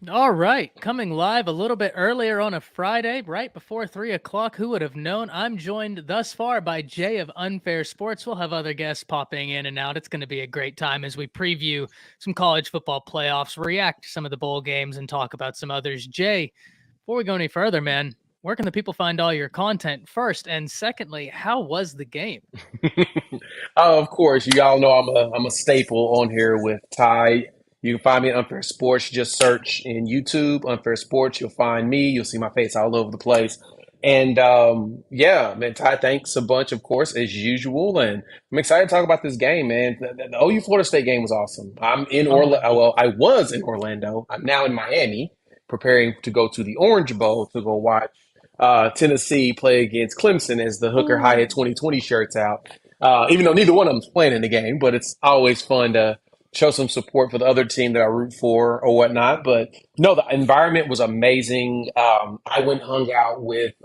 All right, coming live a little bit earlier on a Friday, right before 3 o'clock. Who would have known? I'm joined thus far by Jay of Unfair Sports. We'll have other guests popping in and out. It's going to be a great time as we preview some college football playoffs, react to some of the bowl games, and talk about some others. Jay, before we go any further, man, where can the people find all your content first? And secondly, how was the game? Of course, you all know I'm a staple on here with Ty. You can find me at Unfair Sports. Just search in YouTube Unfair Sports. You'll find me. You'll see my face all over the place. And yeah, man, Ty, thanks a bunch, of course, as usual. And I'm excited to talk about this game, man. The OU Florida State game was awesome. I'm in Orlando. Oh, Well, I was in Orlando. I'm now in Miami, preparing to go to the Orange Bowl to go watch Tennessee play against Clemson as the Hooker Hyatt ooh. 2020 shirts out. Even though neither one of them's playing in the game, but it's always fun to show some support for the other team that I root for or whatnot. But no, the environment was amazing. I went and hung out with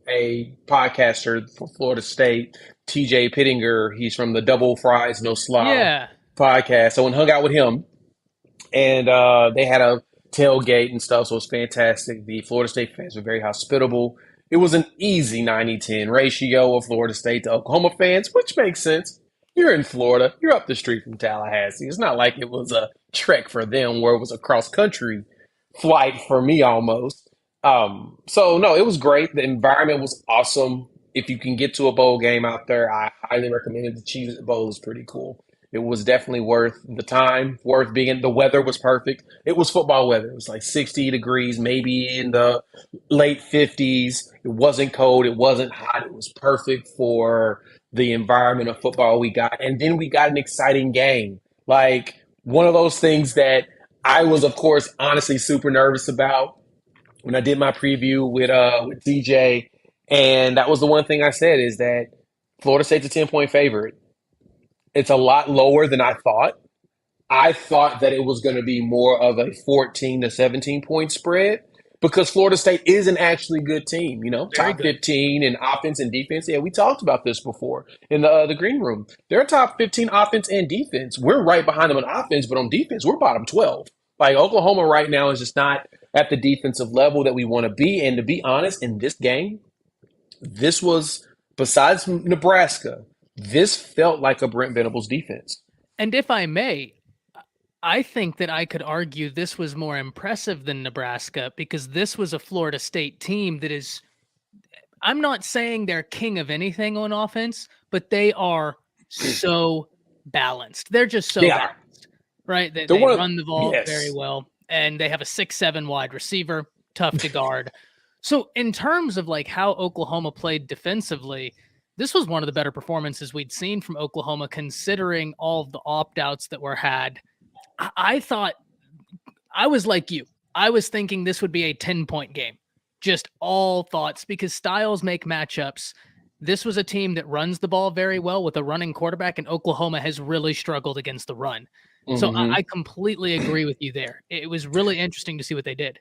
a podcaster for Florida State, TJ Pittinger. He's from the Double Fries No Slaw Yeah. podcast. So I went and hung out with him, and they had a tailgate and stuff, so it was fantastic. The Florida State fans were very hospitable. It was an easy 90-10 ratio of Florida State to Oklahoma fans, which makes sense. You're in Florida. You're up the street from Tallahassee. It's not like it was a trek for them where it was a cross country flight for me almost. So no, it was great. The environment was awesome. If you can get to a bowl game out there, I highly recommend it. The Cheez It Bowl is pretty cool. It was definitely worth the time, worth being. The weather was perfect. It was football weather. It was like 60 degrees, maybe in the late 50s. It wasn't cold. It wasn't hot. It was perfect for the environment of football we got. And then we got an exciting game. Like one of those things that I was, of course, honestly super nervous about when I did my preview with DJ. And that was the one thing I said is that Florida State's a 10-point favorite. It's a lot lower than I thought. I thought that it was going to be more of a 14 to 17 point spread because Florida State is an actually good team, Very top good. 15 in offense and defense. Yeah, we talked about this before in the green room. They're top 15 offense and defense. We're right behind them on offense, but on defense, we're bottom 12. Like Oklahoma right now is just not at the defensive level that we want to be. And to be honest, in this game, this was, besides Nebraska, this felt like a Brent Venables defense. And if I may, I think that I could argue this was more impressive than Nebraska because this was a Florida State team that is, I'm not saying they're king of anything on offense, but they are so balanced. They're just so They are. balanced, right? They, They're they one of, run the ball very yes. well, and they have a 6'7" wide receiver, tough to guard. So, in terms of like how Oklahoma played defensively, this was one of the better performances we'd seen from Oklahoma, considering all of the opt outs that were had. I thought I was like you. I was thinking this would be a 10-point game. Just all thoughts because styles make matchups. This was a team that runs the ball very well with a running quarterback, and Oklahoma has really struggled against the run. So I Hmm. completely agree with you there. It was really interesting to see what they did.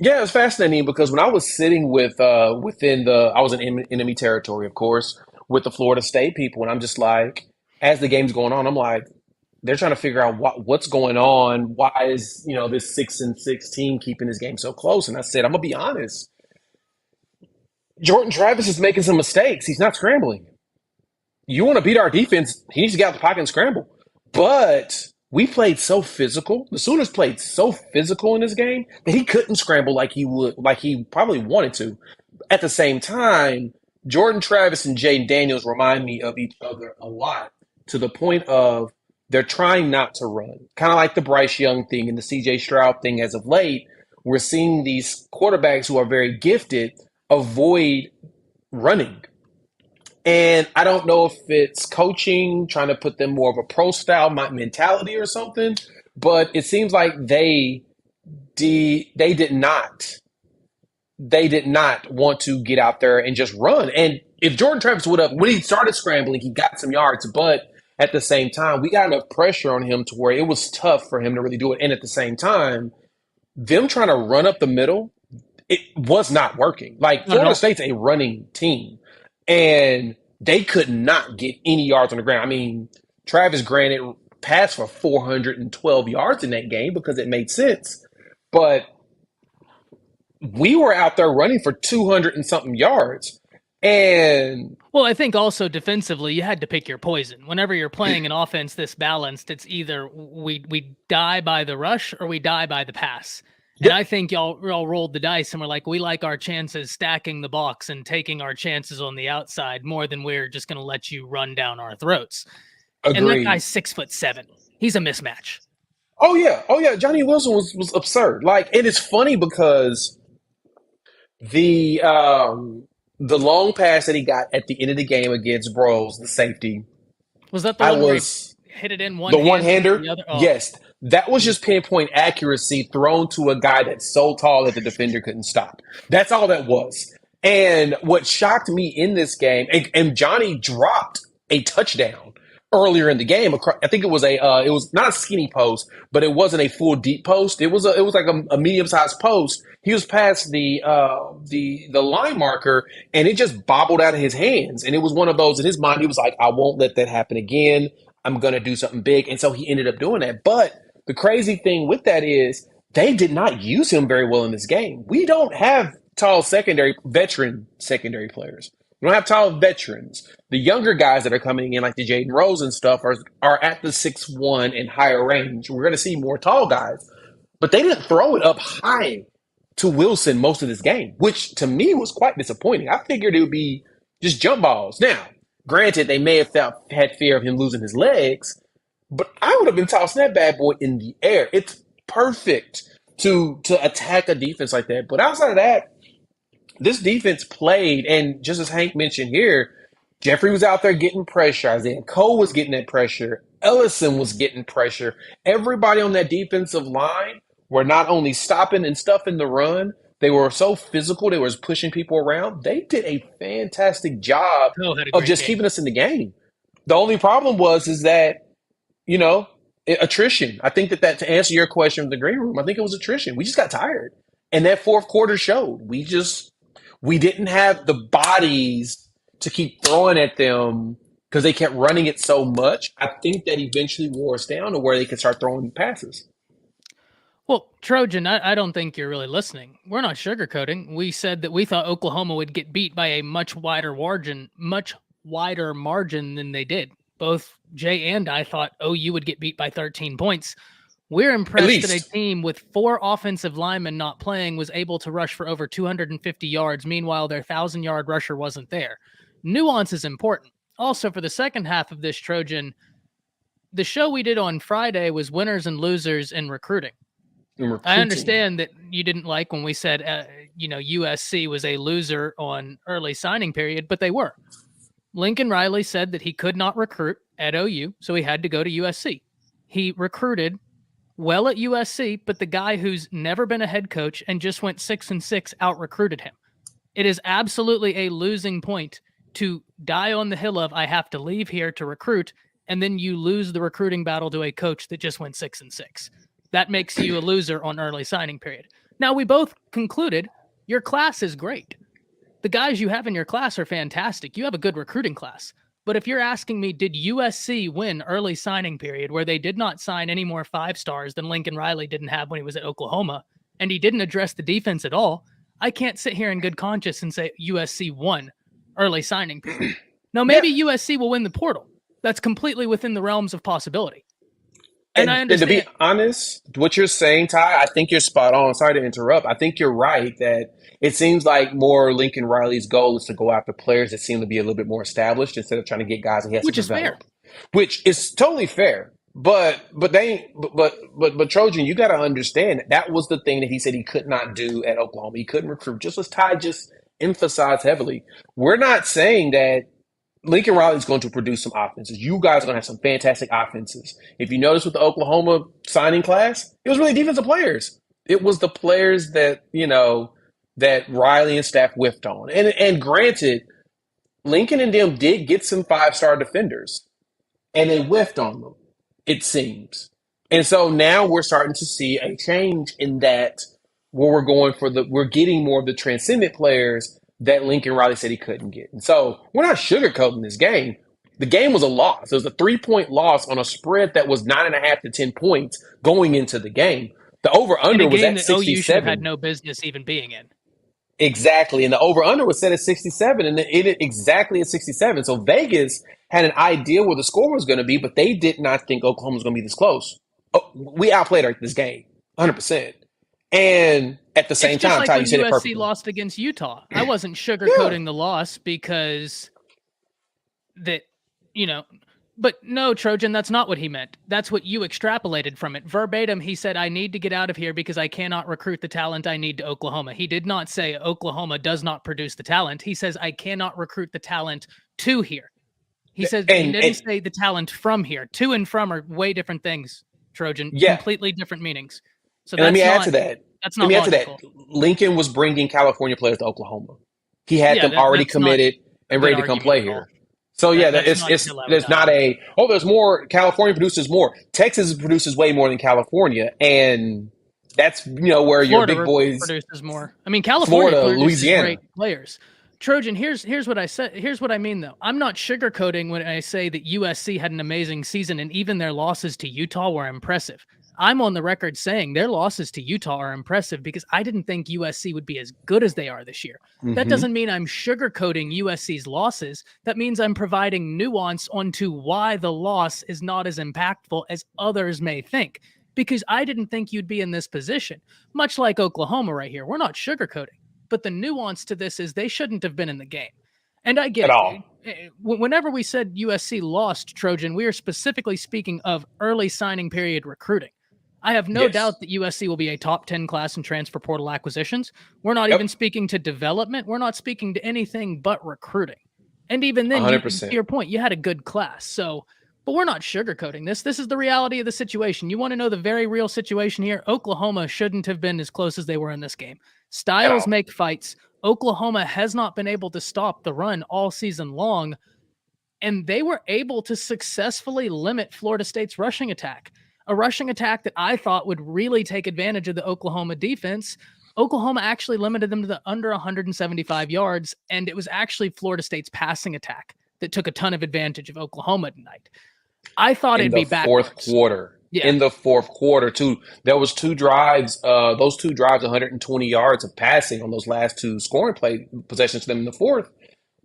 Yeah, it's fascinating because when I was sitting with within the, I was in enemy territory, of course, with the Florida State people, and I'm just like, as the game's going on, I'm like, they're trying to figure out what's going on. Why is this 6-6 team keeping this game so close? And I said, I'm gonna be honest. Jordan Travis is making some mistakes. He's not scrambling. You want to beat our defense, he needs to get out the pocket and scramble. But we played so physical. The Sooners played so physical in this game that he couldn't scramble like he probably wanted to. At the same time, Jordan Travis and Jaden Daniels remind me of each other a lot to the point of they're trying not to run. Kind of like the Bryce Young thing and the CJ Stroud thing as of late. We're seeing these quarterbacks who are very gifted avoid running. And I don't know if it's coaching, trying to put them more of a pro style mentality or something, but it seems like they did not want to get out there and just run. And if Jordan Travis would have, when he started scrambling, he got some yards, but at the same time, we got enough pressure on him to where it was tough for him to really do it. And at the same time, them trying to run up the middle, it was not working. Like Not at Florida all. State's a running team, and they could not get any yards on the ground. I mean, Travis granted passed for 412 yards in that game because it made sense. but we were out there running for 200 and something yards. And Well, I think also defensively, you had to pick your poison. Whenever you're playing an offense this balanced, it's either we die by the rush or we die by the pass. And yep, I think y'all rolled the dice and we're like, we like our chances stacking the box and taking our chances on the outside more than we're just going to let you run down our throats. And that agreed. guy's 6'7". He's a mismatch. Oh yeah. Johnny Wilson was absurd. Like, and it's funny because the um the long pass that he got at the end of the game against Bros, the safety, Was that the I one where he was hit it in one the one hand and hander. the other? Oh, Yes, that was he just pinpoint accuracy thrown to a guy that's so tall that the defender couldn't stop. That's all that was. And what shocked me in this game, and Johnny dropped a touchdown earlier in the game. I think it was not a skinny post, but it wasn't a full deep post. It was like a medium sized post. He was past the line marker, and it just bobbled out of his hands. And it was one of those in his mind. He was like, "I won't let that happen again. I'm going to do something big." And so he ended up doing that. But the crazy thing with that is they did not use him very well in this game. We don't have veteran secondary players. We don't have tall veterans. The younger guys that are coming in, like the Jaden Rose and stuff, are at the 6'1" and higher range. We're going to see more tall guys. But they didn't throw it up high to Wilson most of this game, which to me was quite disappointing. I figured it would be just jump balls. Now, granted, they may have had fear of him losing his legs, but I would have been tossing that bad boy in the air. It's perfect to attack a defense like that. But outside of that, this defense played, and just as Hank mentioned here, Jeffrey was out there getting pressure. Isaiah Cole was getting that pressure. Ellison was getting pressure. Everybody on that defensive line were not only stopping and stuffing the run, they were so physical. They were pushing people around. They did a fantastic job Joe had a of great just game. keeping us in the game. The only problem is that, you know, attrition. I think that to answer your question in the green room, I think it was attrition. We just got tired. And that fourth quarter showed. We didn't have the bodies to keep throwing at them because they kept running it so much. I think that eventually wore us down to where they could start throwing passes. Well, Trojan, I don't think you're really listening. We're not sugarcoating. We said that we thought Oklahoma would get beat by a much wider margin than they did. Both Jay and I thought OU would get beat by 13 points. We're At impressed that a least. team with 4 offensive linemen not playing was able to rush for over 250 yards. Meanwhile, their 1,000-yard rusher wasn't there. Nuance is important. Also, for the second half of this Trojan, the show we did on Friday was winners and losers in recruiting. In I recruiting. understand that you didn't like when we said, USC was a loser on early signing period, but they were. Lincoln Riley said that he could not recruit at OU, so he had to go to USC. He recruited well at USC, but the guy who's never been a head coach and just went 6-6 out recruited him. It is absolutely a losing point to die on the hill of I have to leave here to recruit, and then you lose the recruiting battle to a coach that just went 6-6. That makes you a loser on early signing period. Now, we both concluded your class is great. The guys you have in your class are fantastic. You have a good recruiting class. But if you're asking me, did USC win early signing period where they did not sign any more 5-stars than Lincoln Riley didn't have when he was at Oklahoma, and he didn't address the defense at all, I can't sit here in good conscience and say USC won early signing period. Now, Yeah. maybe USC will win the portal. That's completely within the realms of possibility. And I And to be understand. honest, what you're saying, Ty, I think you're spot on. Sorry to interrupt. I think you're right that it seems like more Lincoln Riley's goal is to go after players that seem to be a little bit more established instead of trying to get guys that he has to Which is fair. develop, which is totally fair. But Trojan, you got to understand that was the thing that he said he could not do at Oklahoma. He couldn't recruit, just as Ty just emphasized heavily. We're not saying that Lincoln Riley is going to produce some offenses. You guys are going to have some fantastic offenses. If you notice with the Oklahoma signing class, it was really defensive players. It was the players that, that Riley and staff whiffed on. And granted, Lincoln and them did get some 5-star defenders, and they whiffed on them, it seems. And so now we're starting to see a change in that where we're getting more of the transcendent players that Lincoln Riley said he couldn't get. And so we're not sugarcoating this game. The game was a loss. It was a 3-point loss on a spread that was 9.5 to 10 points going into the game. The over in a under was game at that OU should have had 67. no business even being in. Exactly. And the over under was set at 67 and it exactly at 67. So Vegas had an idea where the score was going to be, but they did not think Oklahoma was going to be this close. Oh, we outplayed this game 100%. And at the It's same just time, like Ty, you when said it USC perfectly. lost against Utah. I wasn't Yeah. sugarcoating the loss because that, you know, but no, Trojan, that's not what he meant. That's what you extrapolated from it. Verbatim, he said, I need to get out of here because I cannot recruit the talent I need to Oklahoma. He did not say Oklahoma does not produce the talent. He says, I cannot recruit the talent to here. He says, he didn't And say the talent from here. To and from are way different things, Trojan, yeah. completely different meanings. So And let me that's add not, to that. that's Let not me add to that. logical. Lincoln was bringing California players to Oklahoma. He had Yeah, them already that's not committed a and good ready to come argument play at all. here. So yeah, That's not a hill I would there's die not on. there's more. California produces more. Texas produces way more than California, and that's where your big Florida boys, produces more. I mean, California Florida, produces Louisiana. great players. Trojan, here's what I said. Here's what I mean, though. I'm not sugarcoating when I say that USC had an amazing season, and even their losses to Utah were impressive. I'm on the record saying their losses to Utah are impressive because I didn't think USC would be as good as they are this year. That Mm-hmm. doesn't mean I'm sugarcoating USC's losses. That means I'm providing nuance onto why the loss is not as impactful as others may think. Because I didn't think you'd be in this position, much like Oklahoma right here. We're not sugarcoating, but the nuance to this is they shouldn't have been in the game. And I At get all. it. Whenever we said USC lost, Trojan, we are specifically speaking of early signing period recruiting. I have no Yes. doubt that USC will be a top 10 class in transfer portal acquisitions. We're not even Yep. speaking to development. We're not speaking to anything but recruiting. And even then, to 100%. your point, you had a good class. So, but we're not sugarcoating this. This is the reality of the situation. You want to know the very real situation here? Oklahoma shouldn't have been as close as they were in this game. At Styles all. make fights. Oklahoma has not been able to stop the run all season long, and they were able to successfully limit Florida State's rushing attack, a rushing attack that I thought would really take advantage of the Oklahoma defense. Oklahoma actually limited them to the under 175 yards, and it was actually Florida State's passing attack that took a ton of advantage of Oklahoma tonight. I thought In it'd the be fourth backwards. quarter. Yeah. In the fourth quarter, too. There was two drives, those two drives, 120 yards of passing on those last two scoring play possessions to them in the fourth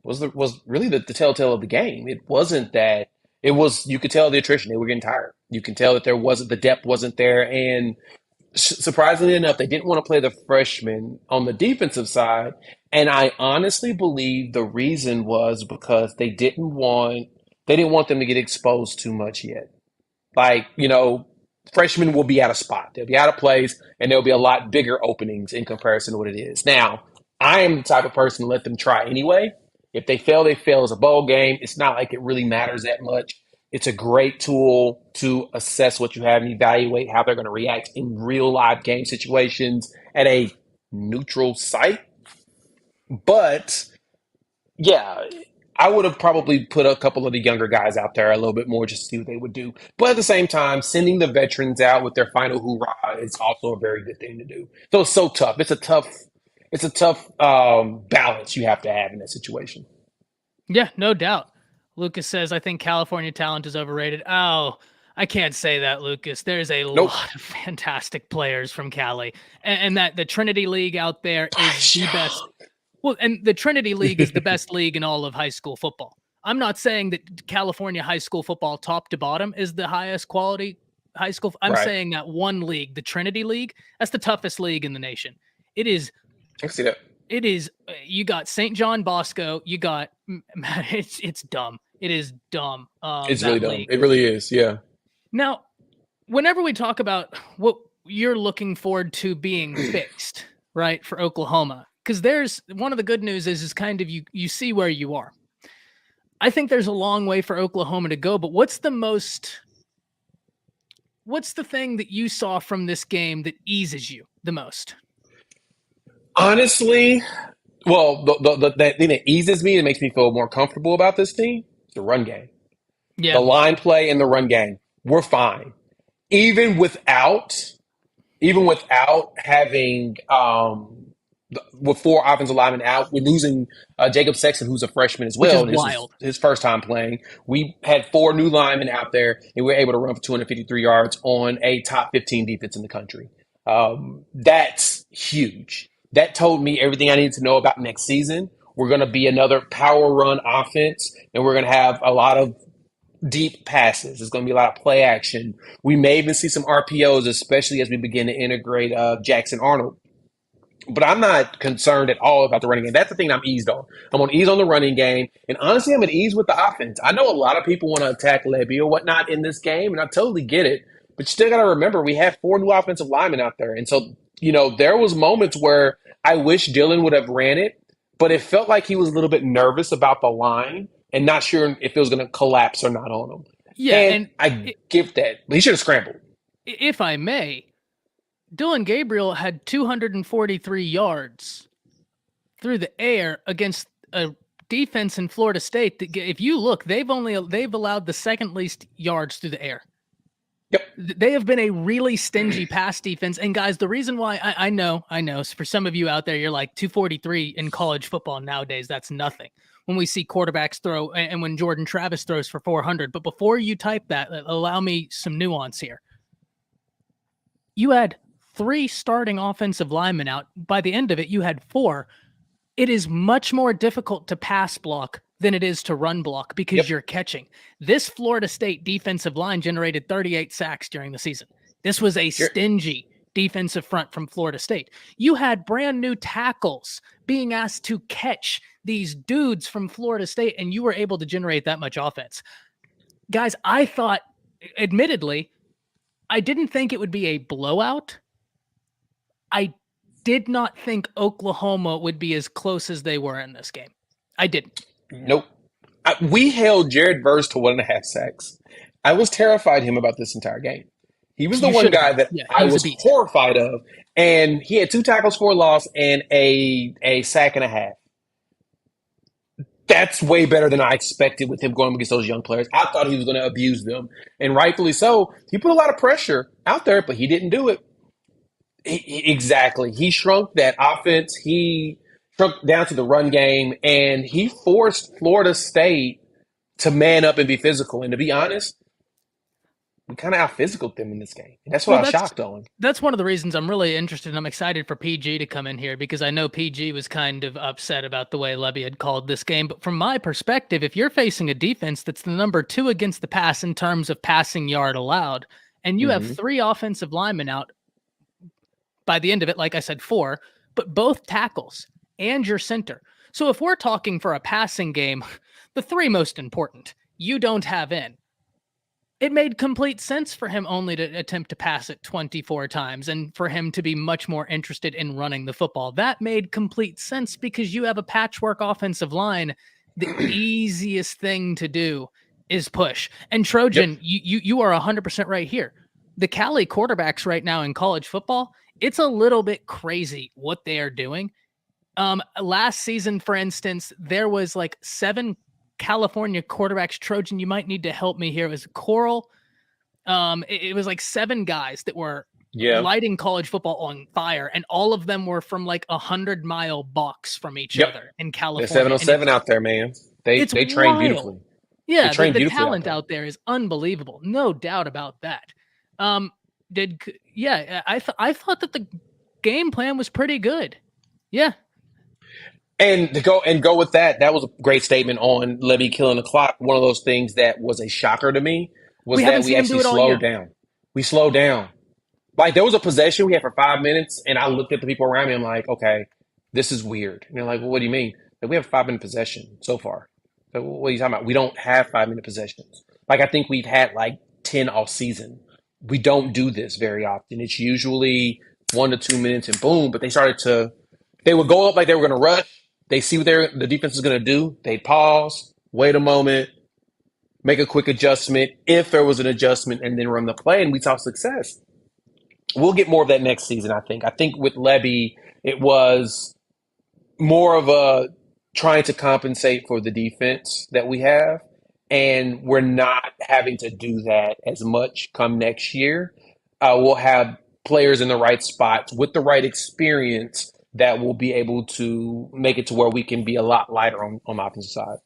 was really the telltale of the game. It wasn't that it was you could tell the attrition. They were getting tired. You can tell that there wasn't the depth wasn't there. And surprisingly enough, they didn't want to play the freshmen on the defensive side. And I honestly believe the reason was because they didn't want them to get exposed too much yet. Like, freshmen will be out of spot. They'll be out of place, and there'll be a lot bigger openings in comparison to what it is. Now, I am the type of person to let them try anyway. If they fail, they fail. It's a bowl game. It's not like it really matters that much. It's a great tool to assess what you have and evaluate how they're going to react in real live game situations at a neutral site. But yeah, I would have probably put a couple of the younger guys out there a little bit more just to see what they would do. But at the same time, sending the veterans out with their final hoorah is also a very good thing to do. So it's so tough. It's a tough balance you have to have in that situation. Yeah, no doubt. Lucas says, I think California talent is overrated. Oh, I can't say that, Lucas. There's a Nope. lot of fantastic players from Cali, and that the Trinity League out there is the best. Well, and the Trinity League is the best league in all of high school football. I'm not saying that California high school football, top to bottom, is the highest quality high school. I'm Right. saying that one league, the Trinity League, that's the toughest league in the nation. It is I can see that. it is you got St. John Bosco, you got it's dumb. It is dumb. It's really That dumb. league. It really is. Yeah. Now, whenever we talk about what you're looking forward to being fixed, right, for Oklahoma, because there's one of the good news is kind of you see where you are. I think there's a long way for Oklahoma to go, but what's the thing that you saw from this game that eases you the most? Honestly, well, the thing that eases me and makes me feel more comfortable about this team is the run game. Yeah, The line play and the run game. We're fine. Even without even without having with four offensive linemen out, we're losing Jacob Sexton, who's a freshman as which is well. This is wild. his first time playing. We had four new linemen out there, and we were able to run for 253 yards on a top 15 defense in the country. That's huge. That told me everything I needed to know about next season. We're going to be another power run offense, and we're going to have a lot of deep passes. There's going to be a lot of play action. We may even see some RPOs, especially as we begin to integrate Jackson Arnold. But I'm not concerned at all about the running game. That's the thing I'm eased on. I'm on ease on the running game. And honestly, I'm at ease with the offense. I know a lot of people want to attack Levy or whatnot in this game, and I totally get it. But you still got to remember, we have four new offensive linemen out there. And so, there was moments where I wish Dylan would have ran it, but it felt like he was a little bit nervous about the line and not sure if it was going to collapse or not on him. Yeah, And and I give that. He should have scrambled. if I may, Dylan Gabriel had 243 yards through the air against a defense in Florida State that, if you look, they've allowed the second least yards through the air. Yep. They have been a really stingy pass defense. And guys, the reason why I know for some of you out there, you're like 243 in college football nowadays. That's nothing. When we see quarterbacks throw and when Jordan Travis throws for 400. But before you type that, allow me some nuance here. You had 3 starting offensive linemen out. By the end of it, you had 4. It is much more difficult to pass block than it is to run block because you're catching. This Florida State defensive line generated 38 sacks during the season. This was a stingy defensive front from Florida State. You had brand new tackles being asked to catch these dudes from Florida State, and you were able to generate that much offense. Guys, I thought, admittedly, I didn't think it would be a blowout. I did not think Oklahoma would be as close as they were in this game. I didn't. Nope. We held Jared Verse to 1.5 sacks. I was terrified of him about this entire game. He was the one guy that I was horrified of, and he had 2 tackles for a loss and a sack and a half. That's way better than I expected with him going against those young players. I thought he was going to abuse them, and rightfully so. He put a lot of pressure out there, but he didn't do it. Exactly. He shrunk that offense. He shrunk down to the run game, and he forced Florida State to man up and be physical. And to be honest, we kind of out-physical them in this game. And that's what I was shocked on. That's one of the reasons I'm really interested, and I'm excited for PG to come in here because I know PG was kind of upset about the way Levy had called this game. But from my perspective, if you're facing a defense that's the number 2 against the pass in terms of passing yard allowed, and you have 3 offensive linemen out, by the end of it, like I said, 4, but both tackles and your center. So if we're talking for a passing game, the 3 most important, you don't have in. It made complete sense for him only to attempt to pass it 24 times and for him to be much more interested in running the football. That made complete sense because you have a patchwork offensive line. The easiest thing to do is push. And Trojan, you are 100% right here. The Cali quarterbacks right now in college football, it's a little bit crazy what they are doing. Last season, for instance, there was like 7 California quarterbacks. Trojan, you might need to help me here. It was Coral. It was like 7 guys that were lighting college football on fire, and all of them were from like 100-mile box from each other in California. They're 707 out there, man. They train beautifully. Yeah, the talent out there is unbelievable. No doubt about that. I thought that the game plan was pretty good. Yeah. And to go with that, that was a great statement on Levy killing the clock. One of those things that was a shocker to me was that we actually slowed down. We slowed down. Like there was a possession we had for 5 minutes, and I looked at the people around me. I'm like, okay, this is weird. And they're like, well, what do you mean? Like, we have 5-minute possession so far. Like, what are you talking about? We don't have 5-minute possessions. Like I think we've had like 10 all season. We don't do this very often. It's usually 1 to 2 minutes and boom. But they would go up like they were going to rush. They see what the defense is going to do. They'd pause, wait a moment, make a quick adjustment if there was an adjustment, and then run the play, and we saw success. We'll get more of that next season, I think. I think with Levy, it was more of a trying to compensate for the defense that we have, and we're not having to do that as much come next year. We'll have players in the right spots with the right experience that will be able to make it to where we can be a lot lighter on the offensive side.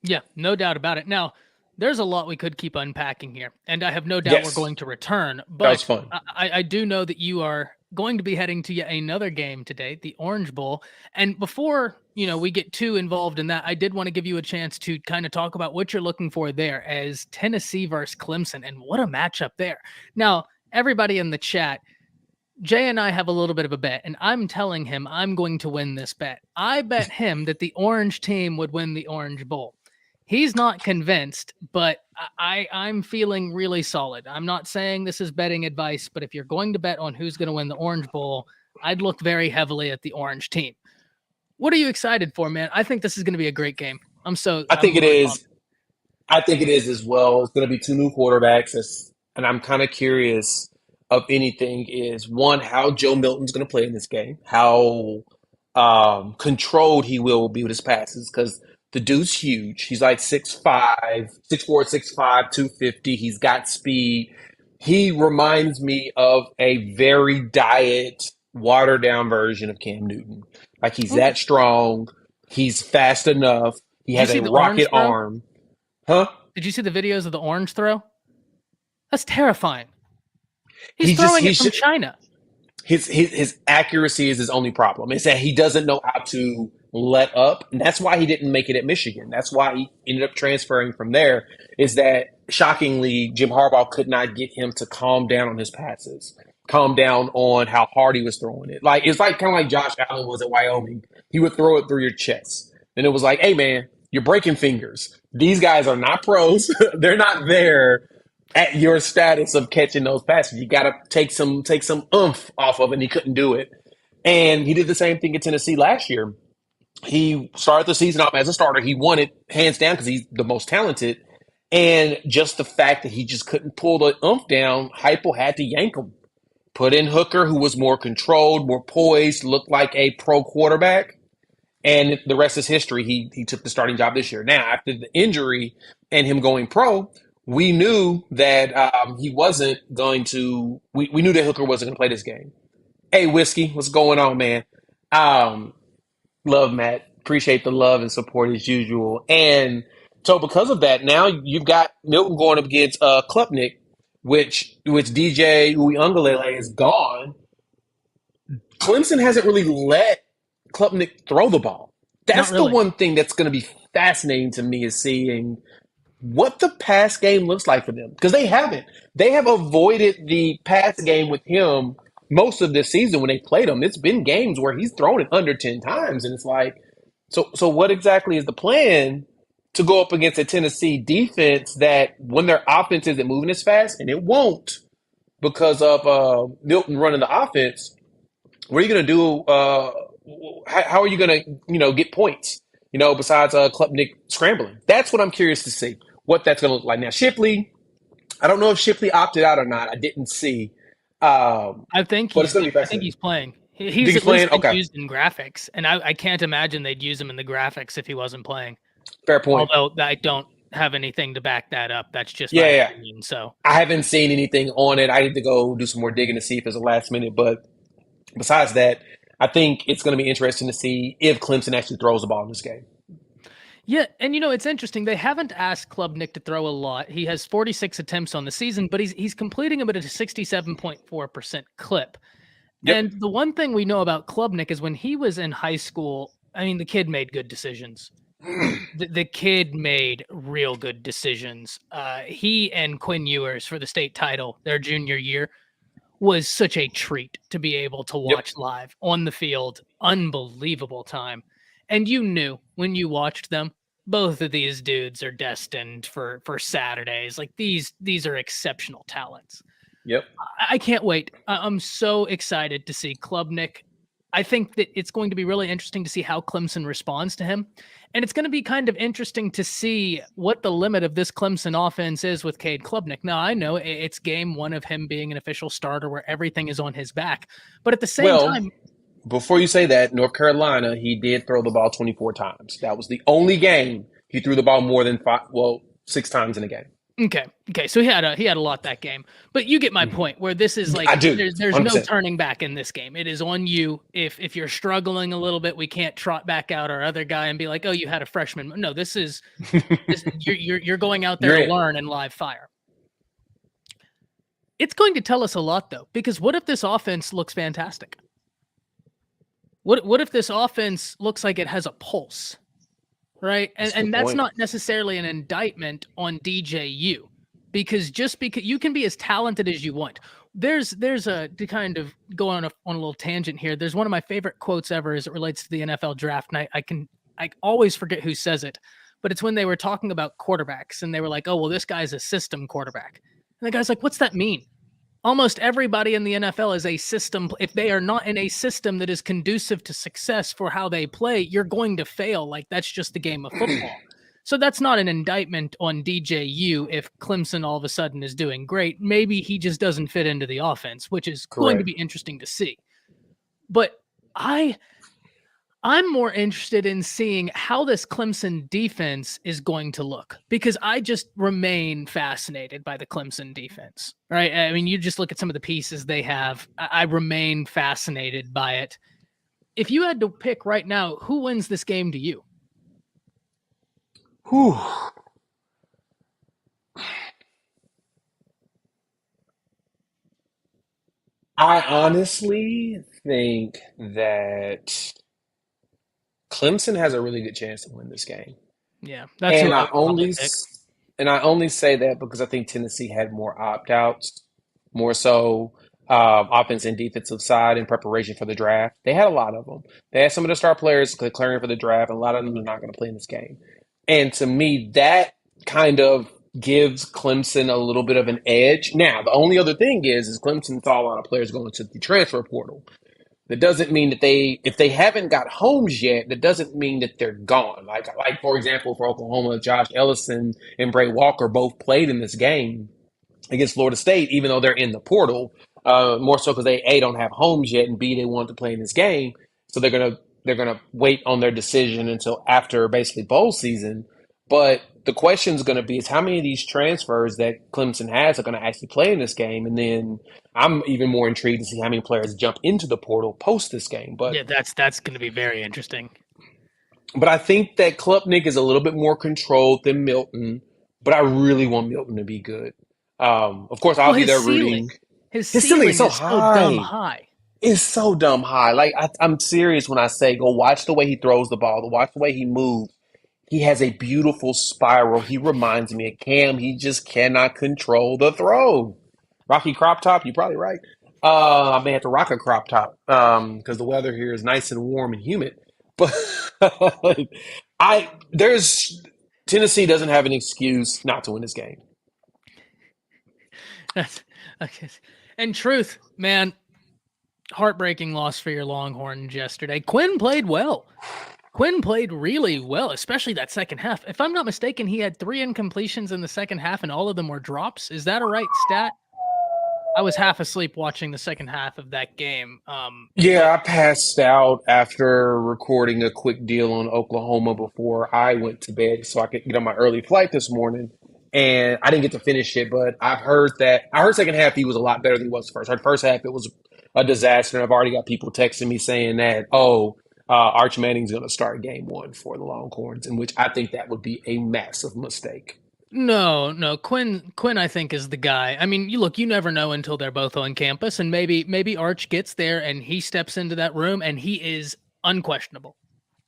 Yeah, no doubt about it. Now, there's a lot we could keep unpacking here, and I have no doubt we're Yes, going to return. that was But fun. I do know that you are going to be heading to yet another game today, the Orange Bowl. And before we get too involved in that, I did want to give you a chance to kind of talk about what you're looking for there as Tennessee versus Clemson, and what a matchup there. Now, everybody in the chat, Jay and I have a little bit of a bet, and I'm telling him I'm going to win this bet. I bet him that the orange team would win the Orange Bowl. He's not convinced, but I'm feeling really solid. I'm not saying this is betting advice, but if you're going to bet on who's going to win the Orange Bowl, I'd look very heavily at the orange team. What are you excited for, man? I think this is going to be a great game. I I'm think it really pumped. is. I think it is as well. It's going to be two new quarterbacks, and I'm kind of curious of anything is one, how Joe Milton's going to play in this game, how controlled he will be with his passes, because the dude's huge. He's like 6'5", 6'4", 6'5", 250. He's got speed. He reminds me of a very diet, watered down version of Cam Newton. Like he's Okay. that strong. He's fast enough. He Did you has see a the rocket orange throw? arm. Huh? Did you see the videos of the orange throw? That's terrifying. He's He just throwing it he's from just, China. his accuracy is his only problem. Is that he doesn't know how to let up, and that's why he didn't make it at Michigan. That's why he ended up transferring from there. Is that shockingly, Jim Harbaugh could not get him to calm down on his passes, calm down on how hard he was throwing it. Like it's like kind of like Josh Allen was at Wyoming. He would throw it through your chest, and it was like, "Hey man, you're breaking fingers. These guys are not pros. They're not there at your status of catching those passes. You got to take some oomph off of it, and he couldn't do it. And he did the same thing at Tennessee last year. He started the season off as a starter. He won it hands down because he's the most talented. And just the fact that he just couldn't pull the oomph down, Heupel had to yank him. Put in Hooker, who was more controlled, more poised, looked like a pro quarterback. And the rest is history. He took the starting job this year. Now, after the injury and him going pro, we knew that he wasn't going to. We knew that Hooker wasn't going to play this game. Hey, Whiskey, what's going on, man? Um, Love, Matt. Appreciate the love and support as usual. And so, because of that, now you've got Milton going up against Klubnik, which DJ Uyunglele is gone. Clemson hasn't really let Klubnik throw the ball. Not That's the really. one thing that's going to be fascinating to me is seeing what the pass game looks like for them because they haven't. They have avoided the pass game with him most of this season when they played him. It's been games where he's thrown it under 10 times, and it's like, so what exactly is the plan to go up against a Tennessee defense that when their offense isn't moving as fast, and it won't because of Milton running the offense? What are you going to do? How are you going to, get points? Besides Klubnik scrambling. That's what I'm curious to see what that's going to look like. Now, Shipley, I don't know if Shipley opted out or not. I didn't see, I think but it's he's. going to be I think fascinating. he's playing. You think He's he's at least playing? been Okay, used in graphics, and I can't imagine they'd use him in the graphics if he wasn't playing. fair point. Although I don't have anything to back that up. That's just Yeah, my yeah, yeah. opinion. So I haven't seen anything on it. I need to go do some more digging to see if it's a last minute. But besides that, I think it's going to be interesting to see if Clemson actually throws the ball in this game. yeah, and it's interesting. They haven't asked Klubnik to throw a lot. He has 46 attempts on the season, but he's completing them at a 67.4% clip. Yep. And the one thing we know about Klubnik is when he was in high school, I mean, the kid made good decisions. The kid made real good decisions. He and Quinn Ewers for the state title their junior year was such a treat to be able to Yep. watch live on the field. Unbelievable time. And you knew when you watched them, both of these dudes are destined for Saturdays. Like these are exceptional talents. Yep. I can't wait. I'm so excited to see Klubnik. I think that it's going to be really interesting to see how Clemson responds to him. And it's going to be kind of interesting to see what the limit of this Clemson offense is with Cade Klubnik. Now, I know it's game one of him being an official starter where everything is on his back. But at the same Well, time, before you say that, North Carolina, he did throw the ball 24 times. That was the only game he threw the ball more than 6 times in a game. Okay. Okay. So he had a lot that game, but you get my point. Where this is like I do, there's no 100%. turning back in this game. It is on you. If you're struggling a little bit, we can't trot back out our other guy and be like, oh, you had a freshman. No, this is you're going out there You're to it. learn and live fire. It's going to tell us a lot though, because what if this offense looks fantastic? What if this offense looks like it has a pulse? Right. That's a And good that's point. not necessarily an indictment on DJU, because just because you can be as talented as you want. There's a to kind of go on a little tangent here. There's one of my favorite quotes ever as it relates to the NFL draft. And I always forget who says it, but it's when they were talking about quarterbacks and they were like, oh, well, this guy's a system quarterback. And the guy's like, what's that mean? Almost everybody in the NFL is a system. If they are not in a system that is conducive to success for how they play, you're going to fail. Like that's just the game of football. So that's not an indictment on DJU if Clemson all of a sudden is doing great. Maybe he just doesn't fit into the offense, which is going to Correct. be interesting to see. But I'm more interested in seeing how this Clemson defense is going to look, because I just remain fascinated by the Clemson defense, right? I mean, you just look at some of the pieces they have. I remain fascinated by it. If you had to pick right now, who wins this game to you? Whew. I honestly think that Clemson has a really good chance to win this game. Yeah, that's who And I I would probably only pick. and I only say that because I think Tennessee had more opt-outs, more so offense and defensive side in preparation for the draft. They had a lot of them. They had some of the star players declaring for the draft, and a lot of them are not going to play in this game. And to me, that kind of gives Clemson a little bit of an edge. Now, the only other thing is Clemson saw a lot of players going to the transfer portal. That doesn't mean that if they haven't got homes yet, that doesn't mean that they're gone. Like for example, for Oklahoma, Josh Ellison and Bray Walker both played in this game against Florida State, even though they're in the portal. More so because they A, don't have homes yet, and B, they want to play in this game, so they're gonna wait on their decision until after basically bowl season. But the question is going to be is how many of these transfers that Clemson has are going to actually play in this game, and then I'm even more intrigued to see how many players jump into the portal post this game. But Yeah, that's going to be very interesting. but I think that Klubnik is a little bit more controlled than Milton. But I really want Milton to be good. Of course, I'll Well, be there rooting. his His ceiling is ceiling so is so dumb high. high. It's so dumb high. Like I'm serious when I say go watch the way he throws the ball, watch the way he moves. He has a beautiful spiral. He reminds me of Cam. He just cannot control the throw. Rocky crop top, you're probably right. I may have to rock a crop top because the weather here is nice and warm and humid. But I there's Tennessee doesn't have an excuse not to win this game. That's okay. And truth, man, heartbreaking loss for your Longhorns yesterday. Quinn played well. Quinn played really well, especially that second half. If I'm not mistaken, he had 3 incompletions in the second half, and all of them were drops. Is that a right stat? I was half asleep watching the second half of that game. But Yeah, I passed out after recording a quick deal on Oklahoma before I went to bed so I could get on my early flight this morning. And I didn't get to finish it, but I heard second half he was a lot better than he was first. I heard first half it was a disaster, and I've already got people texting me saying that, Arch Manning's going to start game one for the Longhorns, in which I think that would be a massive mistake. no, Quinn, I think is the guy. I mean, you never know until they're both on campus, and maybe Arch gets there and he steps into that room and he is unquestionable.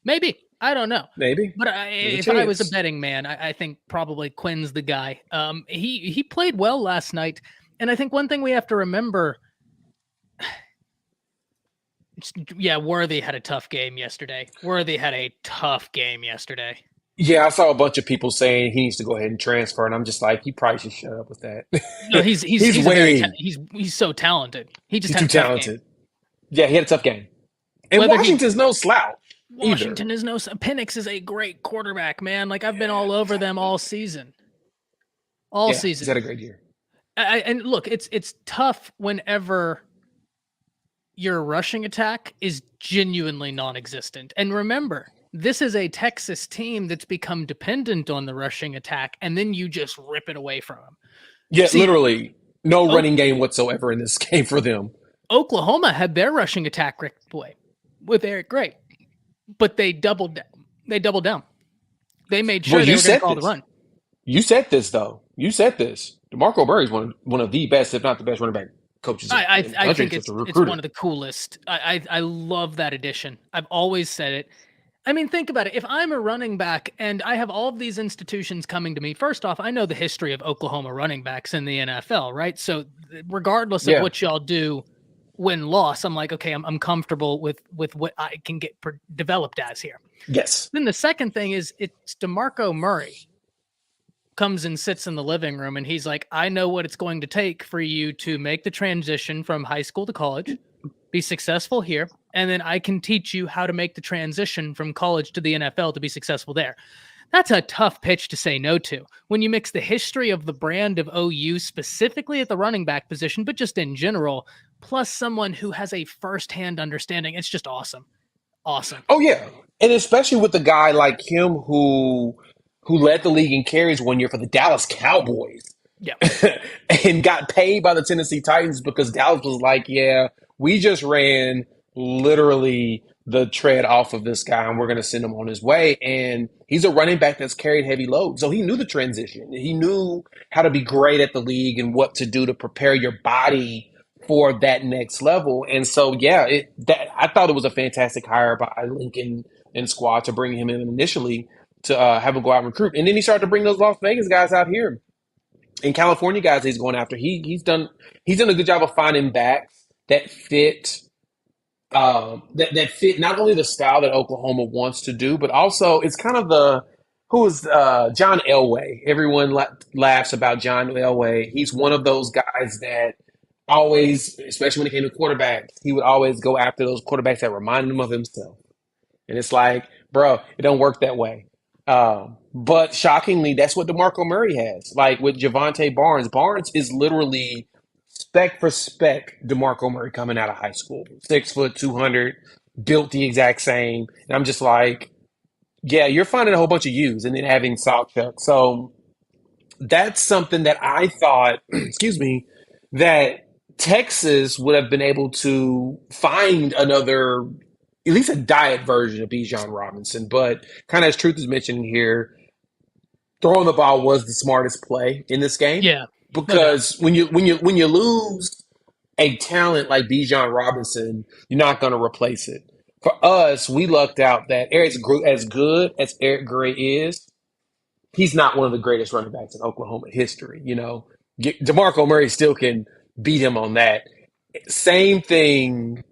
Maybe. I don't know. Maybe. But There's a if I was a chance. betting man, I think probably Quinn's the guy. He played well last night, and I think one thing we have to remember, yeah, Worthy had a tough game yesterday. Worthy had a tough game yesterday. Yeah, I saw a bunch of people saying he needs to go ahead and transfer, and I'm just like, he probably should shut up with that. No, He's he's a very way, he's so talented. He just he's had too a tough game. talented. Yeah, he had a tough game. And Whether he Washington's no slouch either. Washington is no Penix is a great quarterback, man. Like I've been all over them all season, all Yeah, he's season. had a great year. And look, it's tough whenever your rushing attack is genuinely non-existent. And remember, This is a Texas team that's become dependent on the rushing attack, and then you just rip it away from them. Yeah, See, literally no o- running game whatsoever in this game for them. Oklahoma had their rushing attack ripped away with Eric Gray, but they doubled down. They doubled down. They made Well, sure they you were going to said call the this. run. You said this though. You said this. DeMarco Murray is one of the best, if not the best, running back coaches in the I country. think Such a it's one recruiter. of the coolest. I love that addition. I've always said it. I mean, think about it. If I'm a running back and I have all of these institutions coming to me, first off, I know the history of Oklahoma running backs in the NFL, right? So regardless of Yeah. what y'all do, win loss, I'm like, okay, I'm comfortable with what I can get developed as here. Yes. Then the second thing is it's DeMarco Murray comes and sits in the living room and he's like, I know what it's going to take for you to make the transition from high school to college, be successful here, and then I can teach you how to make the transition from college to the NFL to be successful there. That's a tough pitch to say no to when you mix the history of the brand of OU, specifically at the running back position, but just in general, plus someone who has a firsthand understanding. It's just awesome. Awesome. Oh yeah, and especially with a guy like him who led the league in carries one year for the Dallas Cowboys Yeah. and got paid by the Tennessee Titans because Dallas was like, yeah, we just ran literally the tread off of this guy and we're going to send him on his way. And he's a running back that's carried heavy load. So he knew the transition. He knew how to be great at the league and what to do to prepare your body for that next level. And so, yeah, that I thought it was a fantastic hire by Lincoln and squad to bring him in initially to have him go out and recruit. And then he started to bring those Las Vegas guys out here and California guys he's going after. He's done a good job of finding backs that fit that fit not only the style that Oklahoma wants to do, but also it's kind of the who is John Elway. Everyone laughs about John Elway. He's one of those guys that always, especially when it came to quarterbacks, he would always go after those quarterbacks that reminded him of himself. And it's like, bro, it don't work that way. But shockingly, that's what DeMarco Murray has. Like with Javante Barnes, Barnes is literally spec for spec DeMarco Murray coming out of high school. 6 foot, 200, built the exact same. And I'm just like, yeah, you're finding a whole bunch of U's and then having Salchuk. So that's something that I thought, excuse me, that Texas would have been able to find another, at least a diet version of Bijan Robinson. But kind of as Truth is mentioning here, throwing the ball was the smartest play in this game Yeah. No doubt. because when you lose a talent like Bijan Robinson, you're not going to replace it. For us, we lucked out that as good as Eric Gray is, he's not one of the greatest running backs in Oklahoma history. You know, DeMarco Murray still can beat him on that. Same thing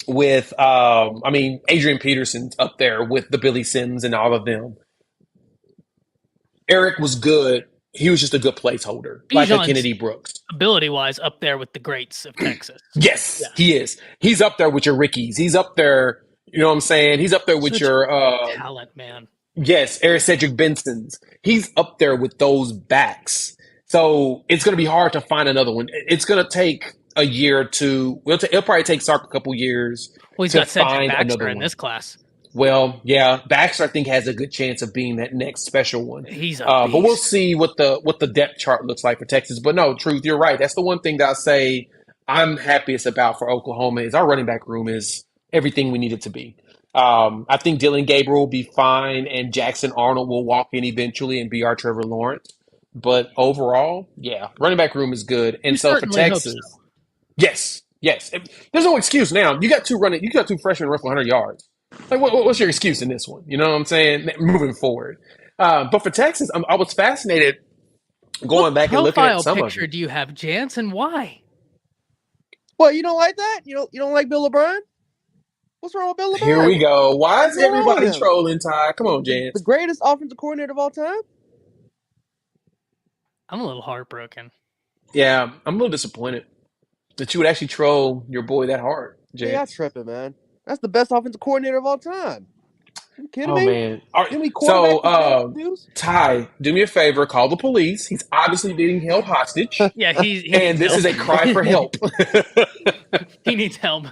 with, I mean, Adrian Peterson's up there with the Billy Sims and all of them. Eric was good. He was just a good placeholder, like a Bijan's Kennedy Brooks. ability wise up there with the greats of Texas. Yes, Yeah. he is. He's up there with your Rickies. He's up there. You know what I'm saying? He's up there with Such your talent, man. yes, Eric Cedric Benson's. He's up there with those backs. So it's going to be hard to find another one. It's going to take a year or two. It'll probably take Sark a couple years Well, he's to got Cedric find Baxter another in one. this class. Well, yeah, Baxter I think has a good chance of being that next special one. He's a But we'll beast. see what the depth chart looks like for Texas. But no, Truth, you're right. That's the one thing that I say I'm happiest about for Oklahoma is our running back room is everything we need it to be. I think Dylan Gabriel will be fine, and Jackson Arnold will walk in eventually and be our Trevor Lawrence. But overall, yeah, running back room is good. You And so for certainly hope so. Texas, yes, yes. There's no excuse now. You got two freshmen run for 100 yards. Like, what's your excuse in this one? You know what I'm saying? Moving forward. But for Texas, I was fascinated going What back and looking at profile some of picture it. do you have, Jance, and why? What, you don't like that? You don't like Bill LeBron? What's wrong with Bill Here we LeBron? go. Why is What's going on with everybody him? trolling, Ty? Come on, The Jans. greatest offensive coordinator of all time? I'm a little heartbroken. Yeah, I'm a little disappointed that you would actually troll your boy that hard, Yeah, y'all Jans. tripping, man. That's the best offensive coordinator of all time. You kidding Oh me? man! All right. You know how many So, quarterbacks the Jets use? Ty, do me a favor. Call the police. He's obviously being held hostage, Yeah, he and needs this help. is a cry for help. He needs help.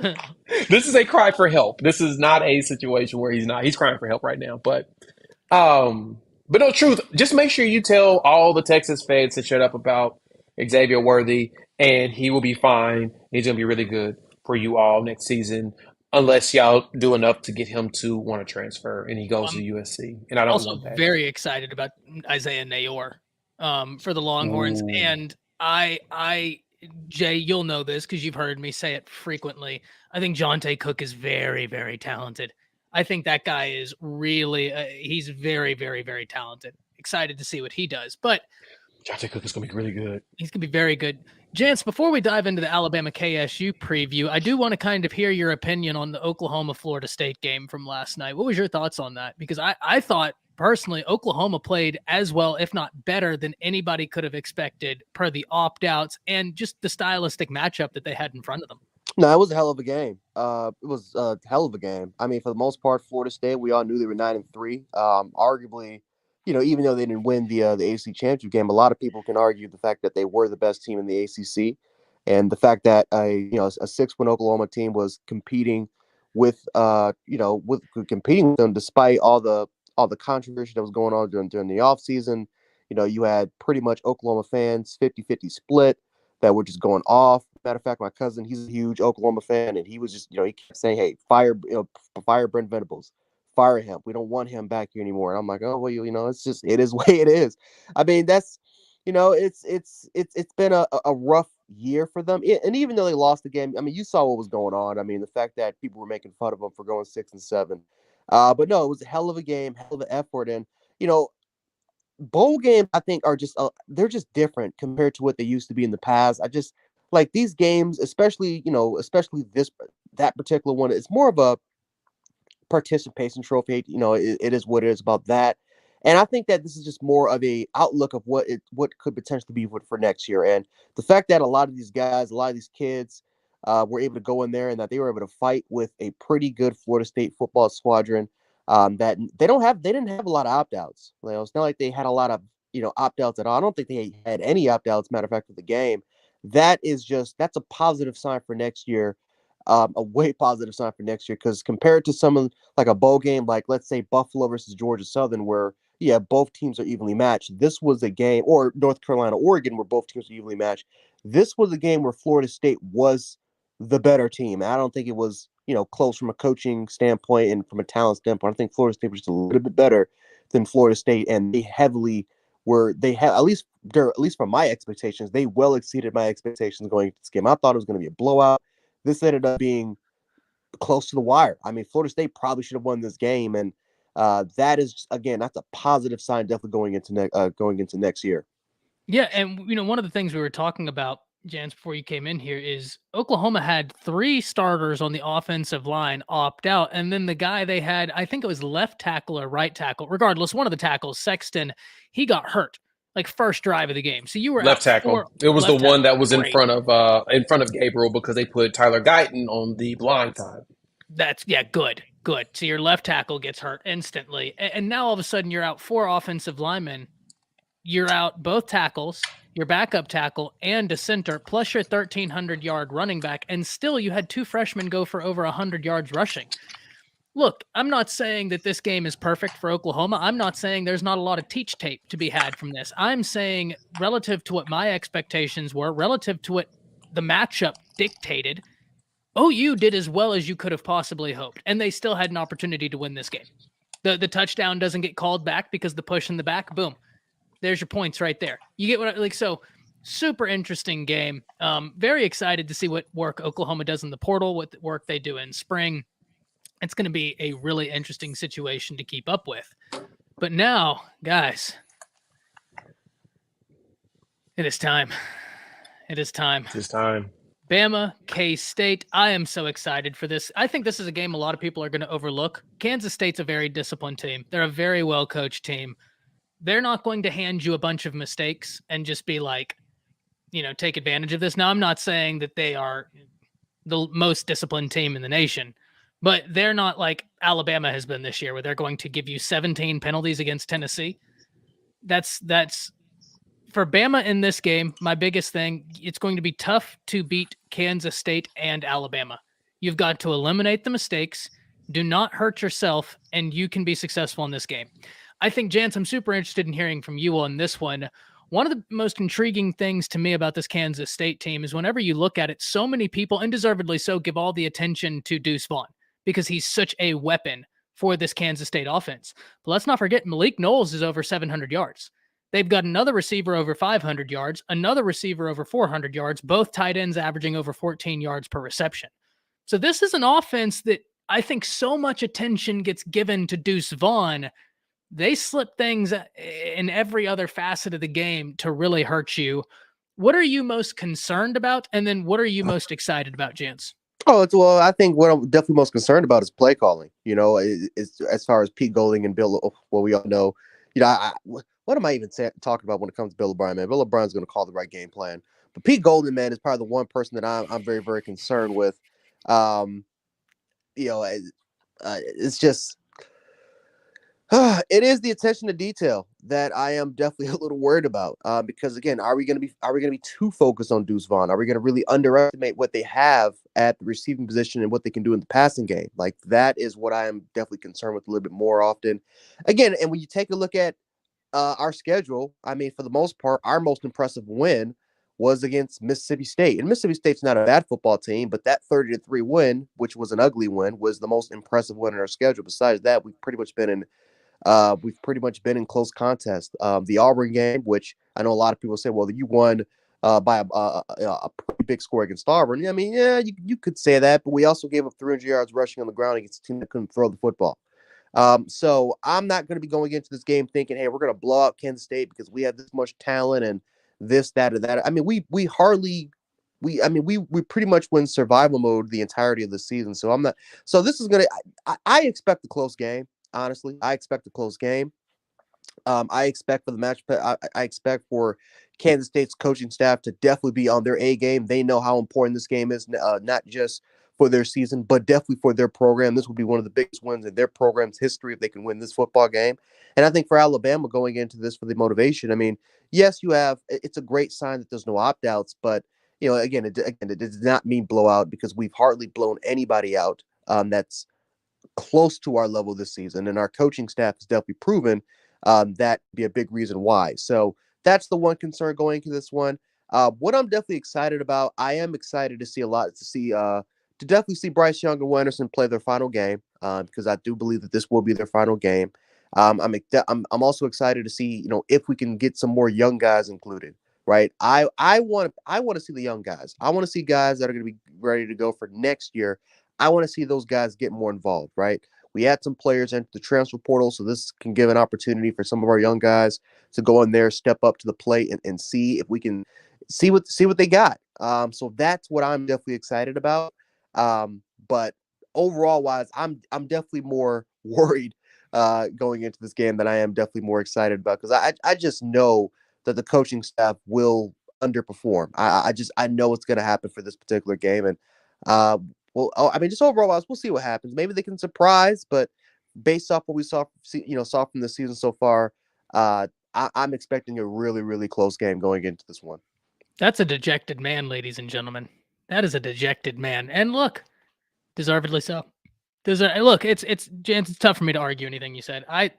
This is a cry for help. This is not a situation where he's not. He's crying for help right now. But no, truth. Just make sure you tell all the Texas fans to shut up about Xavier Worthy, and he will be fine. He's gonna be really good for you all next season, unless y'all do enough to get him to want to transfer, and he goes to I'm USC. And I don't also want that. very excited about Isaiah Nayor for the Longhorns. Ooh. And Jay, you'll know this because you've heard me say it frequently. I think Jonte Cook is very, very talented. I think that guy is really, he's very, very, very talented. Excited to see what he does. But Jonte Cook is gonna be really good. he's going to be very good. Jance, before we dive into the Alabama KSU preview, I do want to kind of hear your opinion on the Oklahoma-Florida State game from last night. What was your thoughts on that? Because I thought, personally, Oklahoma played as well, if not better, than anybody could have expected per the opt-outs and just the stylistic matchup that they had in front of them. No, it was a hell of a game. It was a hell of a game. I mean, for the most part, Florida State, we all knew they were 9-3. Arguably, even though they didn't win the ACC championship game, a lot of people can argue the fact that they were the best team in the ACC, and the fact that a 6-win Oklahoma team was competing with competing with them despite all the controversy that was going on during the offseason. You had pretty much Oklahoma fans 50-50 split that were just going off. Matter of fact, my cousin, he's a huge Oklahoma fan, and he was just, he kept saying, "Hey, fire Brent Venables, fire him. We don't want him back here anymore." And I'm like, "Oh well, it's just it is the way it is." I mean, that's, it's been a rough year for them, and even though they lost the game, I mean, you saw what was going on. I mean, the fact that people were making fun of them for going 6-7, but no, it was a hell of a game, hell of an effort, and you know bowl games, I think, are just they're just different compared to what they used to be in the past. I just like these games, especially that particular one. It's more of a participation trophy. It is what it is about that. And I think that this is just more of a outlook of what could potentially be for next year. And the fact that a lot of these guys, a lot of these kids, were able to go in there and that they were able to fight with a pretty good Florida State football squadron. That they didn't have a lot of opt outs. It's not like they had a lot of opt outs at all. I don't think they had any opt outs. Matter of fact, for the game, that's a positive sign for next year. A way positive sign for next year because compared to some of like a bowl game, like let's say Buffalo versus Georgia Southern, where both teams are evenly matched. This was a game, or North Carolina, Oregon, where both teams are evenly matched. This was a game where Florida State was the better team. And I don't think it was close from a coaching standpoint and from a talent standpoint. I think Florida State was just a little bit better than Florida State, and they had at least from my expectations, they well exceeded my expectations going into this game. I thought it was going to be a blowout. This ended up being close to the wire. I mean, Florida State probably should have won this game, and that is again, that's a positive sign, definitely going into next year. Yeah, and one of the things we were talking about, Jans, before you came in here, is Oklahoma had 3 starters on the offensive line opt out, and then the guy they had, I think it was left tackle or right tackle, regardless, one of the tackles, Sexton, he got hurt like first drive of the game. So you were Left out tackle. It was the left one tackle. that was in Great. front of Gabriel because they put Tyler Guyton on the blind side. That's good. So your left tackle gets hurt instantly, and now all of a sudden you're out 4 offensive linemen. You're out both tackles, your backup tackle, and a center, plus your 1,300-yard running back, and still you had 2 freshmen go for over 100 yards rushing. Look, I'm not saying that this game is perfect for Oklahoma. I'm not saying there's not a lot of teach tape to be had from this. I'm saying relative to what my expectations were, relative to what the matchup dictated, OU did as well as you could have possibly hoped, and they still had an opportunity to win this game. The touchdown doesn't get called back because the push in the back, boom. There's your points right there. You get what so super interesting game. Very excited to see what work Oklahoma does in the portal, what work they do in spring. It's going to be a really interesting situation to keep up with. But now, guys, it is time. It's time. Bama, K-State. I am so excited for this. I think this is a game a lot of people are going to overlook. Kansas State's a very disciplined team. They're a very well-coached team. They're not going to hand you a bunch of mistakes and just be like, take advantage of this. Now, I'm not saying that they are the most disciplined team in the nation, but they're not like Alabama has been this year, where they're going to give you 17 penalties against Tennessee. That's for Bama in this game. My biggest thing, it's going to be tough to beat Kansas State and Alabama. You've got to eliminate the mistakes, do not hurt yourself, and you can be successful in this game. I think, Jance, I'm super interested in hearing from you on this one. One of the most intriguing things to me about this Kansas State team is whenever you look at it, so many people, and deservedly so, give all the attention to Deuce Vaughn because he's such a weapon for this Kansas State offense. But let's not forget, Malik Knowles is over 700 yards. They've got another receiver over 500 yards, another receiver over 400 yards, both tight ends averaging over 14 yards per reception. So this is an offense that I think so much attention gets given to Deuce Vaughn. They slip things in every other facet of the game to really hurt you. What are you most concerned about? And then what are you most excited about, Jance? Well, I think what I'm definitely most concerned about is play calling. It's, as far as Pete Golding and Bill, well, we all know, what am I even talking about when it comes to Bill O'Brien, man? Bill O'Brien's going to call the right game plan. But Pete Golding, man, is probably the one person that I'm very, very concerned with. It's just, it is the attention to detail that I am definitely a little worried about. Because again, are we going to be too focused on Deuce Vaughn? Are we going to really underestimate what they have at the receiving position and what they can do in the passing game? Like, that is what I am definitely concerned with a little bit more often. Again, and when you take a look at our schedule, I mean, for the most part, our most impressive win was against Mississippi State. And Mississippi State's not a bad football team, but that 30-3 win, which was an ugly win, was the most impressive win in our schedule. Besides that, we've pretty much been in close contest. The Auburn game, which I know a lot of people say, well, you won by a pretty big score against Auburn. I mean, yeah, you could say that, but we also gave up 300 yards rushing on the ground against a team that couldn't throw the football. So I'm not going to be going into this game thinking, hey, we're going to blow out Kansas State because we have this much talent and this, that, or that. I mean, we pretty much win survival mode the entirety of the season. So this is going to, I expect a close game. Honestly, I expect a close game. I expect for the match. I expect for Kansas State's coaching staff to definitely be on their A game. They know how important this game is, not just for their season, but definitely for their program. This will be one of the biggest wins in their program's history if they can win this football game. And I think for Alabama going into this for the motivation, I mean, yes, it's a great sign that there's no opt-outs, but again, it does not mean blowout because we've hardly blown anybody out that's close to our level this season, and our coaching staff has definitely proven that be a big reason why. So that's the one concern going into this one. What I'm definitely excited about, I am excited to see to definitely see Bryce Young and Will Anderson play their final game because I do believe that this will be their final game. I'm also excited to see if we can get some more young guys included. Right, I want to see the young guys. I want to see guys that are going to be ready to go for next year. I want to see those guys get more involved, right? We had some players enter the transfer portal, so this can give an opportunity for some of our young guys to go in there, step up to the plate, and see if we can see what they got. So that's what I'm definitely excited about. But overall wise, I'm definitely more worried going into this game than I am definitely more excited about because I just know that the coaching staff will underperform. I know what's going to happen for this particular game, and just overall, we'll see what happens. Maybe they can surprise, but based off what we saw from the season so far, I'm expecting a really, really close game going into this one. That's a dejected man, ladies and gentlemen. That is a dejected man. And look, deservedly so. Look, it's Jance, it's tough for me to argue anything you said. I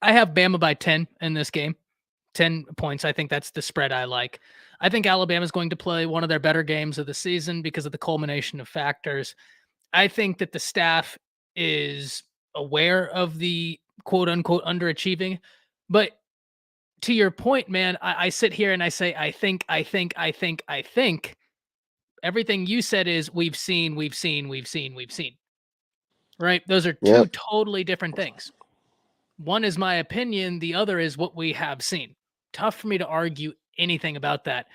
have Bama by 10 in this game. 10 points. I think that's the spread I like. I think Alabama's going to play one of their better games of the season because of the culmination of factors. I think that the staff is aware of the quote unquote underachieving. But to your point, man, I sit here and I say, I think. Everything you said is we've seen. Right? Those are two totally different things. One is my opinion. The other is what we have seen. Tough for me to argue anything about that.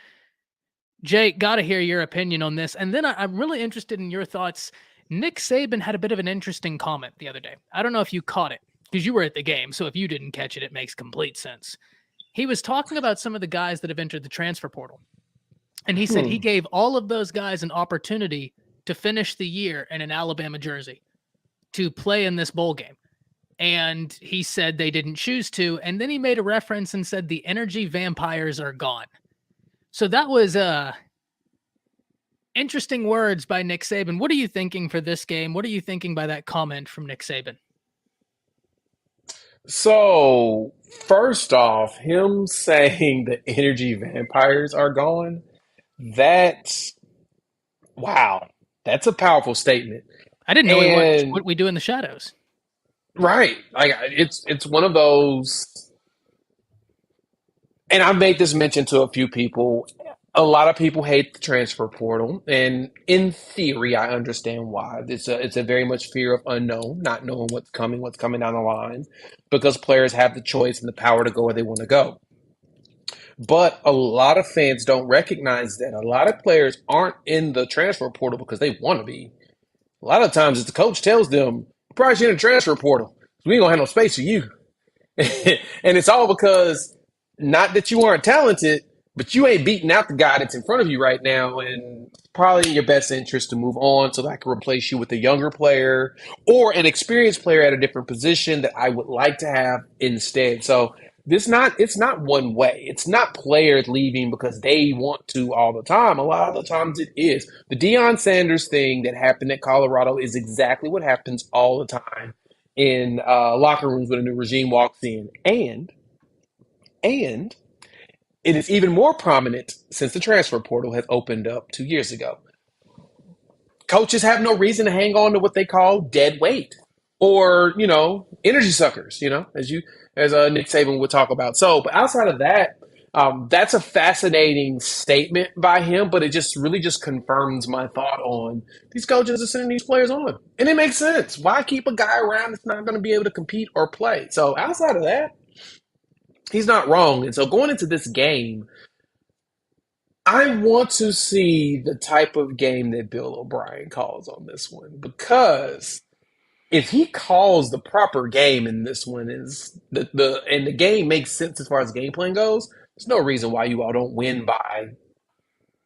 Jay, got to hear your opinion on this. And then I'm really interested in your thoughts. Nick Saban had a bit of an interesting comment the other day. I don't know if you caught it because you were at the game. So if you didn't catch it, it makes complete sense. He was talking about some of the guys that have entered the transfer portal. And he said he gave all of those guys an opportunity to finish the year in an Alabama jersey. to play in this bowl game. And he said they didn't choose to. And then he made a reference and said the energy vampires are gone. So that was interesting words by Nick Saban. What are you thinking for this game? What are you thinking by that comment from Nick Saban? So, first off, him saying the energy vampires are gone, that's wow. That's a powerful statement. I didn't know he watched And What We Do in the Shadows. right, like it's one of those, and I've made this mention to a few people. A lot of people hate the transfer portal, and in theory, I understand why. It's a very much fear of unknown, not knowing what's coming down the line, because players have the choice and the power to go where they want to go. But a lot of fans don't recognize that a lot of players aren't in the transfer portal because they want to be. A lot of times, if the coach tells them, "You probably should in the transfer portal, 'cause we ain't gonna have no space for you," and it's all because not that you aren't talented, but you ain't beating out the guy that's in front of you right now, and it's probably in your best interest to move on so that I can replace you with a younger player or an experienced player at a different position that I would like to have instead. So it's not one way. It's not players leaving because they want to all the time. A lot of the times it is. The Deion Sanders thing that happened at Colorado is exactly what happens all the time in locker rooms when a new regime walks in. And it is even more prominent since the transfer portal has opened up 2 years ago. Coaches have no reason to hang on to what they call dead weight or, energy suckers, as Nick Saban would talk about. So, but outside of that, that's a fascinating statement by him, but it just really just confirms my thought on these coaches are sending these players on. And it makes sense. Why keep a guy around that's not going to be able to compete or play? So outside of that, he's not wrong. And so going into this game, I want to see the type of game that Bill O'Brien calls on this one because if he calls the proper game in this one is the game makes sense as far as game plan goes, there's no reason why you all don't win by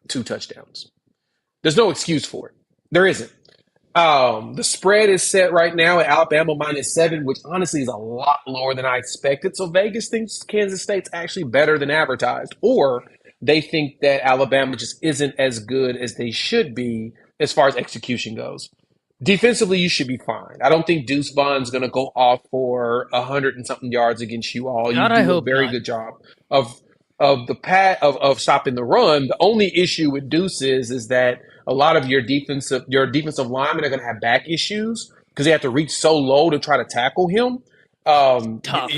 2 touchdowns. There's no excuse for it. There isn't. The spread is set right now at Alabama -7, which honestly is a lot lower than I expected. So Vegas thinks Kansas State's actually better than advertised, or they think that Alabama just isn't as good as they should be as far as execution goes. Defensively, you should be fine. I don't think Deuce Vaughn's going to go off for 100 and something yards against you all. You God, I do a hope very not. good job of the of stopping the run. The only issue with Deuce is that a lot of your defensive linemen are going to have back issues because they have to reach so low to try to tackle him. Tough.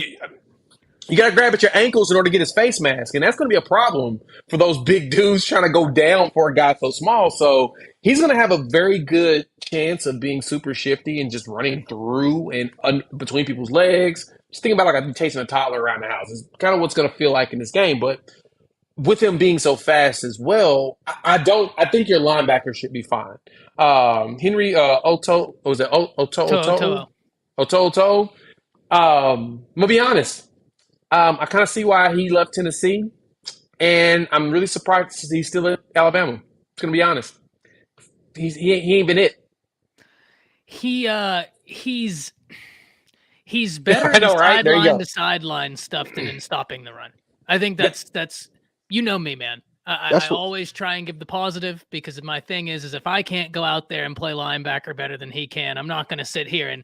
You got to grab at your ankles in order to get his face mask, and that's going to be a problem for those big dudes trying to go down for a guy so small. So he's going to have a very good chance of being super shifty and just running through and between people's legs. Just think about like I'm chasing a toddler around the house. It's kind of what's going to feel like in this game. But with him being so fast as well, I think your linebacker should be fine. Henry Oto, what was it? To'o. Oto. I'm gonna be honest. I kind of see why he left Tennessee, and I'm really surprised he's still in Alabama. I'm just gonna be honest. He ain't been it. He's better I know, in right? There you sideline go. to sideline stuff than in stopping the run. I think that's you know me, man. I That's what, always try and give the positive because my thing is if I can't go out there and play linebacker better than he can, I'm not going to sit here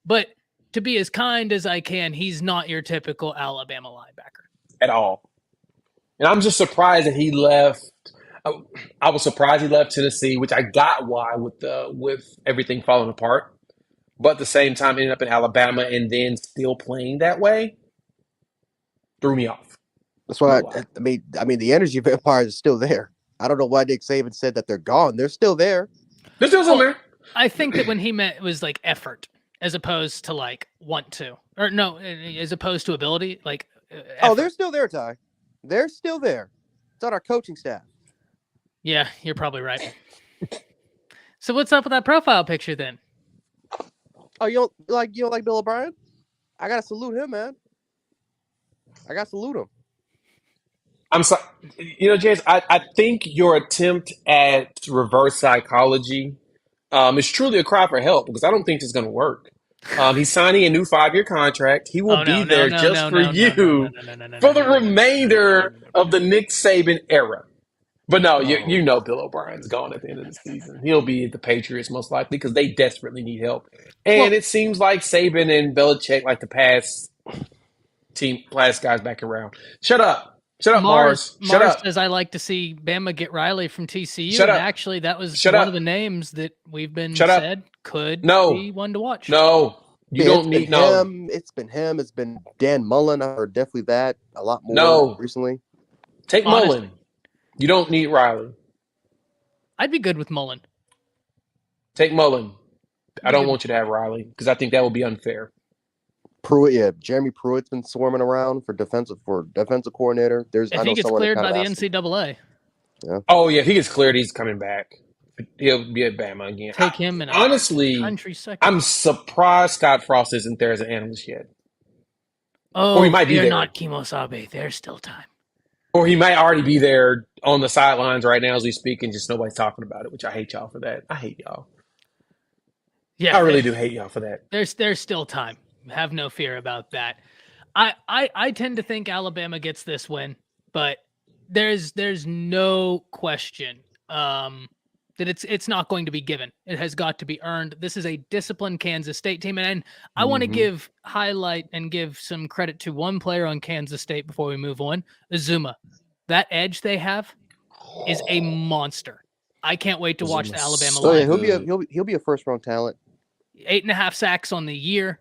but to be as kind as I can, he's not your typical Alabama linebacker At all. And I'm just surprised that he left. I was surprised he left Tennessee, which I got why with everything falling apart. But at the same time, ended up in Alabama and then still playing that way threw me off. that's Not why gonna lie. I mean the energy vampires are still there. I don't know why Nick Saban said that they're gone. They're still there. There's still some Well, there. I think that when he meant it was like effort as opposed to like want to, or no, as opposed to ability, like Oh, effort. they're still there, Ty. They're still there. It's on our coaching staff. Yeah, you're probably right. So what's up with that profile picture then? Oh, you don't like Bill O'Brien? I gotta salute him, man. I gotta salute him. I'm sorry. James, I think your attempt at reverse psychology It's truly a cry for help because I don't think it's going to work. He's signing a new 5-year contract. He will Oh be no, no, there no, just no, for no, no, no, no, you no, no, no, no, for no, the no, no, no, no, remainder of the Nick Saban era. But no, you Oh, know Bill O'Brien's gone at the end of the season. He'll be at the Patriots most likely because they desperately need help. And Well, it seems like Saban and Belichick like to pass guys back around. Shut up, Mars, shut Mars up, says I like to see Bama get Riley from TCU, shut and up, actually that was shut one up, of the names that we've been shut up. said could be No, one to watch. no, you yeah, don't need no, It's been him. It's been Dan Mullen. I heard definitely that a lot more no. recently. Take Honestly, Mullen. You don't need Riley. I'd be good with Mullen. Take Mullen. I'd I be don't good with want you to have Riley because I think that would be unfair. Pruitt, yeah, Jeremy Pruitt's been swarming around for defensive coordinator. if I he know gets someone that cleared kind by of the asked him. NCAA. Yeah, Oh yeah, if he gets cleared, he's coming back. He'll be at Bama again. Take him in a Honestly, country second. I'm surprised Scott Frost isn't there as an analyst yet, or he Oh, might be fear there, not, Kimosabe. There's still time. or he might already be there on the sidelines right now as we speak, and just nobody's talking about it. Which I hate y'all for that. I hate y'all. I Yeah, really do hate y'all for that. there's still time. Have no fear about that. I tend to think Alabama gets this win, but there's no question that it's not going to be given. It has got to be earned. This is a disciplined Kansas State team, and I want to give highlight and give some credit to one player on Kansas State before we move on. Azuma, that edge they have is a monster. I can't wait to watch the Alabama Oh yeah, line. he'll be a first round talent. 8.5 sacks on the year.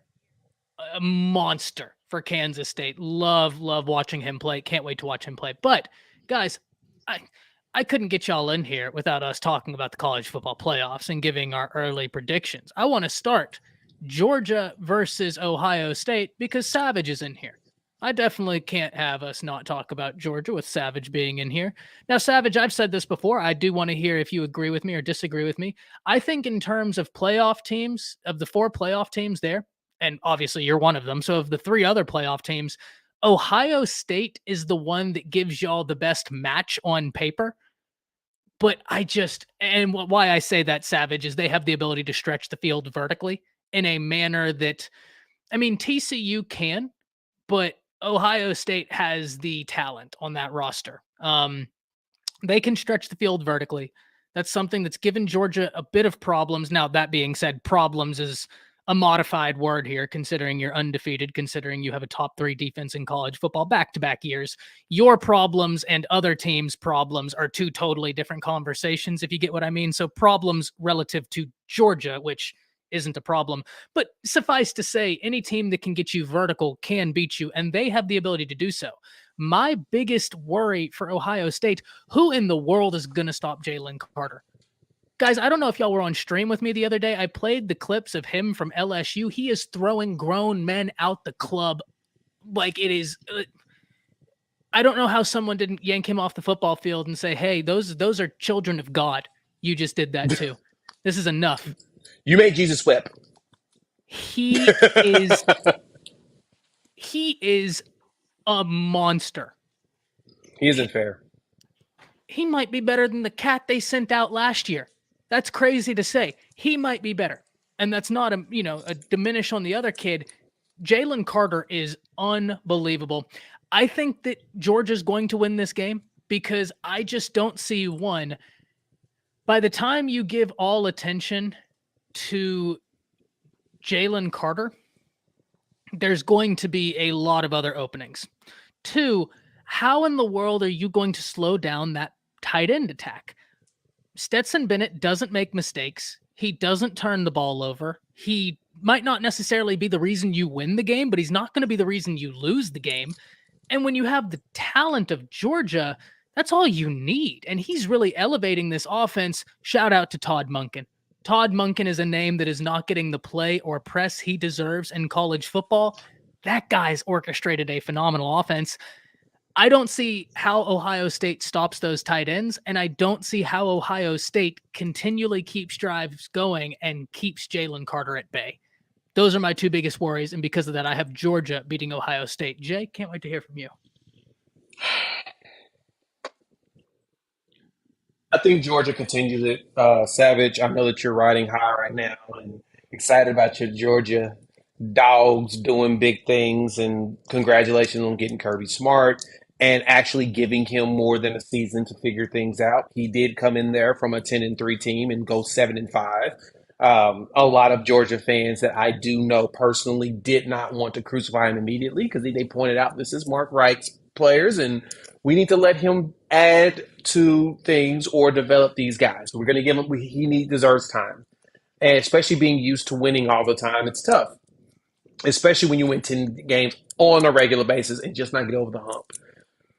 A monster for Kansas State. Love watching him play. Can't wait to watch him play. But guys, I couldn't get y'all in here without us talking about the college football playoffs and giving our early predictions. I want to start Georgia versus Ohio State because Savage is in here. I definitely can't have us not talk about Georgia with Savage being in here. Now, Savage, I've said this before. I do want to hear if you agree with me or disagree with me. I think in terms of playoff teams, of the 4 playoff teams there, and obviously you're one of them. So of the 3 other playoff teams, Ohio State is the one that gives y'all the best match on paper. But why I say that, Savage, is they have the ability to stretch the field vertically in a manner that, I mean, TCU can, but Ohio State has the talent on that roster. They can stretch the field vertically. That's something that's given Georgia a bit of problems. Now, that being said, problems is a modified word here, considering you're undefeated, considering you have a top 3 defense in college football back-to-back years. Your problems and other teams' problems are 2 totally different conversations, if you get what I mean. So problems relative to Georgia, which isn't a problem. But suffice to say, any team that can get you vertical can beat you, and they have the ability to do so. My biggest worry for Ohio State, who in the world is going to stop Jalen Carter? Guys, I don't know if y'all were on stream with me the other day. I played the clips of him from LSU. He is throwing grown men out the club like it is. I don't know how someone didn't yank him off the football field and say, hey, those are children of God. You just did that too. This is enough. You made Jesus whip. He is a monster. He isn't fair. He might be better than the cat they sent out last year. That's crazy to say. He might be better. And that's not a diminish on the other kid. Jalen Carter is unbelievable. I think that Georgia's going to win this game because I just don't see one. By the time you give all attention to Jalen Carter, there's going to be a lot of other openings. 2, how in the world are you going to slow down that tight end attack? Stetson Bennett doesn't make mistakes. He doesn't turn the ball over. He might not necessarily be the reason you win the game, but he's not going to be the reason you lose the game. And when you have the talent of Georgia, that's all you need. And he's really elevating this offense. Shout out to Todd Monken. Todd Monken is a name that is not getting the play or press he deserves in college football. That guy's orchestrated a phenomenal offense. I don't see how Ohio State stops those tight ends, and I don't see how Ohio State continually keeps drives going and keeps Jalen Carter at bay. Those are my 2 biggest worries, and because of that, I have Georgia beating Ohio State. Jay, can't wait to hear from you. I think Georgia continues it. Savage, I know that you're riding high right now and excited about your Georgia dogs doing big things. And congratulations on getting Kirby Smart and actually giving him more than a season to figure things out. He did come in there from a 10-3 team and go 7-5. A lot of Georgia fans that I do know personally did not want to crucify him immediately because they pointed out this is Mark Wright's players and we need to let him add to things or develop these guys. We're going to give him, he deserves time. And especially being used to winning all the time, it's tough, especially when you win 10 games on a regular basis and just not get over the hump.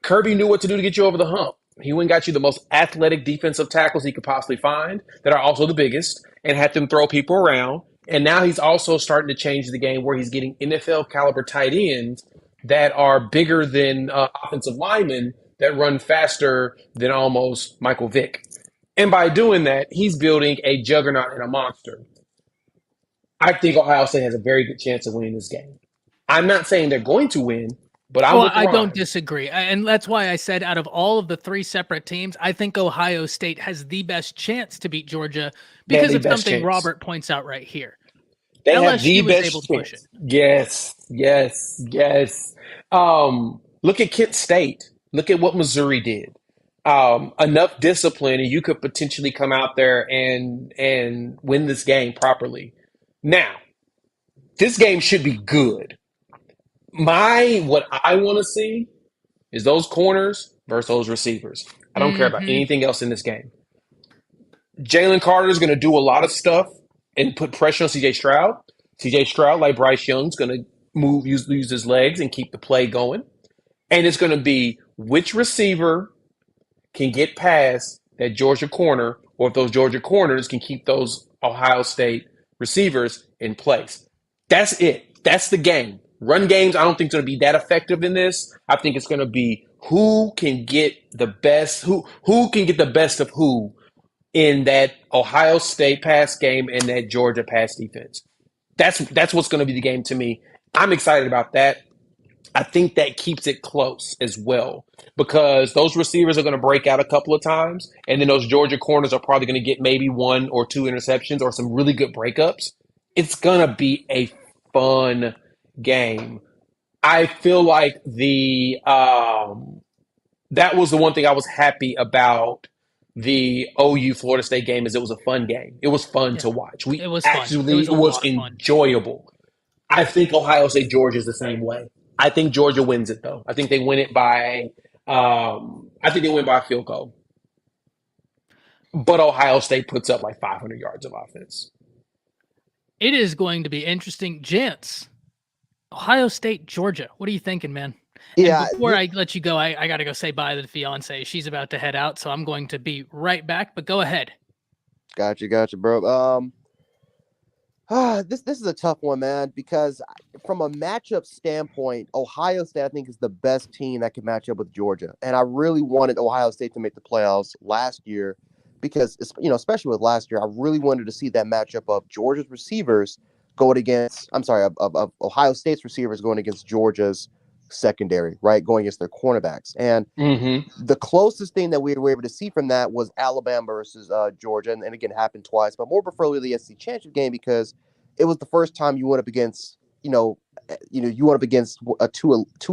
Kirby knew what to do to get you over the hump. He went and got you the most athletic defensive tackles he could possibly find that are also the biggest and had them throw people around. And now he's also starting to change the game where he's getting NFL caliber tight ends that are bigger than offensive linemen that run faster than almost Michael Vick. And by doing that, he's building a juggernaut and a monster. I think Ohio State has a very good chance of winning this game. I'm not saying they're going to win, but I'm with I Ryan. don't disagree. And that's why I said out of all of the three separate teams, I think Ohio State has the best chance to beat Georgia because of something Robert points out right here. They LSU have the was best able to chance. push it. Yes. Look at Kent State. Look at what Missouri did. Enough discipline, and you could potentially come out there and win this game properly. Now, this game should be good. What I want to see is those corners versus those receivers. I don't care about anything else in this game. Jalen Carter is going to do a lot of stuff and put pressure on CJ Stroud. CJ Stroud, like Bryce Young, is going to use his legs and keep the play going. And it's going to be which receiver can get past that Georgia corner, or if those Georgia corners can keep those Ohio State receivers in place. That's it. That's the game. Run games, I don't think, going to be that effective in this. I think it's going to be who can get the best, who can get the best of who in that Ohio State pass game and that Georgia pass defense. That's what's going to be the game to me. I'm excited about that. I think that keeps it close as well because those receivers are going to break out a couple of times, and then those Georgia corners are probably going to get maybe 1 or 2 interceptions or some really good breakups. It's going to be a fun game. I feel like that was the one thing I was happy about the OU Florida State game is it was a fun game. It was fun to watch. It was fun. It was enjoyable. I think Ohio State Georgia is the same way. I think Georgia wins it though. I think they win it by a field goal. But Ohio State puts up like 500 yards of offense. It is going to be interesting. Gents, Ohio State, Georgia. What are you thinking, man? Yeah. And before I let you go, I got to go say bye to the fiance. She's about to head out, so I'm going to be right back, but go ahead. Gotcha, bro. This is a tough one, man, because from a matchup standpoint, Ohio State, I think, is the best team that can match up with Georgia. And I really wanted Ohio State to make the playoffs last year because, especially with last year, I really wanted to see that matchup of Georgia's receivers going against, of Ohio State's receivers going against Georgia's secondary, right? Going against their cornerbacks. And the closest thing that we were able to see from that was Alabama versus Georgia. And again, it happened twice, but more preferably the SEC championship game because it was the first time you went up against, two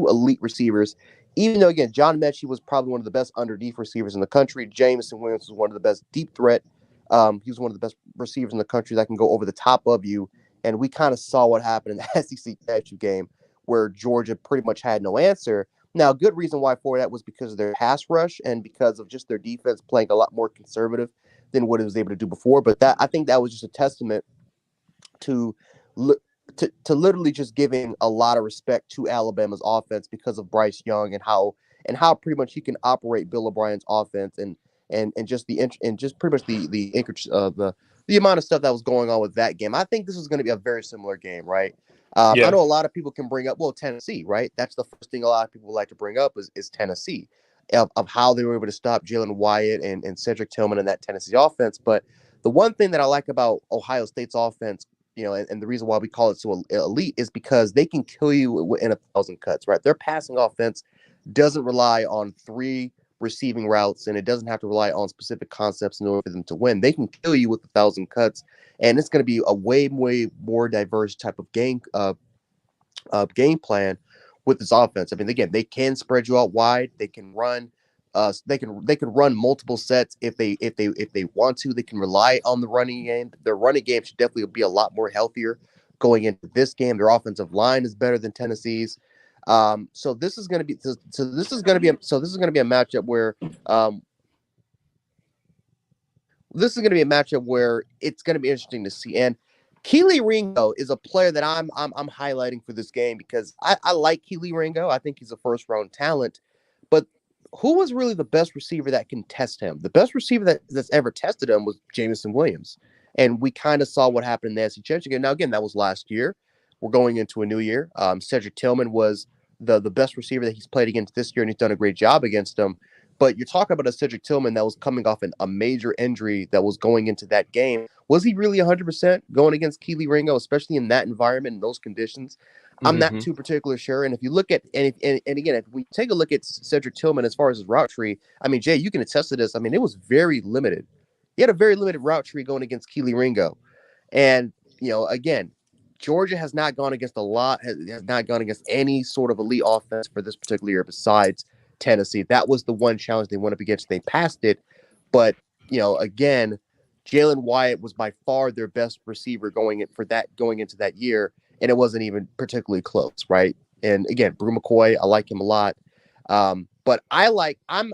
elite receivers. Even though, again, John Mechie was probably one of the best underneath receivers in the country. Jameson Williams was one of the best deep threat. He was one of the best receivers in the country that can go over the top of you. And we kind of saw what happened in the SEC championship game where Georgia pretty much had no answer. Now, a good reason why for that was because of their pass rush and because of just their defense playing a lot more conservative than what it was able to do before. But I think that was just a testament to literally just giving a lot of respect to Alabama's offense because of Bryce Young and how pretty much he can operate Bill O'Brien's offense and just pretty much the amount of stuff that was going on with that game. I think this is going to be a very similar game, right? I know a lot of people can bring up, Tennessee, right? That's the first thing a lot of people would like to bring up is Tennessee, of how they were able to stop Jalen Wyatt and Cedric Tillman in that Tennessee offense. But the one thing that I like about Ohio State's offense, and the reason why we call it so elite is because they can kill you in 1,000 cuts, right? Their passing offense doesn't rely on 3 receiving routes, and it doesn't have to rely on specific concepts in order for them to win. They can kill you with 1,000 cuts, and it's going to be a way more diverse type of game plan with this offense. I mean, again, they can spread you out wide. They can run. They can run multiple sets if they want to. They can rely on the running game. Their running game should definitely be a lot more healthier going into this game. Their offensive line is better than Tennessee's. So this is going to be a matchup where it's going to be interesting to see. And Keely Ringo is a player that I'm highlighting for this game because I like Keely Ringo. I think he's a first round talent, but who was really the best receiver that can test him? The best receiver that's ever tested him was Jamison Williams, and we kind of saw what happened in the SEC Championship game. Now again, that was last year. We're going into a new year. Cedric Tillman was the best receiver that he's played against this year, and he's done a great job against him. But you're talking about a Cedric Tillman that was coming off a major injury that was going into that game. Was he really 100% going against Keely Ringo, especially in that environment, in those conditions? I'm not too particular sure. And if you look at, and again, if we take a look at Cedric Tillman as far as his route tree, I mean, Jay, you can attest to this. I mean, it was very limited. He had a very limited route tree going against Keely Ringo. And, again, Georgia has not gone against has not gone against any sort of elite offense for this particular year besides Tennessee. That was the one challenge they went up against. They passed it. But, again, Jalen Wyatt was by far their best receiver going into that year, and it wasn't even particularly close, right? And again, Brew McCoy, I like him a lot. But I'm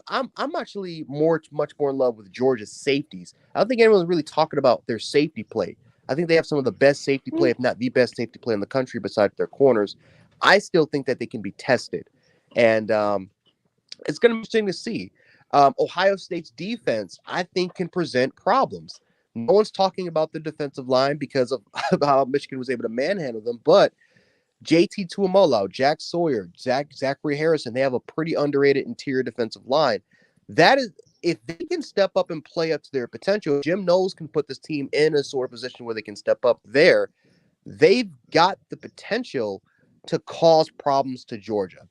actually much more in love with Georgia's safeties. I don't think anyone's really talking about their safety play. I think they have some of the best safety play, if not the best safety play in the country besides their corners. I still think that they can be tested. And it's going to be interesting to see. Ohio State's defense, I think, can present problems. No one's talking about the defensive line because of how Michigan was able to manhandle them, but JT Tuimoloau, Jack Sawyer, Zachary Harrison, they have a pretty underrated interior defensive line. That is, if they can step up and play up to their potential, Jim Knowles can put this team in a sort of position where they can step up there. They've got the potential to cause problems to Georgia.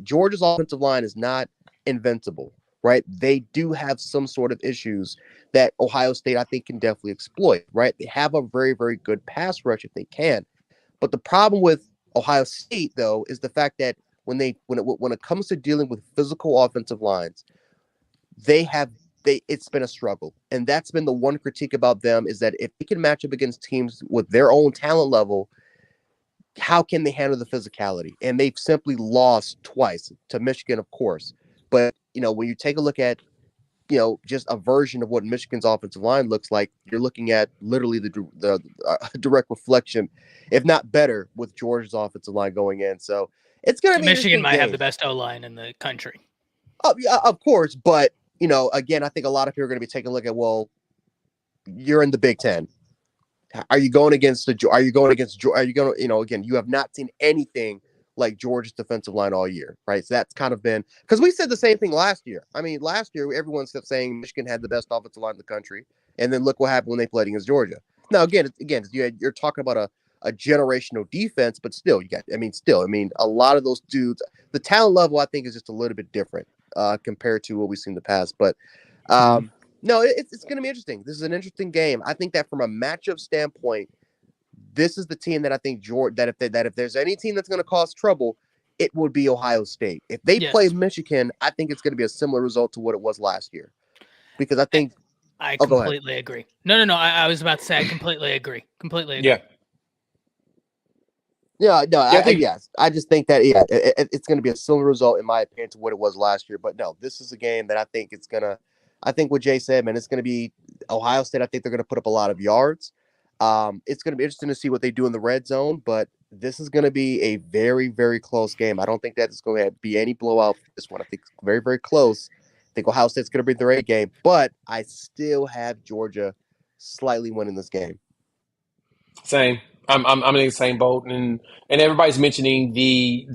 Georgia's offensive line is not invincible, right? They do have some sort of issues that Ohio State, I think, can definitely exploit, right? They have a very, very good pass rush if they can. But the problem with Ohio State, though, is the fact that when it comes to dealing with physical offensive lines, it's been a struggle. And that's been the one critique about them, is that if they can match up against teams with their own talent level, how can they handle the physicality? And they've simply lost twice to Michigan, of course. But, when you take a look at, just a version of what Michigan's offensive line looks like, you're looking at literally the direct reflection, if not better, with Georgia's offensive line going in. So it's going to be Michigan might game. have the best O-line in the country. Yeah, of course. But, again, I think a lot of people are going to be taking a look at, well, you're in the Big Ten. Are you going against again, you have not seen anything like Georgia's defensive line all year, right? So that's kind of been, because we said the same thing last year. I mean, last year, everyone kept saying Michigan had the best offensive line in the country. And then look what happened when they played against Georgia. Now, again, you're talking about a generational defense, but still, a lot of those dudes, the talent level, I think, is just a little bit different compared to what we've seen in the past. But no, it's going to be interesting. This is an interesting game. I think that from a matchup standpoint, this is the team that I think if there's any team that's going to cause trouble, it would be Ohio State. If they play Michigan, I think it's going to be a similar result to what it was last year. Because I think I completely agree. No. I was about to say I completely agree. Completely agree. Yeah. I just think that it's going to be a similar result, in my opinion, to what it was last year. But no, this is a game that I think I think what Jay said, man, it's going to be Ohio State. I think they're going to put up a lot of yards. It's going to be interesting to see what they do in the red zone, but this is going to be a very, very close game. I don't think that it's going to be any blowout for this one. I think it's very, very close. I think Ohio State's going to be the right game, but I still have Georgia slightly winning this game. Same. I'm in the same boat, and everybody's mentioning the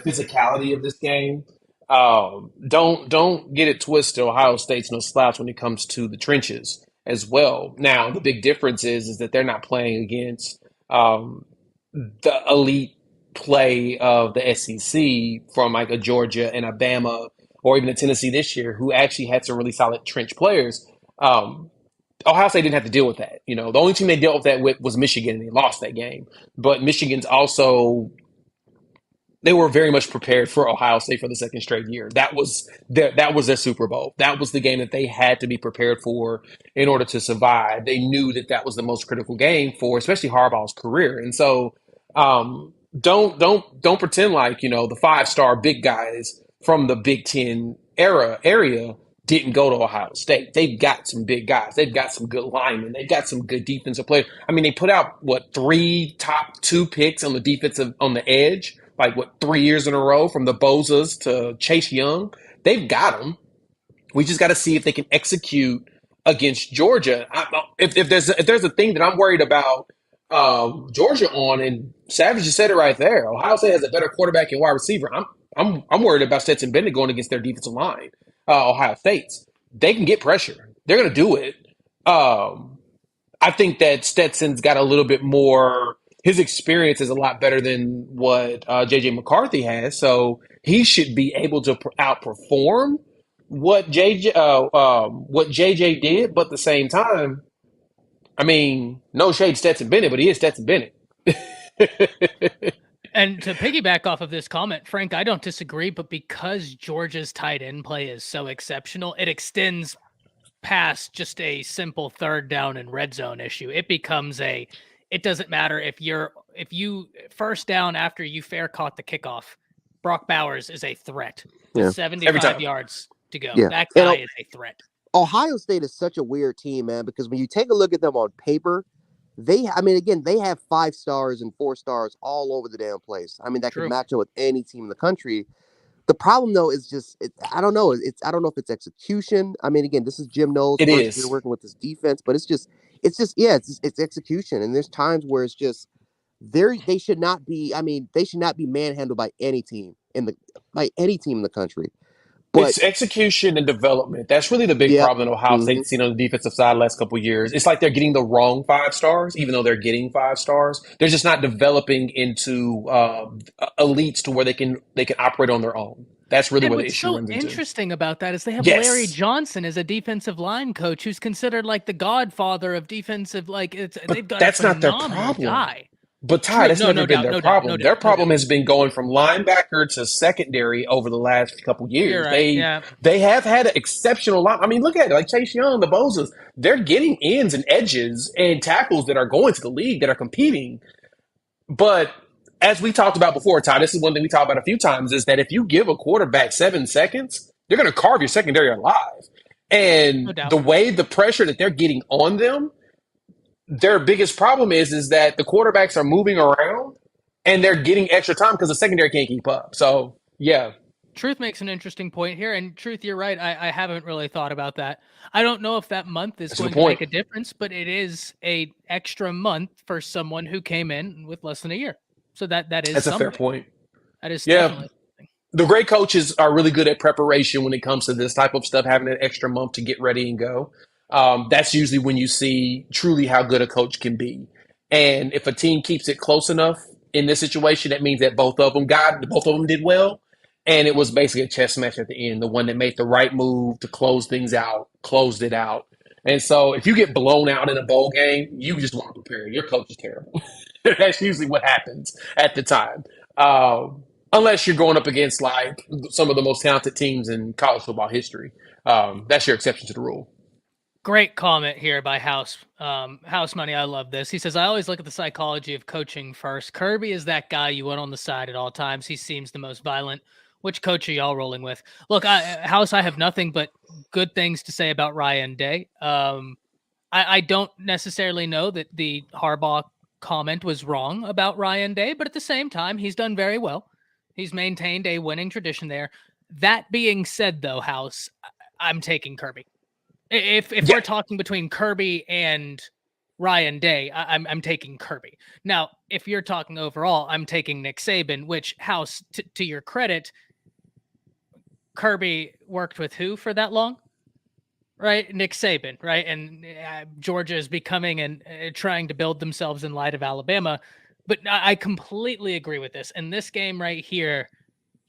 physicality of this game. Don't get it twisted. Ohio State's no slouch when it comes to the trenches as well. Now, the big difference is that they're not playing against the elite play of the SEC from like a Georgia and a Bama or even at Tennessee this year, who actually had some really solid trench players. Ohio State didn't have to deal with that. You know, the only team they dealt with that with was Michigan, and they lost that game. But Michigan's also they were very much prepared for Ohio State for the second straight year. That was their Super Bowl. That was the game that they had to be prepared for in order to survive. They knew that that was the most critical game for, especially Harbaugh's career. And so, don't pretend like the 5-star big guys from the Big Ten area didn't go to Ohio State. They've got some big guys. They've got some good linemen. They've got some good defensive players. I mean, they put out 3 top 2 picks on the defensive on the edge, like 3 years in a row, from the Bozas to Chase Young. They've got them. We just got to see if they can execute against Georgia. If there's a thing that I'm worried about Georgia on, and Savage just said it right there. Ohio State has a better quarterback and wide receiver. I'm worried about Stetson Bennett going against their defensive line. Ohio State's, they can get pressure. They're going to do it. I think that Stetson's got a little bit more. His experience is a lot better than what J.J. McCarthy has, so he should be able to outperform what J.J. did. But at the same time, I mean, no shade Stetson Bennett, but he is Stetson Bennett. And to piggyback off of this comment, Frank, I don't disagree, but because Georgia's tight end play is so exceptional, it extends past just a simple third down and red zone issue. It becomes it doesn't matter if you first down after you fair caught the kickoff, Brock Bowers is a threat. Yeah. 75 yards to go. Yeah. That guy is a threat. Ohio State is such a weird team, man, because when you take a look at them on paper, they have 5 stars and 4 stars all over the damn place. I mean, that could match up with any team in the country. The problem, though, is just I don't know. I don't know if it's execution. I mean, again, this is Jim Knowles. It is. You're working with this defense, but it's execution, and there's times where it's just they should not be. I mean, they should not be manhandled by any team in the country. But it's execution and development. That's really the big problem that Ohio State's seen on the defensive side the last couple of years. It's like they're getting the wrong 5 stars, even though they're getting 5 stars. They're just not developing into elites to where they can operate on their own. That's really what the issue runs into. What's so interesting about that is they have Larry Johnson as a defensive line coach, who's considered like the godfather of defensive. They've got that's a not their phenomenal problem. guy. But Ty, that's never been their problem. Their problem has been going from linebacker to secondary over the last couple years. Right, they have had an exceptional line. I mean, look at it, like Chase Young, the Bozas. They're getting ends and edges and tackles that are going to the league that are competing. But as we talked about before, Ty, this is one thing we talked about a few times, is that if you give a quarterback 7 seconds, they're going to carve your secondary alive. And the way the pressure that they're getting on them, their biggest problem is that the quarterbacks are moving around and they're getting extra time because the secondary can't keep up. So, yeah. Truth makes an interesting point here. And Truth, you're right. I haven't really thought about that. I don't know if that month is going to make a difference, but it is a extra month for someone who came in with less than a year. So that's a fair point. That is definitely something. The great coaches are really good at preparation when it comes to this type of stuff, having an extra month to get ready and go. That's usually when you see truly how good a coach can be. And if a team keeps it close enough in this situation, that means that both of them did well. And it was basically a chess match at the end. The one that made the right move to close things out, closed it out. And so if you get blown out in a bowl game, you just want to prepare. Your coach is terrible. That's usually what happens at the time. Unless you're going up against like some of the most talented teams in college football history. That's your exception to the rule. Great comment here by House Money. I love this. He says, I always look at the psychology of coaching first. Kirby is that guy you want on the side at all times. He seems the most violent. Which coach are y'all rolling with? Look, House, I have nothing but good things to say about Ryan Day. I don't necessarily know that the Harbaugh comment was wrong about Ryan Day, but at the same time, he's done very well. He's maintained a winning tradition there. That being said, though, House, I'm taking Kirby. If we're talking between Kirby and Ryan Day, I'm taking Kirby. Now, if you're talking overall, I'm taking Nick Saban, which, House, to your credit, Kirby worked with who for that long? Right? Nick Saban, right? And Georgia is becoming and trying to build themselves in light of Alabama. But I completely agree with this. And this game right here,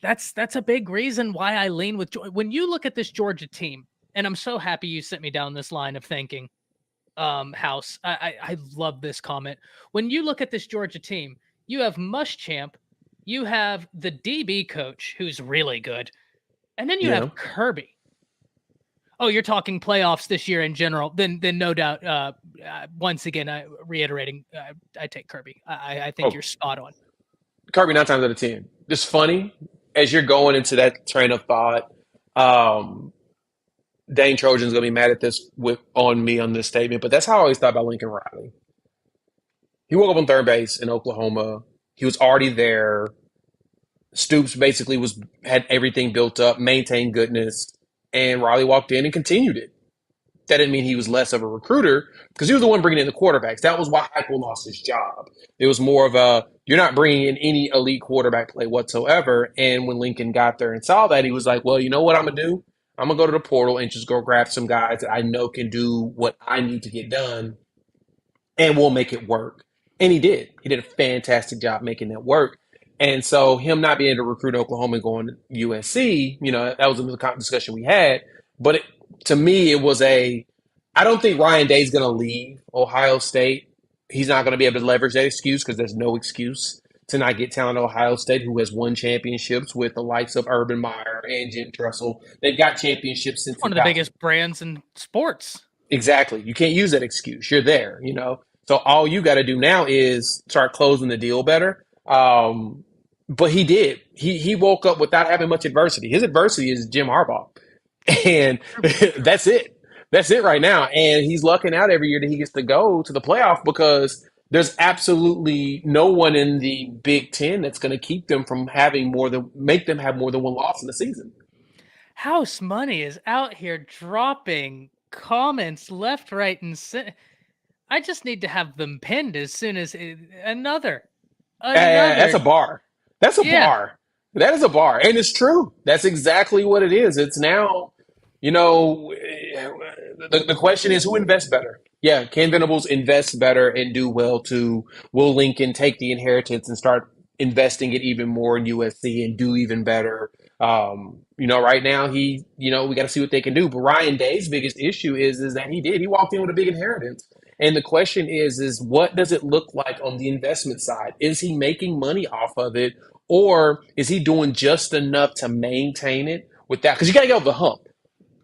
That's a big reason why I lean with when you look at this Georgia team, and I'm so happy you sent me down this line of thinking. House, I love this comment. When you look at this Georgia team, you have Muschamp, you have the DB coach who's really good, and then you Yeah. have Kirby. Oh, you're talking playoffs this year in general. Then no doubt. Once again, reiterating, I take Kirby. I think you're spot on. Kirby 9 times out of 10. Just funny as you're going into that train of thought. Dane Trojan's gonna be mad at this on me on this statement, but that's how I always thought about Lincoln Riley. He woke up on third base in Oklahoma. He was already there. Stoops basically had everything built up, maintained goodness, and Riley walked in and continued it. That didn't mean he was less of a recruiter because he was the one bringing in the quarterbacks. That was why Heupel lost his job. It was more of you're not bringing in any elite quarterback play whatsoever. And when Lincoln got there and saw that, he was like, well, you know what I'm going to do? I'm going to go to the portal and just go grab some guys that I know can do what I need to get done, and we'll make it work. And he did. He did a fantastic job making that work. And so him not being able to recruit Oklahoma and going to USC, that was a discussion we had. But to me, it was I don't think Ryan Day's going to leave Ohio State. He's not going to be able to leverage that excuse because there's no excuse to not get talent at Ohio State, who has won championships with the likes of Urban Meyer and Jim Tressel. They've got championships since one of the biggest brands in sports. Exactly. You can't use that excuse. You're there, So all you got to do now is start closing the deal better. But he did. He woke up without having much adversity. His adversity is Jim Harbaugh. And that's it. That's it right now. And he's lucking out every year that he gets to go to the playoff because there's absolutely no one in the Big Ten that's going to keep them from make them have more than one loss in the season. House Money is out here dropping comments left, right, and center. I just need to have them pinned as soon as another. That's a bar. That's a bar. That is a bar. And it's true. That's exactly what it is. It's now, the question is who invests better? Yeah, Ken Venables invests better and do well will Lincoln take the inheritance and start investing it even more in USC and do even better? Right now we got to see what they can do. But Ryan Day's biggest issue is that he walked in with a big inheritance. And the question is what does it look like on the investment side? Is he making money off of it, or is he doing just enough to maintain it with that? Because you got to get over the hump.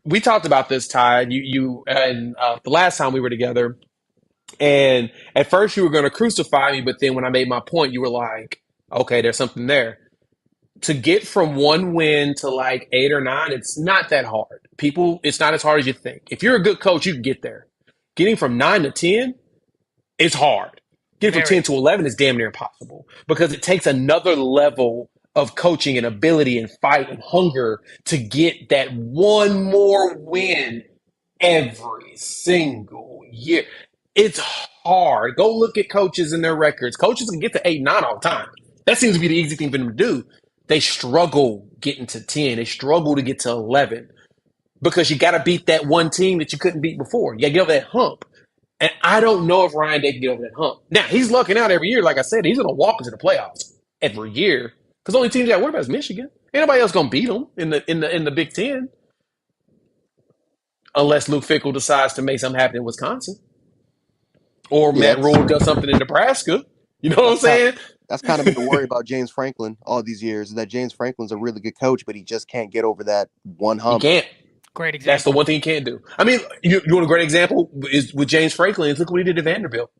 We talked about this, Ty, you and the last time we were together. And at first you were going to crucify me, but then when I made my point, you were like, okay, there's something there. To get from one win to like 8 or 9, it's not that hard. It's not as hard as you think. If you're a good coach, you can get there. Getting from 9 to 10, it's hard. Getting from 10 to 11 is damn near impossible because it takes another level of coaching and ability and fight and hunger to get that one more win every single year. It's hard. Go look at coaches and their records. Coaches can get to 8, 9 all the time. That seems to be the easy thing for them to do. They struggle getting to 10. They struggle to get to 11 because you got to beat that one team that you couldn't beat before. You got to get over that hump. And I don't know if Ryan Day can get over that hump. Now, he's lucking out every year. Like I said, he's going to walk into the playoffs every year because the only team you got to worry about is Michigan. Ain't nobody else going to beat them in the Big Ten unless Luke Fickell decides to make something happen in Wisconsin or Matt Rule does something in Nebraska. You know what I'm saying? That's kind of been the worry about James Franklin all these years, is that James Franklin's a really good coach, but he just can't get over that one hump. He can't. Great example. That's the one thing he can't do. I mean, you want a great example is with James Franklin. Look what he did at Vanderbilt.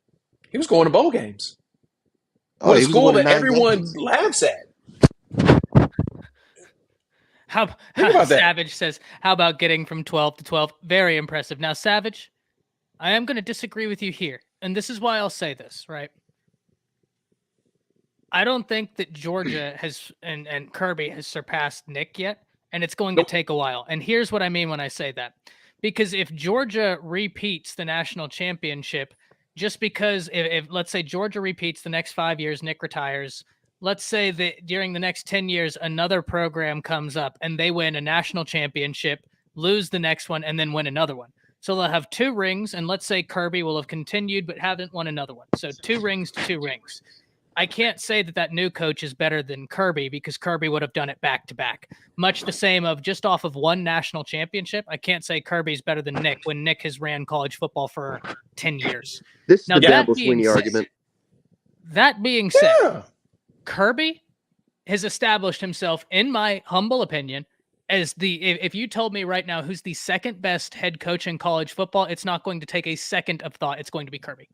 He was going to bowl games. What a school that everyone laughs at. How Savage says, how about getting from 12 to 12? Very impressive. Now, Savage, I am going to disagree with you here. And this is why I'll say this, right? I don't think that Georgia has and Kirby has surpassed Nick yet, and it's going to take a while. And here's what I mean when I say that. Because if Georgia repeats the national championship, just because if let's say Georgia repeats the next 5 years, Nick retires, let's say that during the next 10 years, another program comes up and they win a national championship, lose the next one, and then win another one. So they'll have 2 rings, and let's say Kirby will have continued but haven't won another one. So 2 rings to 2 rings. I can't say that new coach is better than Kirby because Kirby would have done it back to back. Much the same of just off of one national championship. I can't say Kirby's better than Nick when Nick has ran college football for 10 years. This is Now, the Dabo Swinney argument. That being said, Yeah. Kirby has established himself, in my humble opinion, as if you told me right now who's the second best head coach in college football, it's not going to take a second of thought. It's going to be Kirby.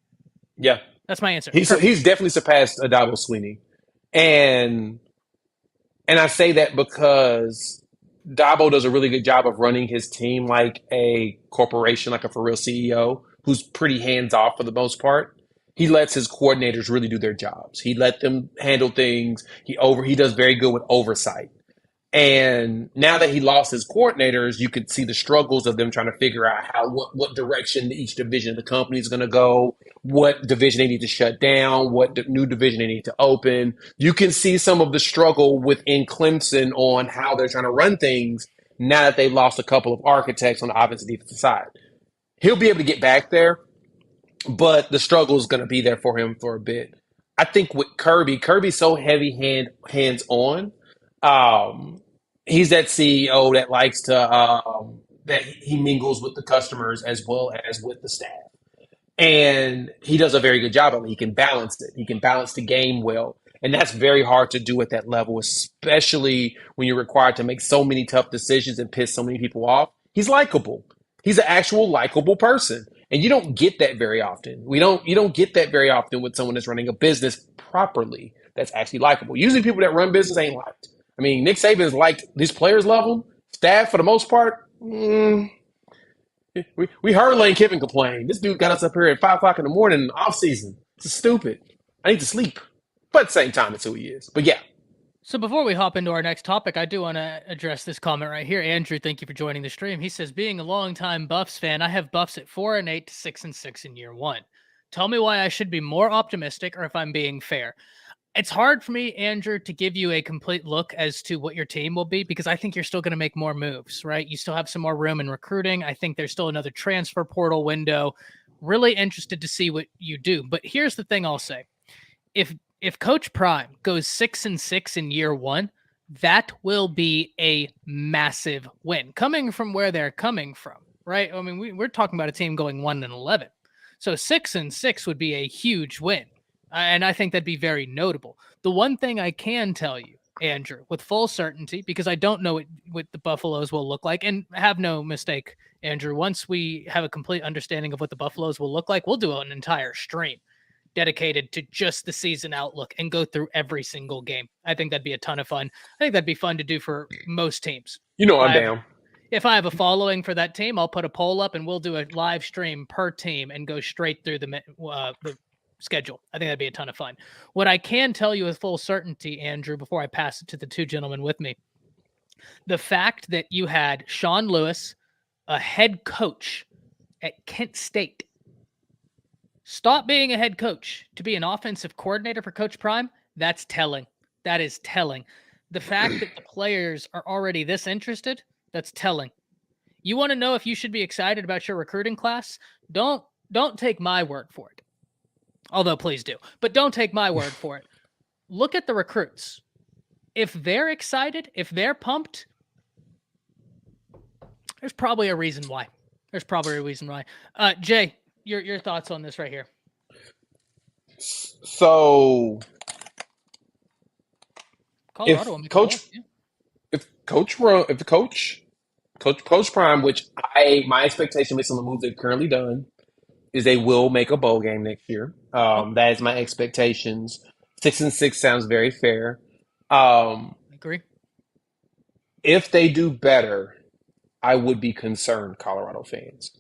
Yeah. That's my answer. He's definitely surpassed Dabo Swinney. And I say that because Dabo does a really good job of running his team like a corporation, like a for real CEO who's pretty hands off for the most part. He lets his coordinators really do their jobs. He let them handle things. He does very good with oversight. And now that he lost his coordinators, you could see the struggles of them trying to figure out what direction each division of the company is going to go, what division they need to shut down, what new division they need to open. You can see some of the struggle within Clemson on how they're trying to run things now that they've lost a couple of architects on the offensive defensive side. He'll be able to get back there, but the struggle is going to be there for him for a bit. I think with Kirby's so hands on. He's that CEO that likes to that he mingles with the customers as well as with the staff, and he does a very good job of it. He can balance it. He can balance the game well, and that's very hard to do at that level, especially when you're required to make so many tough decisions and piss so many people off. He's likable. He's an actual likable person, and you don't get that very often. You don't get that very often with someone that's running a business properly that's actually likable. Usually, people that run business ain't liked. I mean, Nick Saban's liked. These players love him. Staff, for the most part, we heard Lane Kiffin complain. This dude got us up here at 5 o'clock in the morning off season. This is stupid. I need to sleep. But at the same time, it's who he is. But yeah. So before we hop into our next topic, I do want to address this comment right here. Andrew, thank you for joining the stream. He says, being a longtime Buffs fan, I have Buffs at 4-8 to 6-6 in year one. Tell me why I should be more optimistic or if I'm being fair. It's hard for me, Andrew, to give you a complete look as to what your team will be because I think you're still going to make more moves, right? You still have some more room in recruiting. I think there's still another transfer portal window. Really interested to see what you do. But here's the thing I'll say. If Coach Prime goes 6-6 in year one, that will be a massive win coming from where they're coming from, right? I mean, we're talking about a team going 1-11. So 6-6 would be a huge win. And I think that'd be very notable. The one thing I can tell you, Andrew, with full certainty, because I don't know what the Buffaloes will look like, and have no mistake, Andrew, once we have a complete understanding of what the Buffaloes will look like, we'll do an entire stream dedicated to just the season outlook and go through every single game. I think that'd be a ton of fun. I think that'd be fun to do for most teams. You know I'm down. If I have a following for that team, I'll put a poll up and we'll do a live stream per team and go straight through the schedule. I think that'd be a ton of fun. What I can tell you with full certainty, Andrew, before I pass it to the two gentlemen with me, the fact that you had Sean Lewis, a head coach at Kent State, stop being a head coach to be an offensive coordinator for Coach Prime, that's telling. That is telling. The fact that the players are already this interested, that's telling. You want to know if you should be excited about your recruiting class? Don't take my word for it. Although, please do. But don't take my word for it. Look at the recruits. If they're excited, if they're pumped, there's probably a reason why. Jay, your thoughts on this right here. So, Colorado if Coach Prime, which my expectation based on the moves they've currently done, is they will make a bowl game next year. That is my expectations. 6-6 sounds very fair. Agree. If they do better, I would be concerned, Colorado fans.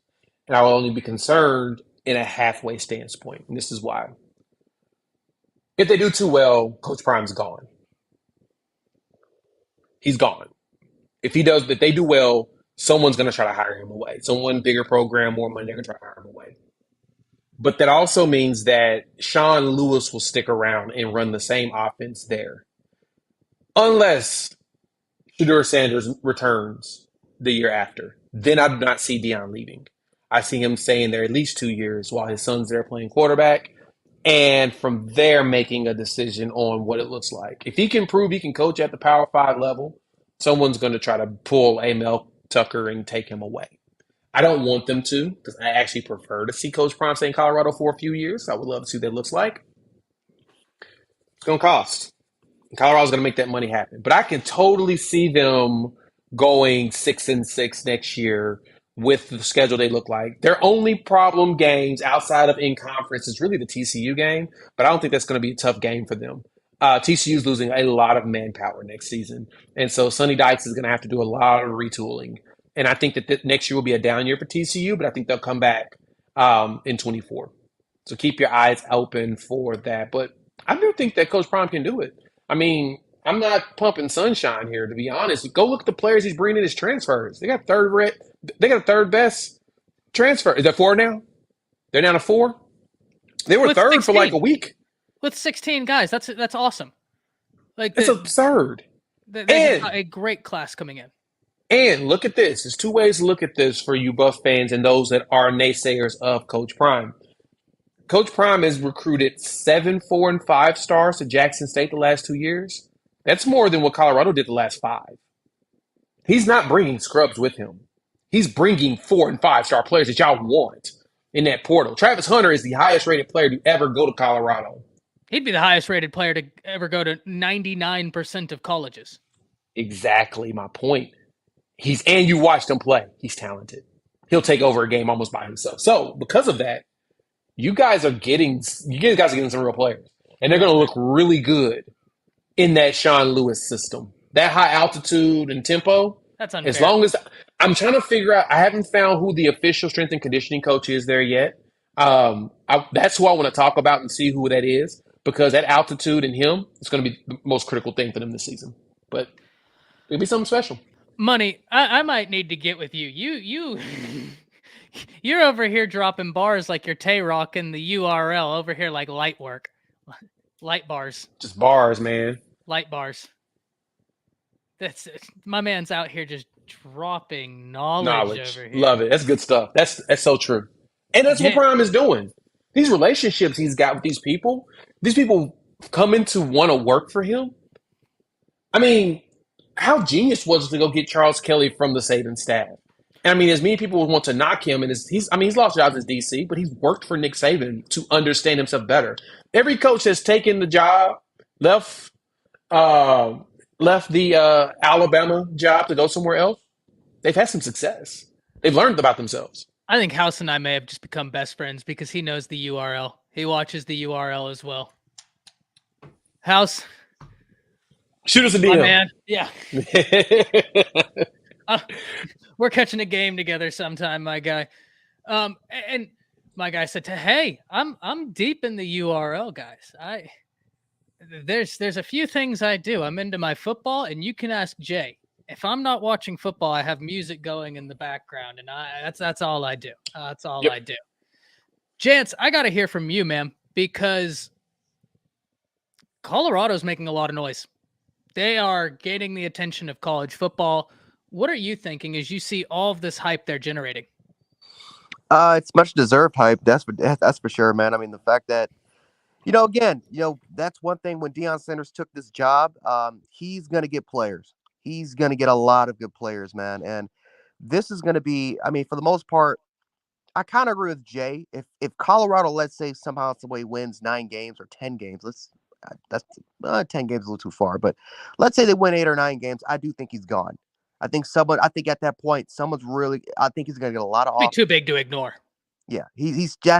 And I will only be concerned in a halfway standpoint. And this is why. If they do too well, Coach Prime's gone. He's gone. If they do well, someone's going to try to hire him away. Someone bigger program, more money, they're going to try to hire him away. But that also means that Sean Lewis will stick around and run the same offense there. Unless Shedeur Sanders returns the year after. Then I do not see Deion leaving. I see him staying there at least 2 years while his son's there playing quarterback. and from there making a decision on what it looks like. If he can prove he can coach at the Power 5 level, someone's going to try to pull a Mel Tucker and take him away. I don't want them to because I actually prefer to see Coach Prime stay in Colorado for a few years. I would love to see what that looks like. It's going to cost. Colorado's going to make that money happen. But I can totally see them going 6-6 next year with the schedule they look like. Their only problem games outside of in conference is really the TCU game, but I don't think that's going to be a tough game for them. TCU's losing a lot of manpower next season, and so Sonny Dykes is going to have to do a lot of retooling. And I think that next year will be a down year for TCU, but I think they'll come back in 24. So keep your eyes open for that. But I do think that Coach Prime can do it. I mean, I'm not pumping sunshine here, to be honest. Go look at the players he's bringing in as transfers. They got third best transfer. Is that 4 now? They're down to 4. They were With third 16. for like a week. With 16 guys. That's awesome. Like It's absurd. they have a great class coming in. And look at this. There's 2 ways to look at this for you Buff fans and those that are naysayers of Coach Prime. Coach Prime has recruited 7 4 and 5 stars to Jackson State the last 2 years. That's more than what Colorado did the last 5. He's not bringing scrubs with him. He's bringing 4 and 5 star players that y'all want in that portal. Travis Hunter is the highest rated player to ever go to Colorado. He'd be the highest rated player to ever go to 99% of colleges. Exactly my point. And you watched him play. He's talented. He'll take over a game almost by himself. So because of that, you guys are getting some real players, and they're going to look really good in that Sean Lewis system. That high altitude and tempo. That's unfair. As long as I'm trying to figure out, I haven't found who the official strength and conditioning coach is there yet. That's who I want to talk about and see who that is, because that altitude and him is going to be the most critical thing for them this season. But it'll be something special. Money, I might need to get with you. You're over here dropping bars like you're Tay-Rock in the URL. Over here like light work. Light bars. Just bars, man. Light bars. That's it. My man's out here just dropping knowledge over here. Love it. That's good stuff. That's so true. And that's what Prime is doing. These relationships he's got with these people coming to want to work for him. I mean, how genius was it to go get Charles Kelly from the Saban staff? And I mean, as many people want to knock him, and he's lost jobs as DC, but he's worked for Nick Saban to understand himself better. Every coach has taken the job, left the Alabama job to go somewhere else. They've had some success. They've learned about themselves. I think House and I may have just become best friends because he knows the URL. He watches the URL as well. House. Shoot us a DM. My man. Yeah. We're catching a game together sometime, my guy. And my guy said, "Hey, I'm deep in the URL, guys. There's a few things I do. I'm into my football, and you can ask Jay. If I'm not watching football, I have music going in the background, and that's all I do. That's all I do. Jance, I got to hear from you, man, because Colorado's making a lot of noise. They are gaining the attention of college football. What are you thinking as you see all of this hype they're generating? It's much deserved hype. That's for sure, man. I mean, the fact that, that's one thing when Deion Sanders took this job, he's going to get players. He's going to get a lot of good players, man. And this is going to be, I mean, for the most part, I kind of agree with Jay. If Colorado, let's say somehow some way wins 9 games or 10 games, that's 10 games is a little too far, but let's say they win 8 or 9 games, I do think he's gone. I think at that point, I think he's going to get a lot of offers. Too big to ignore. Yeah,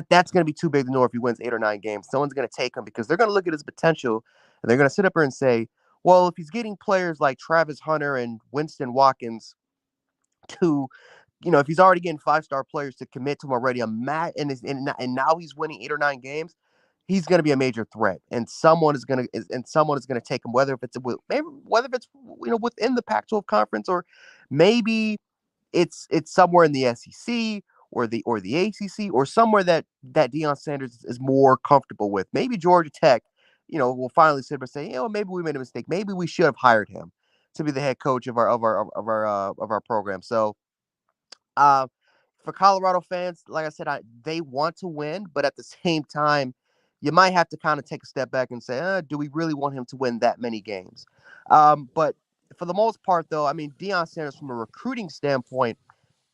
that's going to be too big to ignore if he wins 8 or 9 games. Someone's going to take him because they're going to look at his potential and they're going to sit up here and say, well, if he's getting players like Travis Hunter and Winston Watkins to, if he's already getting 5-star players to commit to him already, and now he's winning 8 or 9 games, he's going to be a major threat, and someone is going to take him, whether it's within the Pac-12 conference, or maybe it's somewhere in the SEC or the ACC, or somewhere that Deion Sanders is more comfortable with. Maybe Georgia Tech, will finally sit up and say, maybe we made a mistake. Maybe we should have hired him to be the head coach of our program. So, for Colorado fans, like I said, they want to win, but at the same time, you might have to kind of take a step back and say, do we really want him to win that many games? But for the most part, though, I mean, Deion Sanders, from a recruiting standpoint,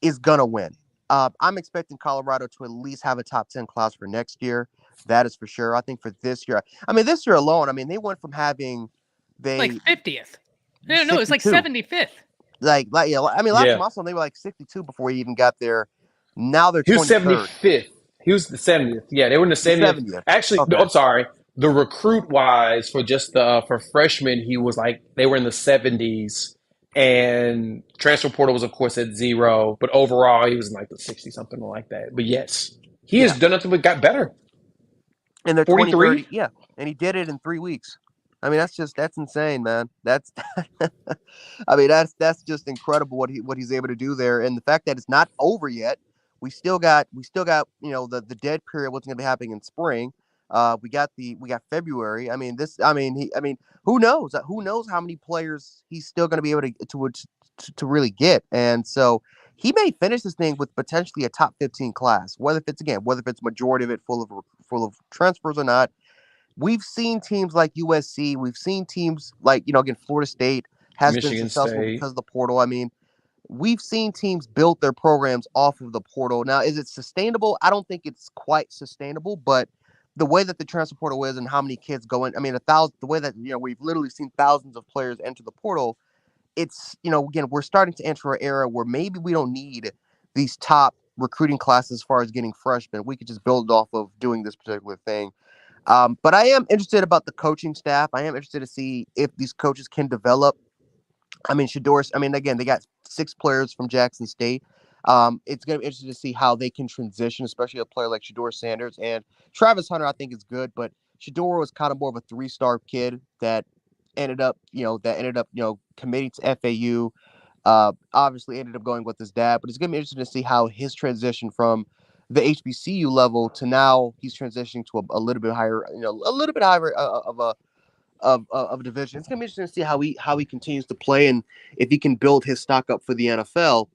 is going to win. I'm expecting Colorado to at least have a top 10 class for next year. That is for sure. I think for this year, I mean, this year alone, I mean, they went from having like 50th. No, it's like 62. 75th. Yeah. I mean, last time I saw them, they were like 62 before he even got there. Now they're He was 23rd. 75th. He was the 70th. Yeah, they were in the The 70th. 70th. Actually, no, Okay. I'm sorry. The recruit wise for just the for freshmen, he was like they were in the 70s, and transfer portal was of course at 0. But overall, he was in like the 60 something like that. But yes, he Yeah. has done nothing but got better. And they're 43. 23rd. Yeah. And he did it in 3 weeks. I mean, that's insane, man. That's, I mean, that's just incredible what he's able to do there. And the fact that it's not over yet, we still got, the dead period. What's going to be happening in spring? We got February. I mean, who knows? Who knows how many players he's still going to be able to really get? And so he may finish this thing with potentially a top 15 class. Whether it's majority of it full of transfers or not. We've seen teams like USC. We've seen teams like, again, Florida State has been Michigan successful State. because of the portal. I mean, we've seen teams build their programs off of the portal. Now, is it sustainable? I don't think it's quite sustainable, but the way that the transfer portal is and how many kids go in, I mean, the way that, we've literally seen thousands of players enter the portal. It's, again, we're starting to enter an era where maybe we don't need these top recruiting classes as far as getting freshmen. We could just build off of doing this particular thing. But I am interested about the coaching staff. I am interested to see if these coaches can develop. I mean, again, they got 6 players from Jackson State. It's going to be interesting to see how they can transition, especially a player like Shador Sanders. And Travis Hunter, I think, is good, but Shador was kind of more of a 3-star kid that ended up, committing to FAU. Obviously ended up going with his dad, but it's going to be interesting to see how his transition from the HBCU level to now he's transitioning to a little bit higher, a little bit higher of a division. It's going to be interesting to see how he continues to play and if he can build his stock up for the NFL.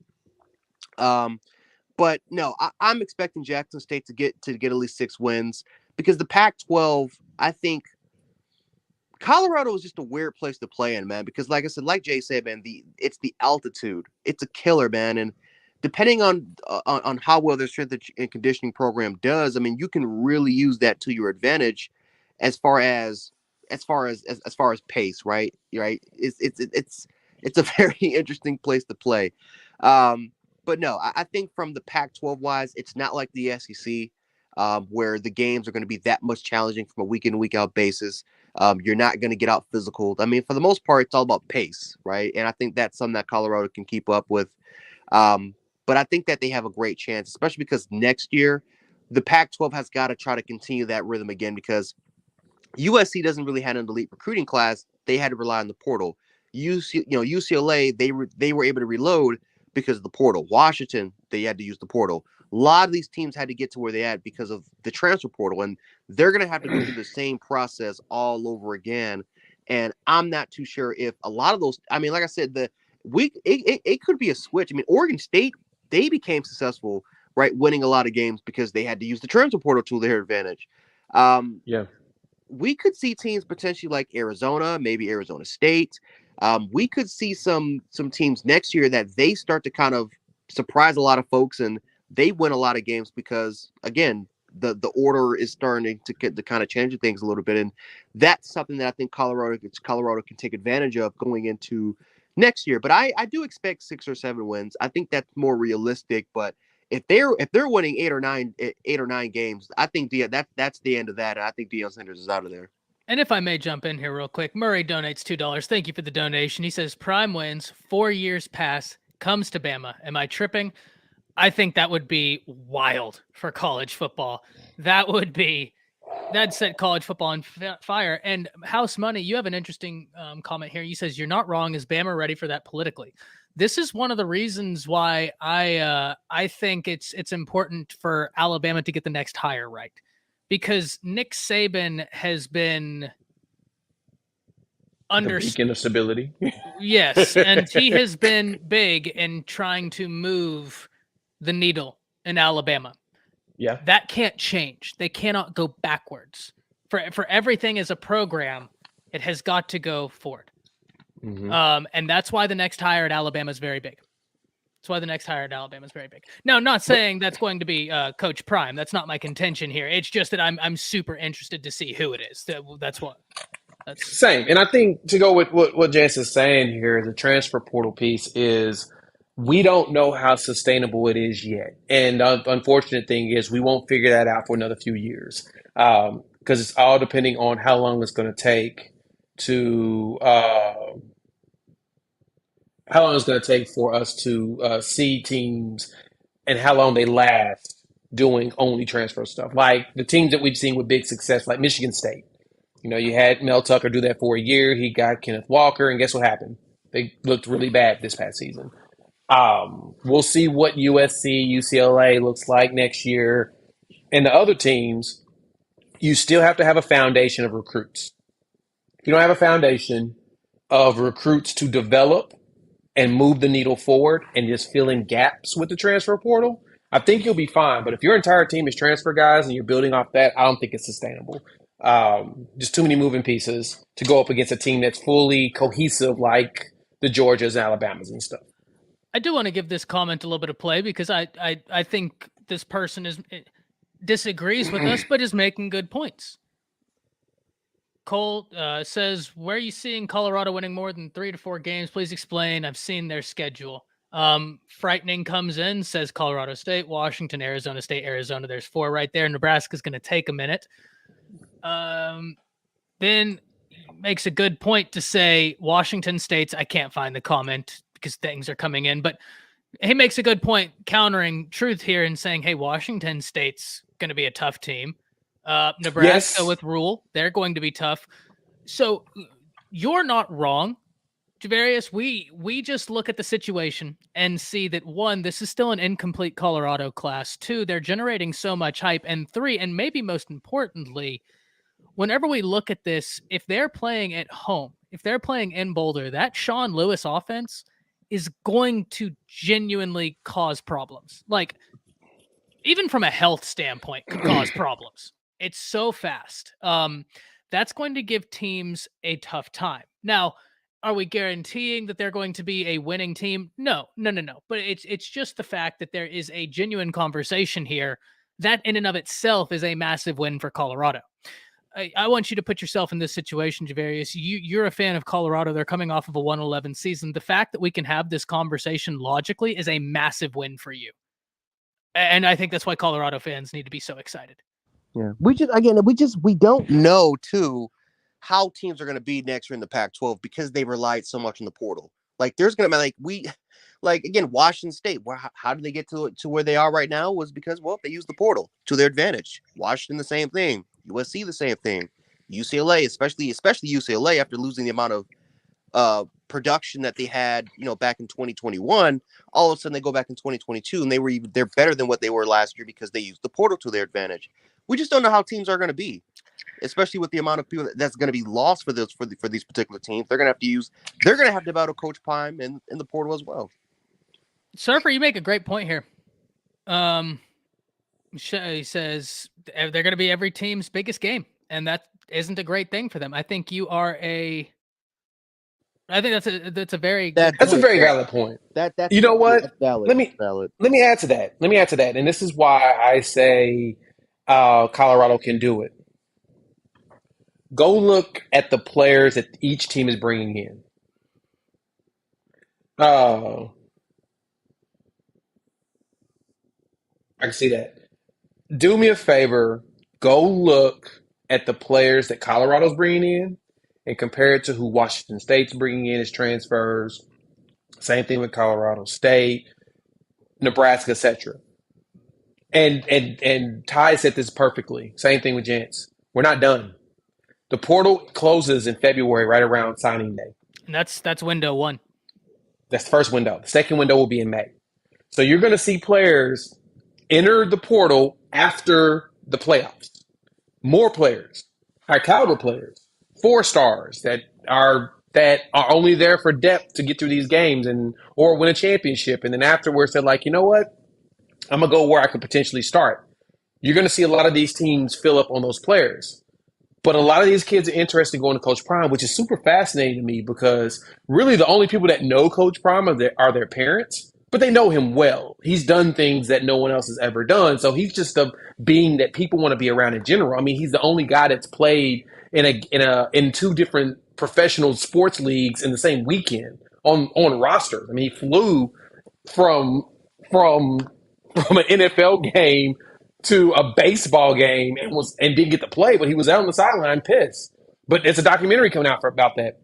But no, I'm expecting Jackson State to get at least 6 wins because the Pac-12, I think. Colorado is just a weird place to play in, man, because like I said, like Jay said, man, it's the altitude. It's a killer, man. And depending on how well their strength and conditioning program does, I mean, you can really use that to your advantage as far as pace, right? Right. It's a very interesting place to play. But no, I think from the Pac-12 wise, it's not like the SEC, where the games are going to be that much challenging from a week in, week out basis. You're not going to get out physical. I mean, for the most part, it's all about pace, right? And I think that's something that Colorado can keep up with. But I think that they have a great chance, especially because next year, the Pac-12 has got to try to continue that rhythm again because USC doesn't really have an elite recruiting class. They had to rely on the portal. UCLA, they were able to reload because of the portal. Washington, they had to use the portal. A lot of these teams had to get to where they had because of the transfer portal, and they're going to have to go through the same process all over again. And I'm not too sure if a lot of those. I mean, like I said, it could be a switch. I mean, Oregon State, they became successful, right, winning a lot of games because they had to use the transfer portal to their advantage. Yeah. We could see teams potentially like Arizona, maybe Arizona State. We could see some teams next year that they start to kind of surprise a lot of folks and they win a lot of games because again, the order is starting to get to kind of change things a little bit, and that's something that I think Colorado can take advantage of going into next year. But I do expect 6 or 7 wins. I think that's more realistic. But if they're winning 8 or 9 games, I think that's the end of that. And I think Deion Sanders is out of there. And if I may jump in here real quick, Murray donates $2. Thank you for the donation. He says Prime wins 4 years pass, comes to Bama. Am I tripping? I think that would be wild for college football. That'd set college football on fire. And House Money, you have an interesting comment here. You says you're not wrong. Is Bama ready for that politically? This is one of the reasons why I think it's important for Alabama to get the next hire right, because Nick Saban has been The beacon of stability. Yes, and he has been big in trying to move the needle in Alabama. Yeah. That can't change. They cannot go backwards. for everything as a program, it has got to go forward. And that's why the next hire at Alabama is very big. That's why the next hire at Alabama is very big. Now, not saying that's going to be Coach Prime. That's not my contention here. It's just that I'm super interested to see who it is. That's what. That's Same. And I think to go with what Jance is saying here, the transfer portal piece is we don't know how sustainable it is yet. And the unfortunate thing is we won't figure that out for another few years because it's all depending on how long it's going to take to how long it's going to take for us to see teams and how long they last doing only transfer stuff. Like the teams that we've seen with big success, like Michigan State. You know, you had Mel Tucker do that for a year. He got Kenneth Walker, and guess what happened? They looked really bad this past season. We'll see what USC, UCLA looks like next year. And the other teams, you still have to have a foundation of recruits. If you don't have a foundation of recruits to develop and move the needle forward and just fill in gaps with the transfer portal, I think you'll be fine. But if your entire team is transfer guys and you're building off that, I don't think it's sustainable. Just too many moving pieces to go up against a team that's fully cohesive like the Georgias and Alabamas and stuff. I do want to give this comment a little bit of play because I think this person disagrees with us, but is making good points. Cole says, where are you seeing Colorado winning more than 3 to 4 games? Please explain. I've seen their schedule. Frightening comes in, says Colorado State, Washington, Arizona State, Arizona. There's 4 right there. Nebraska's going to take a minute. Then makes a good point to say Washington State's, I can't find the comment because things are coming in, but he makes a good point countering truth here and saying, hey, Washington State's going to be a tough team. Nebraska with Rule, they're going to be tough. So you're not wrong, Javarius. We just look at the situation and see that 1, this is still an incomplete Colorado class. 2, they're generating so much hype. And 3, and maybe most importantly, whenever we look at this, if they're playing at home, if they're playing in Boulder, that Sean Lewis offense is going to genuinely cause problems. Like, even from a health standpoint, could cause problems. It's so fast. That's going to give teams a tough time. Now, are we guaranteeing that they're going to be a winning team? No. But it's just the fact that there is a genuine conversation here. That in and of itself is a massive win for Colorado. I want you to put yourself in this situation, Javarius. You're a fan of Colorado. They're coming off of a 1-11 season. The fact that we can have this conversation logically is a massive win for you. And I think that's why Colorado fans need to be so excited. Yeah. We don't know too how teams are going to be next year in the Pac-12 because they relied so much on the portal. Like there's going to be again, Washington State, how did they get to where they are right now was because, well, they used the portal to their advantage. Washington, the same thing. USC, the same thing. UCLA, especially UCLA after losing the amount of production that they had, back in 2021, all of a sudden they go back in 2022 and they're better than what they were last year because they used the portal to their advantage. We just don't know how teams are going to be, especially with the amount of people that's going to be lost for these particular teams. They're going to have to battle Coach Prime in the portal as well. Surfer, you make a great point here. He says they're going to be every team's biggest game, and that isn't a great thing for them. I think that's a very valid point. That's you know what? That's valid. Let me add to that. And this is why I say Colorado can do it. Go look at the players that each team is bringing in. I can see that. Do me a favor. Go look at the players that Colorado's bringing in and compare it to who Washington State's bringing in as transfers. Same thing with Colorado State, Nebraska, etc. And Ty said this perfectly. Same thing with Jance. We're not done. The portal closes in February, right around signing day. And that's window 1. That's the first window. The second window will be in May. So you're going to see players enter the portal after the playoffs. More players, high caliber players, 4 stars that are only there for depth to get through these games or win a championship. And then afterwards, they're like, you know what? I'm going to go where I could potentially start. You're going to see a lot of these teams fill up on those players. But a lot of these kids are interested in going to Coach Prime, which is super fascinating to me because really the only people that know Coach Prime are their parents, but they know him well. He's done things that no one else has ever done. So he's just a being that people want to be around in general. I mean, he's the only guy that's played in two different professional sports leagues in the same weekend on rosters. I mean, he flew from from from an NFL game to a baseball game and didn't get to play, but he was out on the sideline pissed. But it's a documentary coming out about that.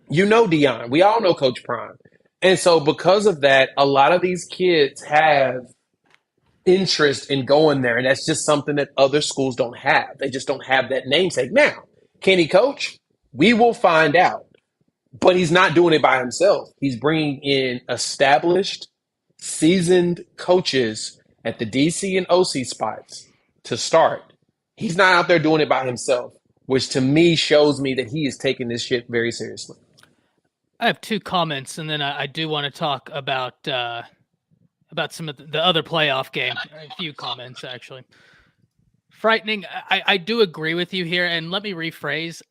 You know Dion. We all know Coach Prime. And so because of that, a lot of these kids have interest in going there. And that's just something that other schools don't have. They just don't have that namesake. Now, can he coach? We will find out. But he's not doing it by himself. He's bringing in established, seasoned coaches at the DC and OC spots to start. He's not out there doing it by himself, which to me shows me that he is taking this shit very seriously. I have two comments, and then I do want to talk about some of the other playoff game. A few comments, actually. Frightening. I do agree with you here, and let me rephrase.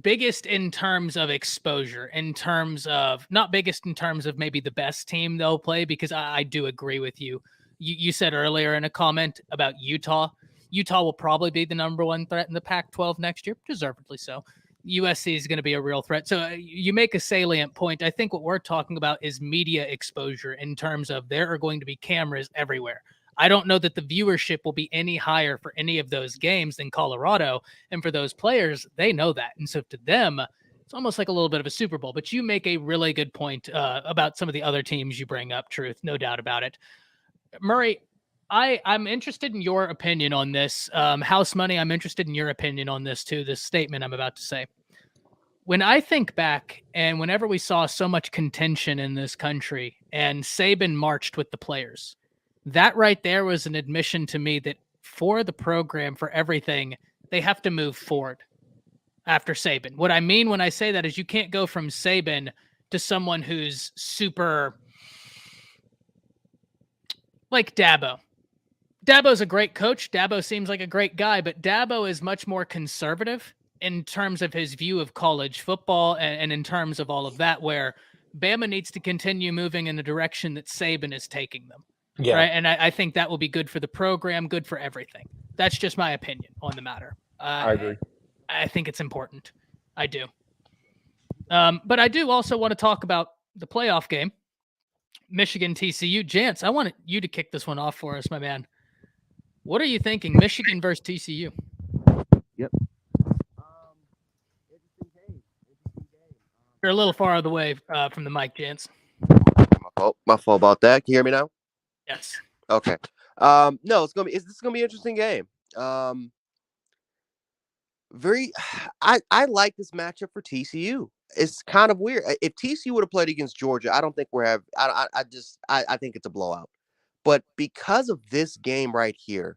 Biggest in terms of exposure, in terms of not biggest in terms of maybe the best team they'll play, because I do agree with you. You said earlier in a comment about Utah. Utah will probably be the number one threat in the Pac-12 next year, deservedly so. USC is going to be a real threat. So you make a salient point. I think what we're talking about is media exposure in terms of there are going to be cameras everywhere. I don't know that the viewership will be any higher for any of those games than Colorado. And for those players, they know that. And so to them, it's almost like a little bit of a Super Bowl. But you make a really good point about some of the other teams you bring up, Truth, no doubt about it. Murray, I'm interested in your opinion on this. House Money, I'm interested in your opinion on this too, this statement I'm about to say. When I think back and whenever we saw so much contention in this country and Saban marched with the players, that right there was an admission to me that for the program, for everything, they have to move forward after Saban. What I mean when I say that is you can't go from Saban to someone who's super like Dabo. Dabo's a great coach. Dabo seems like a great guy, but Dabo is much more conservative in terms of his view of college football and in terms of all of that, where Bama needs to continue moving in the direction that Saban is taking them. Yeah. Right. And I think that will be good for the program, good for everything. That's just my opinion on the matter. I agree. I think it's important. I do. But I do also want to talk about the playoff game, Michigan TCU. Jance, I want you to kick this one off for us, my man. What are you thinking, Michigan versus TCU? Yep. Interesting game. You're a little far out of the way from the mic, Jance. My fault about that. Can you hear me now? Yes. Okay. No, this is gonna be an interesting game. I like this matchup for TCU. It's kind of weird. If TCU would have played against Georgia, I don't think I think it's a blowout. But because of this game right here,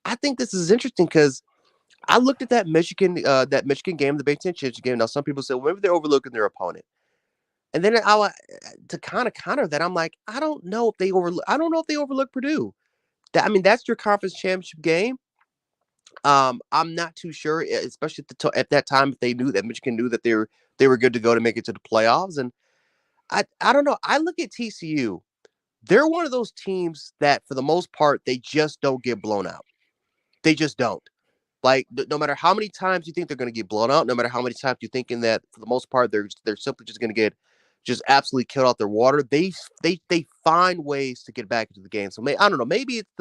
I think this is interesting because I looked at that Michigan game, the Big Ten Championship game. Now, some people say, well, maybe they're overlooking their opponent. And then to kind of counter that, I'm like, I don't know if they overlook Purdue. That's your conference championship game. I'm not too sure, especially at that time, if they knew that Michigan knew that they were good to go to make it to the playoffs. And I don't know. I look at TCU. They're one of those teams that, for the most part, they just don't get blown out. They just don't. Like, no matter how many times you think they're going to get blown out, no matter how many times you're thinking that, for the most part, they're simply just going to get just absolutely killed out their water. They find ways to get back into the game. So I don't know. Maybe it's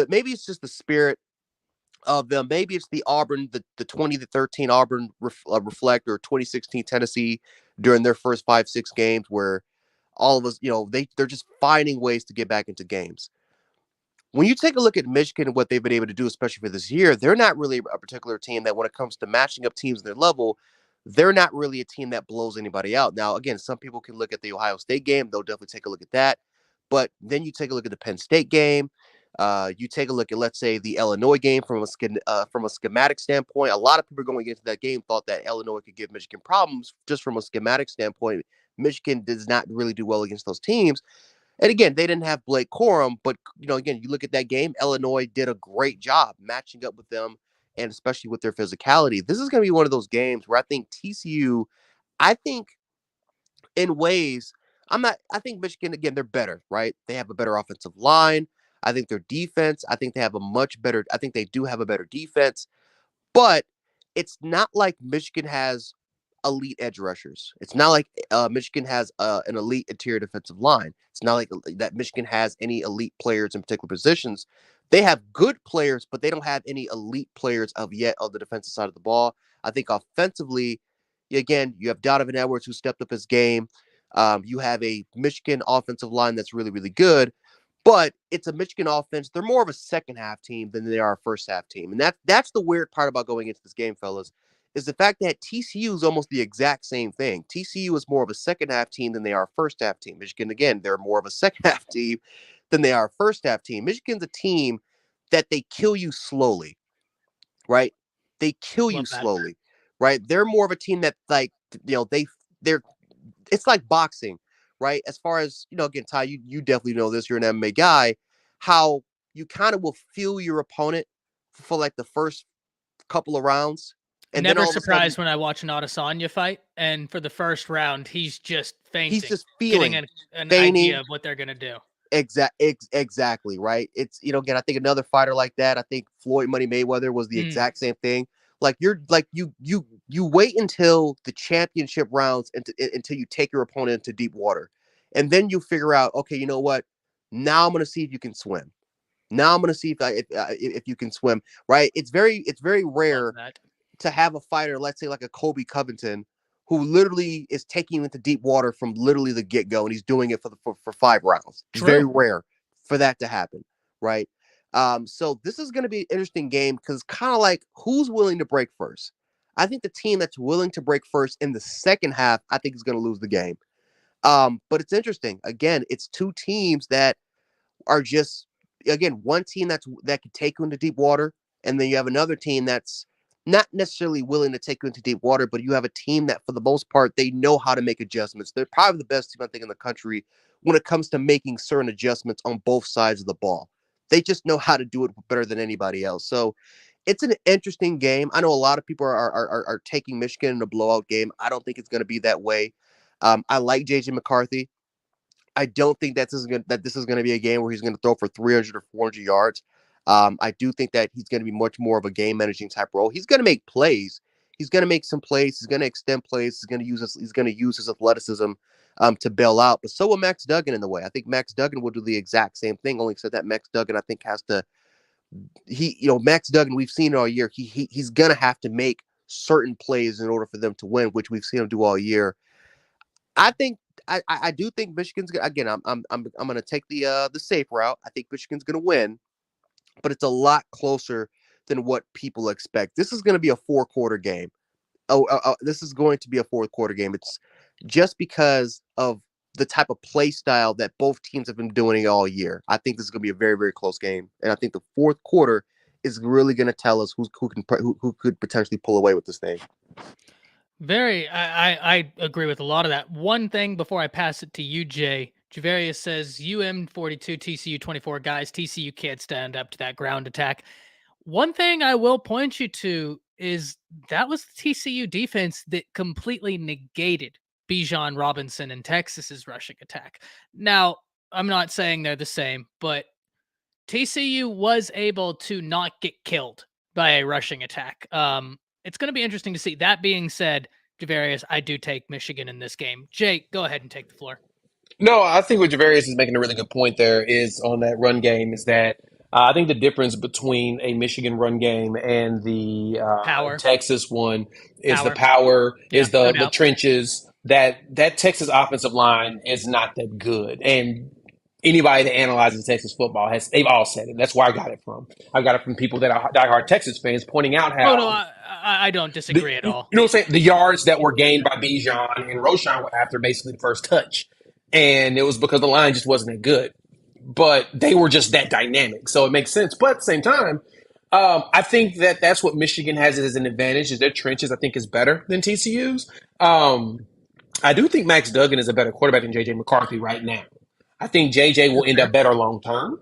maybe it's just the spirit of them. Maybe it's the Auburn, the 20-13 Auburn reflect, or 2016 Tennessee during their first 5-6 games, where all of us, they're just finding ways to get back into games. When you take a look at Michigan and what they've been able to do, especially for this year, they're not really a particular team that, when it comes to matching up teams at their level, they're not really a team that blows anybody out. Now, again, some people can look at the Ohio State game. They'll definitely take a look at that. But then you take a look at the Penn State game. You take a look at, let's say, the Illinois game from a schematic standpoint. A lot of people going into that game thought that Illinois could give Michigan problems just from a schematic standpoint. Michigan does not really do well against those teams. And again, they didn't have Blake Corum, but again, you look at that game, Illinois did a great job matching up with them and especially with their physicality, this is going to be one of those games where I think TCU, I think in ways, I think Michigan, again, they're better, right? They have a better offensive line. I think their defense, I think they do have a better defense. But it's not like Michigan has elite edge rushers. It's not like Michigan has an elite interior defensive line. It's not like that Michigan has any elite players in particular positions. They have good players, but they don't have any elite players of yet on the defensive side of the ball. I think offensively, again, you have Donovan Edwards who stepped up his game. You have a Michigan offensive line that's really, really good. But it's a Michigan offense. They're more of a second half team than they are a first half team. And that's the weird part about going into this game, fellas, is the fact that TCU is almost the exact same thing. TCU is more of a second half team than they are a first half team. Michigan, again, they're more of a second half team than they are a first half team. Michigan's a team that they kill you slowly, right? They kill you Love that. slowly, right? They're more of a team that, like, they're it's like boxing, right? As far as, again, Ty, you definitely know this. You're an MMA guy. How you kind of will feel your opponent for like the first couple of rounds, and then Never all of a sudden surprised when I watch an Adesanya fight, and for the first round, he's just he's fainting, just getting feeling, an feigning. idea of what they're gonna do. Exactly, right? It's, again, I think another fighter like that, I think Floyd Money Mayweather was the exact same thing. Like you wait until the championship rounds until you take your opponent into deep water, and then you figure out, okay, you know what? Now I'm going to see if you can swim. Now I'm going to see if you can swim. Right? It's very Love rare that. to have a fighter, let's say like a Kobe Covington, who literally is taking you into deep water from literally the get go, and he's doing it for 5 rounds. It's very True. rare for that to happen, right? So this is going to be an interesting game because it's kind of like who's willing to break first. I think the team that's willing to break first in the second half, I think is going to lose the game. But it's interesting. Again, it's two teams that are just, again, one team that can take you into deep water, and then you have another team that's not necessarily willing to take you into deep water, but you have a team that for the most part they know how to make adjustments. They're probably the best team, I think, in the country when it comes to making certain adjustments on both sides of the ball. They just know how to do it better than anybody else. So it's an interesting game. I know a lot of people are taking Michigan in a blowout game. I don't think it's going to be that way. I like JJ McCarthy. I don't think that this is going to be a game where he's going to throw for 300 or 400 yards. I do think that he's going to be much more of a game managing type role. He's going to make plays. He's going to make some plays. He's going to extend plays. He's going to use his athleticism to bail out. But so will Max Duggan in the way. I think Max Duggan will do the exact same thing. Only except that Max Duggan, I think, has to. Max Duggan. We've seen all year. He's going to have to make certain plays in order for them to win, which we've seen him do all year. I think I do think Michigan's again. I'm going to take the safe route. I think Michigan's going to win, but it's a lot closer than what people expect. This is going to be a 4-quarter game. This is going to be a 4th-quarter game. It's just because of the type of play style that both teams have been doing all year. I think this is going to be a very, very close game, and I think the 4th quarter is really going to tell us who could potentially pull away with this thing. I agree with a lot of that. One thing before I pass it to you, Jay. Javarius says UM 42, TCU 24. Guys, TCU can't stand up to that ground attack. One thing I will point you to is that was the TCU defense that completely negated Bijan Robinson and Texas's rushing attack. Now, I'm not saying they're the same, but TCU was able to not get killed by a rushing attack. It's going to be interesting to see. That being said, Javarius, I do take Michigan in this game. Jake, go ahead and take the floor. No, I think what Javarius is making a really good point there is on that run game is that I think the difference between a Michigan run game and the Power. Texas one is the Power. power, Yeah, is no the doubt. trenches. That Texas offensive line is not that good, and anybody that analyzes Texas football they've all said it. That's where I got it from. I got it from people that are diehard Texas fans pointing out Oh, no, how I don't disagree at you all. know what I'm saying? The yards that were gained by Bijan and Roshan were after basically the first touch. And it was because the line just wasn't that good. But they were just that dynamic. So it makes sense. But at the same time, I think that's what Michigan has as an advantage is their trenches, I think, is better than TCU's. I do think Max Duggan is a better quarterback than J.J. McCarthy right now. I think J.J. will That's end fair. up better long term.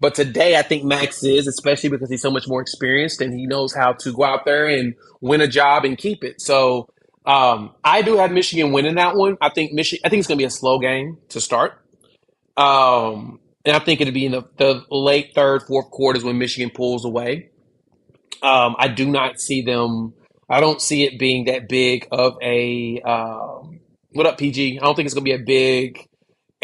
But today, I think Max is, especially because he's so much more experienced and he knows how to go out there and win a job and keep it. So I do have Michigan winning that one. I think I think it's going to be a slow game to start. And I think it'll be in the late third, fourth quarters when Michigan pulls away. I do not see them. I don't see it being that big of a what up, PG? I don't think it's going to be a big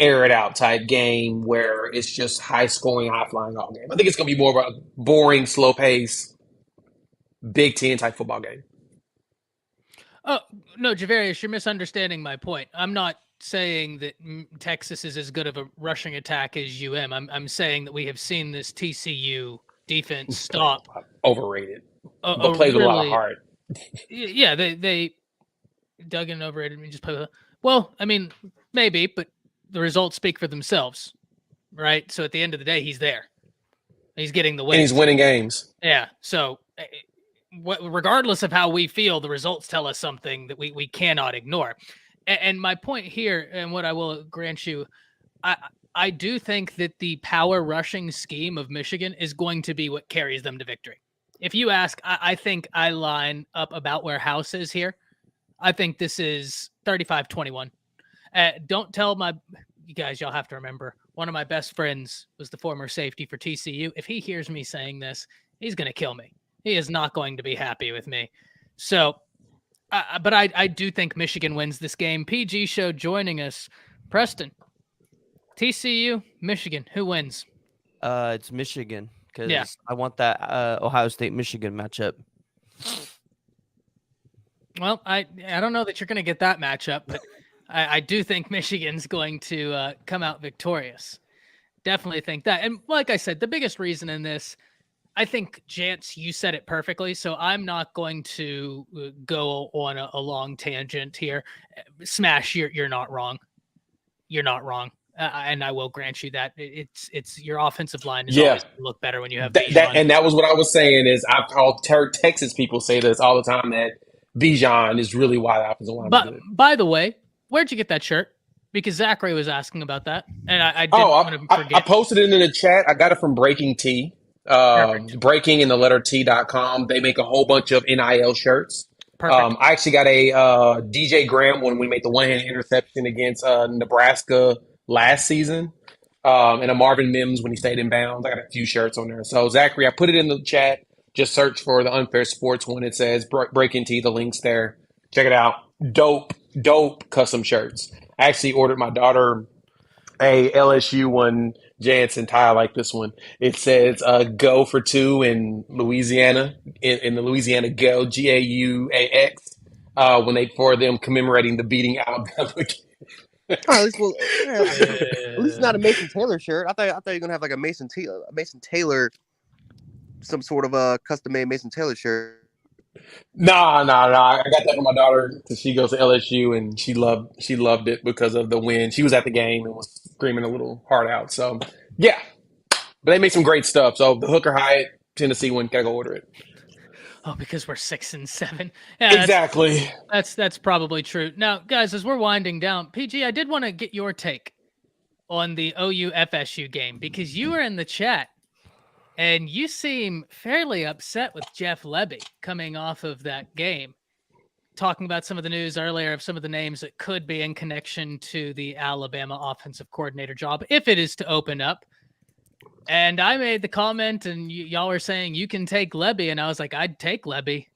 air it out type game where it's just high scoring, high flying all game. I think it's going to be more of a boring, slow pace, Big Ten type football game. Oh, no, Javarius, you're misunderstanding my point. I'm not saying that Texas is as good of a rushing attack as UM. I'm saying that we have seen this TCU defense stop. Overrated, but plays with a lot of heart. Yeah, they dug in overrated and just play with. Well, I mean, maybe, but the results speak for themselves, right? So at the end of the day, he's there. He's getting the win. And he's winning games. Yeah. So regardless of how we feel, the results tell us something that we cannot ignore. And my point here, and what I will grant you, I do think that the power rushing scheme of Michigan is going to be what carries them to victory. If you ask, I think I line up about where House is here. I think this is 35-21. Don't tell you guys, y'all have to remember, one of my best friends was the former safety for TCU. If he hears me saying this, he's going to kill me. He is not going to be happy with me. So, but I do think Michigan wins this game. PG Show joining us. Preston, TCU, Michigan, who wins? It's Michigan because I want that Ohio State-Michigan matchup. Well, I don't know that you're going to get that matchup, but I do think Michigan's going to come out victorious. Definitely think that. And like I said, the biggest reason in this, I think, Jance, you said it perfectly, so I'm not going to go on a long tangent here. Smash, you're not wrong. You're not wrong. And I will grant you that it's your offensive line is always going to look better when you have Bijan. And that was what I was saying is I've heard Texas people say this all the time that Bijan is really why the offensive line is good. By the way, where'd you get that shirt? Because Zachary was asking about that, and I didn't want to forget. I posted it in the chat. I got it from Breaking T. Breaking in the letter T.com. They make a whole bunch of NIL shirts. Perfect. I actually got a DJ Graham when we made the one-hand interception against Nebraska last season, and a Marvin Mims when he stayed in bounds. I got a few shirts on there. So, Zachary, I put it in the chat. Just search for the Unfair Sports one. It says Breaking T. The link's there. Check it out. Dope custom shirts. I actually ordered my daughter a LSU one, Jance and Ty like this one. It says go for two in Louisiana, in the Louisiana Go, GAUAX, for them commemorating the beating Alabama. At least it's not a Mason Taylor shirt. I thought you were gonna have like a Mason Taylor, some sort of a custom made Mason Taylor shirt. Nah. I got that for my daughter because she goes to LSU and she loved it because of the win. She was at the game and was screaming a little heart out. So yeah, but they make some great stuff. So the Hooker Hyatt Tennessee one, gotta go order it. Oh, because we're 6-7. Yeah, exactly. That's probably true. Now, guys, as we're winding down, PG, I did want to get your take on the OU FSU game because you were in the chat. And you seem fairly upset with Jeff Lebby coming off of that game, talking about some of the news earlier of some of the names that could be in connection to the Alabama offensive coordinator job, if it is to open up. And I made the comment, and y'all were saying you can take Lebby, and I was like, I'd take Lebby.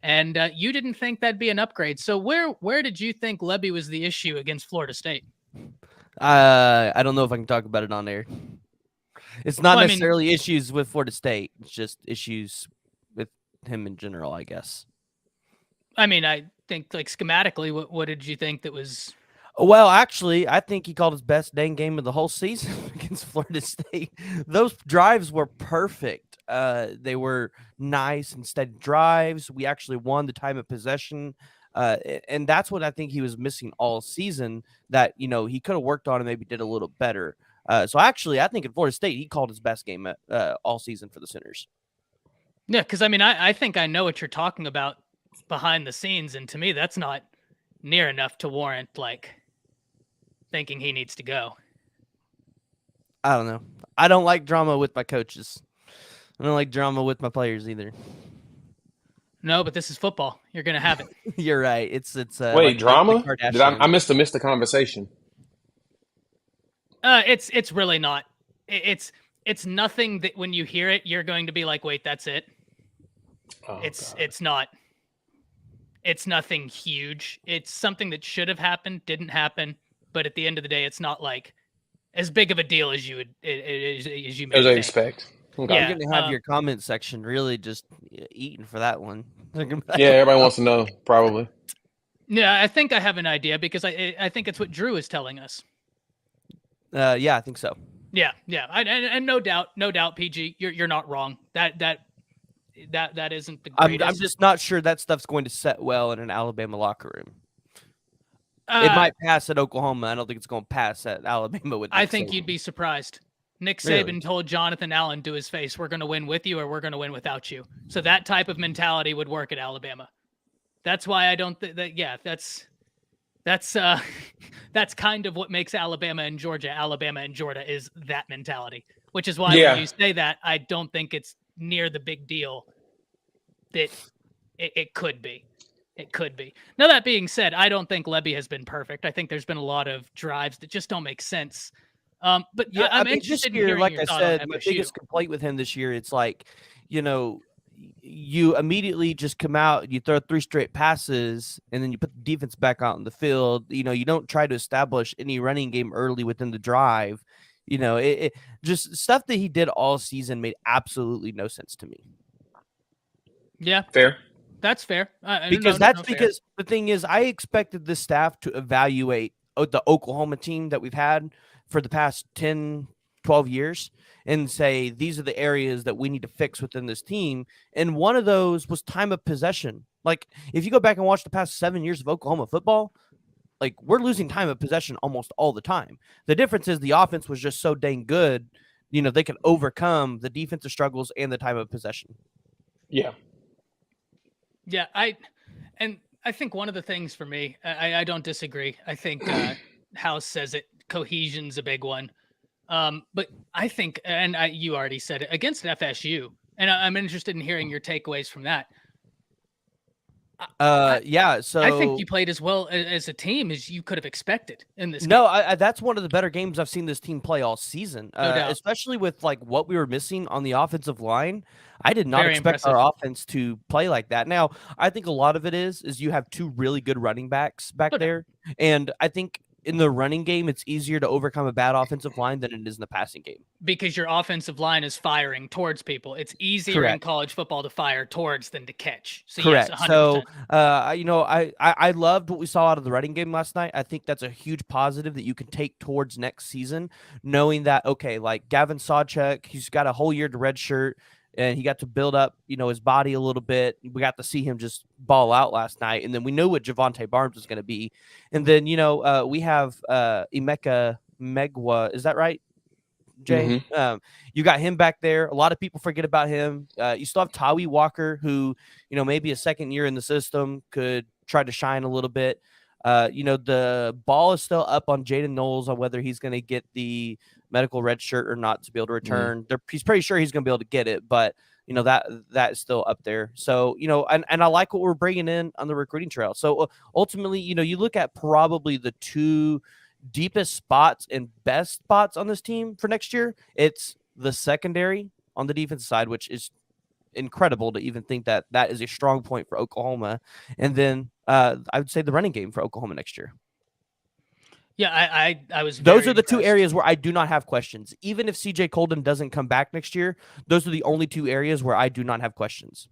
And you didn't think that'd be an upgrade. So where did you think Lebby was the issue against Florida State? I don't know if I can talk about it on air. It's not necessarily issues with Florida State. It's just issues with him in general, I guess. I mean, I think like schematically, what did you think that was? Well, actually, I think he called his best dang game of the whole season against Florida State. Those drives were perfect. They were nice and steady drives. We actually won the time of possession. And that's what I think he was missing all season that, he could have worked on and maybe did a little better. So actually, I think in Florida State, he called his best game all season for the Sooners. Yeah, because I think I know what you're talking about behind the scenes, and to me, that's not near enough to warrant thinking he needs to go. I don't know. I don't like drama with my coaches. I don't like drama with my players either. No, but this is football. You're gonna have it. You're right. It's Wait, like the drama? Did I Kardashians. missed the conversation? It's really not. It's nothing that when you hear it, you're going to be like, wait, that's it. Oh, It's not. It's nothing huge. It's something that should have happened, didn't happen. But at the end of the day, it's not like as big of a deal as you would as you may as I think. expect. Okay. Yeah. You're going to have your comment section really just eating for that one. Yeah, everybody wants to know, probably. Yeah, I think I have an idea because I think it's what Drew is telling us. Yeah, I think so. Yeah. And no doubt, PG, you're not wrong. That isn't the greatest. I'm just not sure that stuff's going to set well in an Alabama locker room. It might pass at Oklahoma. I don't think it's going to pass at Alabama with Nick I think Saban. you'd be surprised. Nick Really? Saban told Jonathan Allen to his face, "We're going to win with you, or we're going to win without you." So that type of mentality would work at Alabama. That's why I don't think that. Yeah, that's that's kind of what makes Alabama and Georgia is that mentality. Which is why when you say that, I don't think it's near the big deal that it could be. It could be. Now, that being said, I don't think Lebby has been perfect. I think there's been a lot of drives that just don't make sense. But yeah, I'm interested in hearing like your I thought said, on my FSU. biggest complaint with him this year, it's like, you immediately just come out, you throw 3 straight passes, and then you put the defense back out in the field. You don't try to establish any running game early within the drive. It just stuff that he did all season made absolutely no sense to me. Yeah, Fair. that's fair. Because the thing is, I expected the staff to evaluate the Oklahoma team that we've had for the past 10, 12 years and say, these are the areas that we need to fix within this team. And one of those was time of possession. Like, if you go back and watch the past 7 years of Oklahoma football, like, we're losing time of possession almost all the time. The difference is the offense was just so dang good, they could overcome the defensive struggles and the time of possession. Yeah. Yeah, I think one of the things for me, I don't disagree. I think House says it, cohesion's a big one. But I think, and you already said it, against FSU, and I'm interested in hearing your takeaways from that. So I think you played as well as a team as you could have expected in this game. No, that's one of the better games I've seen this team play all season, No doubt. especially with like what we were missing on the offensive line. I did not Very expect impressive. our offense to play like that. Now, I think a lot of it is you have 2 really good running backs back No doubt. there, and I think in the running game, it's easier to overcome a bad offensive line than it is in the passing game. Because your offensive line is firing towards people. It's easier in Correct. college football to fire towards than to catch. So Correct. Yes, 100%. So, I loved what we saw out of the running game last night. I think that's a huge positive that you can take towards next season, knowing that, okay, like Gavin Sawchuk, he's got a whole year to redshirt, and he got to build up, his body a little bit. We got to see him just ball out last night, and then we knew what Javonte Barnes was going to be. And then, we have Emeka Megwa. Is that right, Jay? Mm-hmm. You got him back there. A lot of people forget about him. You still have Tawi Walker, who, maybe a second year in the system could try to shine a little bit. The ball is still up on Jaden Knowles on whether he's going to get the medical red shirt or not to be able to return. He's pretty sure he's going to be able to get it, but that is still up there. So, and I like what we're bringing in on the recruiting trail. So ultimately, you look at probably the 2 deepest spots and best spots on this team for next year. It's the secondary on the defense side, which is incredible to even think that that is a strong point for Oklahoma. And then I would say the running game for Oklahoma next year. Yeah, I was. Those are the 2 impressed. areas where I do not have questions. Even if CJ Colden doesn't come back next year, those are the only 2 areas where I do not have questions.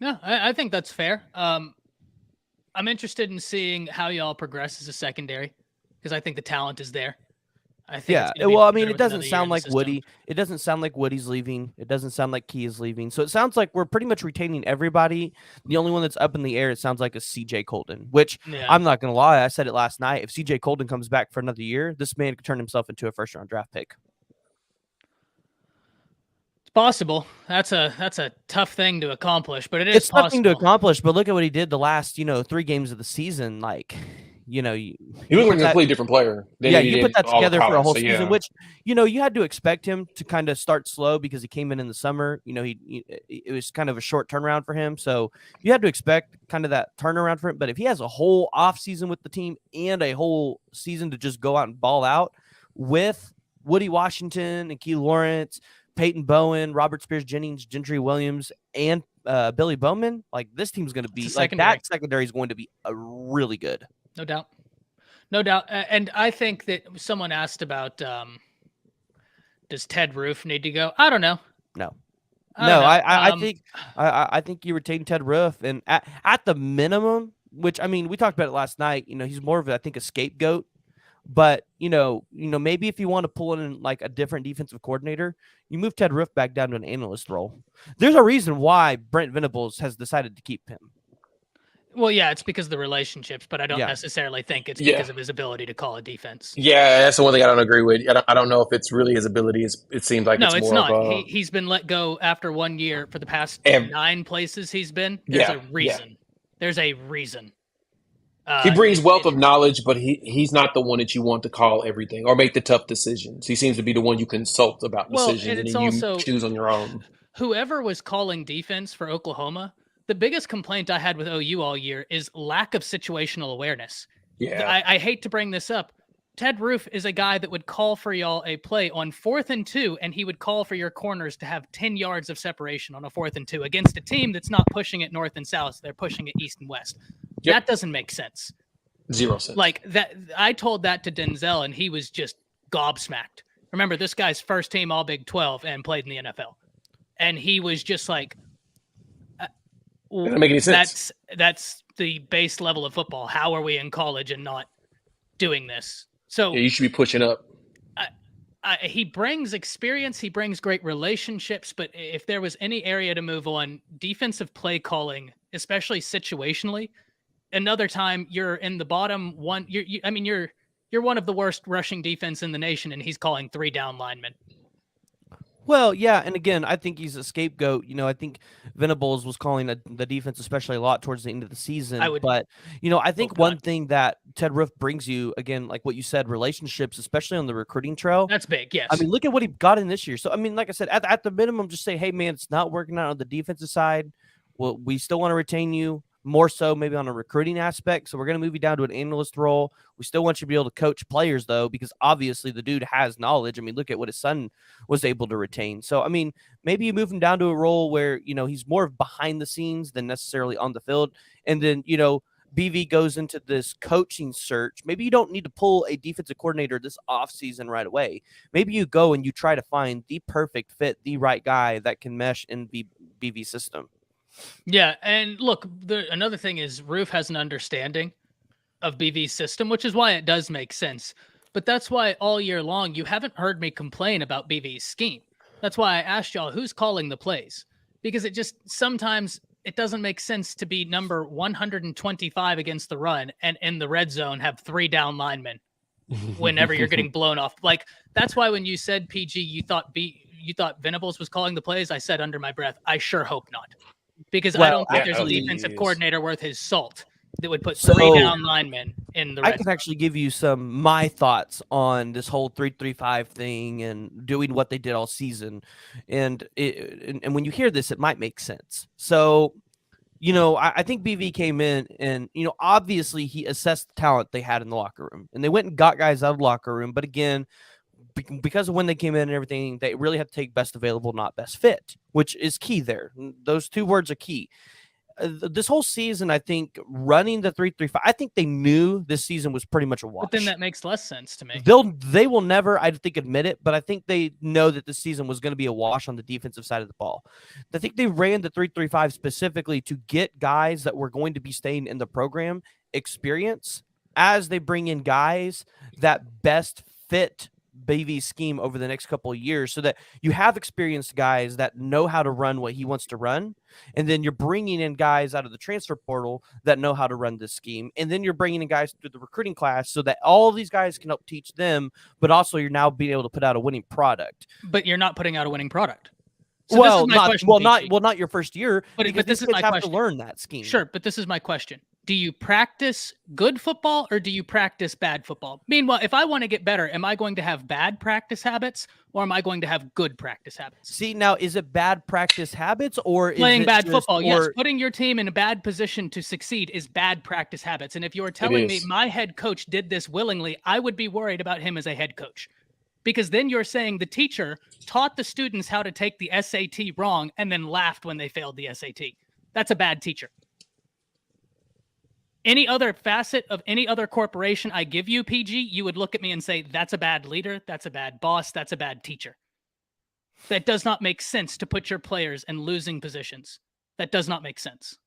Yeah, I think that's fair. I'm interested in seeing how y'all progress as a secondary because I think the talent is there. I think. Yeah, it's gonna be well, I better mean, it with doesn't another year sound in the like system. Woody. It doesn't sound like Woody's leaving. It doesn't sound like Key is leaving. So it sounds like we're pretty much retaining everybody. The only one that's up in the air, it sounds like, is CJ Colden, which Yeah. I'm not going to lie. I said it last night. If CJ Colden comes back for another year, this man could turn himself into a first-round draft pick. It's possible. That's a tough thing to accomplish, but it's It's possible. nothing to accomplish, but look at what he did the last, 3 games of the season. Like, You know, He was like a completely different player. Than he you did put that all of together for a college, whole so, season, yeah. which, you know, you had to expect him to kind of start slow because he came in the summer. You know, it was kind of a short turnaround for him. So you had to expect kind of that turnaround for him. But if he has a whole off season with the team and a whole season to just go out and ball out with Woody Washington and Key Lawrence, Peyton Bowen, Robert Spears Jennings, Gentry Williams, and Billy Bowman, like this team's going to be like that secondary is going to be really good. No doubt. No doubt. And I think that someone asked about does Ted Roof need to go? I don't know. No. I think you retain Ted Roof, and at the minimum, which I mean, we talked about it last night. You know, he's more of I think a scapegoat. But you know, maybe if you want to pull in like a different defensive coordinator, you move Ted Roof back down to an analyst role. There's a reason why Brent Venables has decided to keep him. Well, yeah, it's because of the relationships, but I don't necessarily think it's because of his ability to call a defense. Yeah, that's the one thing I don't agree with. I don't know if it's really his ability. It seems like it's more not. of He's been let go after 1 year for the past 9 places he's been. There's a reason. Yeah. There's a reason. He brings wealth of knowledge, but he's not the one that you want to call everything or make the tough decisions. He seems to be the one you consult about decisions, and then you choose on your own. Whoever was calling defense for Oklahoma, the biggest complaint I had with OU all year is lack of situational awareness. Yeah, I hate to bring this up. Ted Roof is a guy that would call for y'all a play on 4th and 2, and he would call for your corners to have 10 yards of separation on a 4th and 2 against a team that's not pushing it north and south. They're pushing it east and west. Yep. That doesn't make sense. 0 sense. Like that, I told that to Denzel, and he was just gobsmacked. Remember, this guy's first team All Big 12 and played in the NFL, and he was just like, "Doesn't make any sense." That's the base level of football. How are we in college and not doing this? So you should be pushing up. He brings experience. He brings great relationships. But if there was any area to move on, defensive play calling, especially situationally, another time you're in the bottom one. You're one of the worst rushing defense in the nation, and he's calling 3 down linemen. Well, yeah, and again, I think he's a scapegoat. You know, I think Venables was calling the defense especially a lot towards the end of the season. But, you know, I think one thing that Ted Roof brings you, again, like what you said, relationships, especially on the recruiting trail. That's big, yes. I mean, look at what he got in this year. So, I mean, like I said, at the minimum, just say, hey, man, it's not working out on the defensive side. Well, we still want to retain you. More so maybe on a recruiting aspect. So we're going to move you down to an analyst role. We still want you to be able to coach players, though, because obviously the dude has knowledge. I mean, look at what his son was able to retain. So, I mean, maybe you move him down to a role where, you know, he's more behind the scenes than necessarily on the field. And then, you know, BV goes into this coaching search. Maybe you don't need to pull a defensive coordinator this offseason right away. Maybe you go and you try to find the perfect fit, the right guy that can mesh in the BV system. Yeah, and look, another thing is Roof has an understanding of BV's system, which is why it does make sense. But that's why all year long you haven't heard me complain about BV's scheme. That's why I asked y'all who's calling the plays, because it just sometimes it doesn't make sense to be number 125 against the run and in the red zone have 3 down linemen whenever you're getting blown off. Like that's why when you said PG, you thought Venables was calling the plays. I said under my breath, I sure hope not. Because I don't think there's a defensive coordinator worth his salt that would put 3 down linemen in the red zone. I can actually give you my thoughts on this whole 3-3-5 thing and doing what they did all season. And when you hear this, it might make sense. So, you know, I think BV came in and, you know, obviously he assessed the talent they had in the locker room. And they went and got guys out of the locker room. But again, because of when they came in and everything, they really have to take best available, not best fit, which is key there. Those 2 words are key. This whole season, I think, running the 3-3-5, I think they knew this season was pretty much a wash. But then that makes less sense to me. They will never, I think, admit it, but I think they know that this season was going to be a wash on the defensive side of the ball. I think they ran the 3-3-5 specifically to get guys that were going to be staying in the program experience as they bring in guys that best fit BV's scheme over the next couple of years, so that you have experienced guys that know how to run what he wants to run, and then you're bringing in guys out of the transfer portal that know how to run this scheme, and then you're bringing in guys through the recruiting class so that all of these guys can help teach them, but also you're now being able to put out a winning product. But you're not putting out a winning product. So not your first year, but this is my question. to learn that scheme. Sure, but this is my question. do you practice good football or do you practice bad football? Meanwhile, if I want to get better, am I going to have bad practice habits or am I going to have good practice habits? See, now is it bad practice habits or is Playing it bad just football, yes. or Putting your team in a bad position to succeed is bad practice habits. And if you're telling me is. my head coach did this willingly, I would be worried about him as a head coach. Because then you're saying the teacher taught the students how to take the SAT wrong and then laughed when they failed the SAT. That's a bad teacher. Any other facet of any other corporation I give you, PG, you would look at me and say, that's a bad leader, that's a bad boss, that's a bad teacher. That does not make sense to put your players in losing positions. That does not make sense.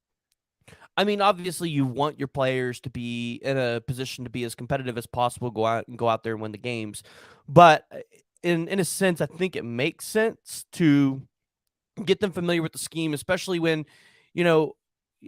I mean, obviously, you want your players to be in a position to be as competitive as possible, go out there and win the games. But in a sense, I think it makes sense to get them familiar with the scheme, especially when, you know,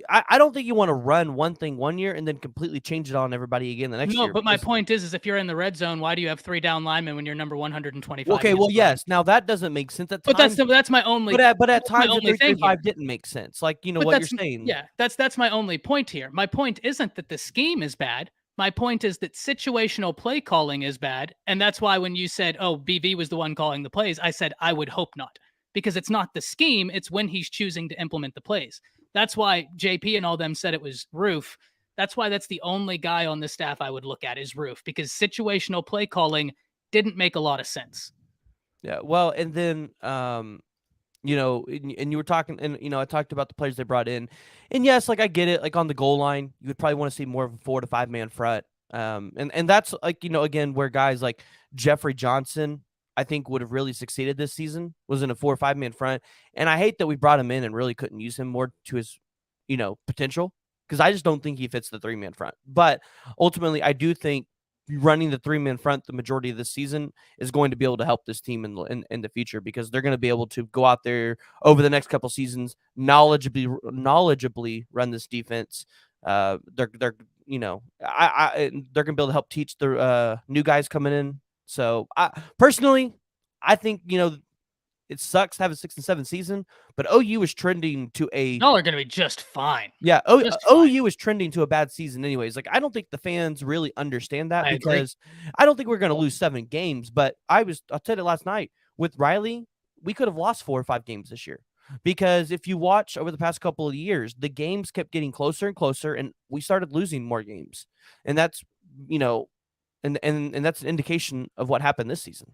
I don't think you want to run one thing one year and then completely change it on everybody again the next year. No, but my point is if you're in the red zone, why do you have 3 down linemen when you're number 125? Okay, well, yes. Now that doesn't make sense at But times. that's my only. But at times, the only thing 3-5 didn't make sense. Like, you know, But what that's you're saying. Yeah, that's my only point here. My point isn't that the scheme is bad. My point is that situational play calling is bad, and that's why when you said, "Oh, BV was the one calling the plays," I said I would hope not, because it's not the scheme; it's when he's choosing to implement the plays. That's why JP and all them said it was Roof. That's why that's the only guy on the staff I would look at is Roof, because situational play calling didn't make a lot of sense. Yeah, well, and then you know, and you were talking, and you know, I talked about the players they brought in, and yes, like I get it. Like on the goal line, you would probably want to see more of a 4 to 5 man front, and that's like, you know, again, where guys like Jeffrey Johnson, I think, would have really succeeded this season, was in a 4 or 5 man front, and I hate that we brought him in and really couldn't use him more to his, you know, potential, because I just don't think he fits the 3 man front. But ultimately, I do think running the 3 man front the majority of the season is going to be able to help this team in the future, because they're going to be able to go out there over the next couple seasons, knowledgeably run this defense. They're you know, they're going to be able to help teach the new guys coming in. So personally, I think, you know, it sucks to have a 6-7 season, but OU is trending to a. Y'all are going to be just fine. Yeah, Just fine. OU is trending to a bad season anyways. Like, I don't think the fans really understand that, I agree. because I don't think we're going to lose 7 games. But I'll tell you last night with Riley, we could have lost 4 or 5 games this year, because if you watch over the past couple of years, the games kept getting closer and closer, and we started losing more games, and that's, you know, and that's an indication of what happened this season.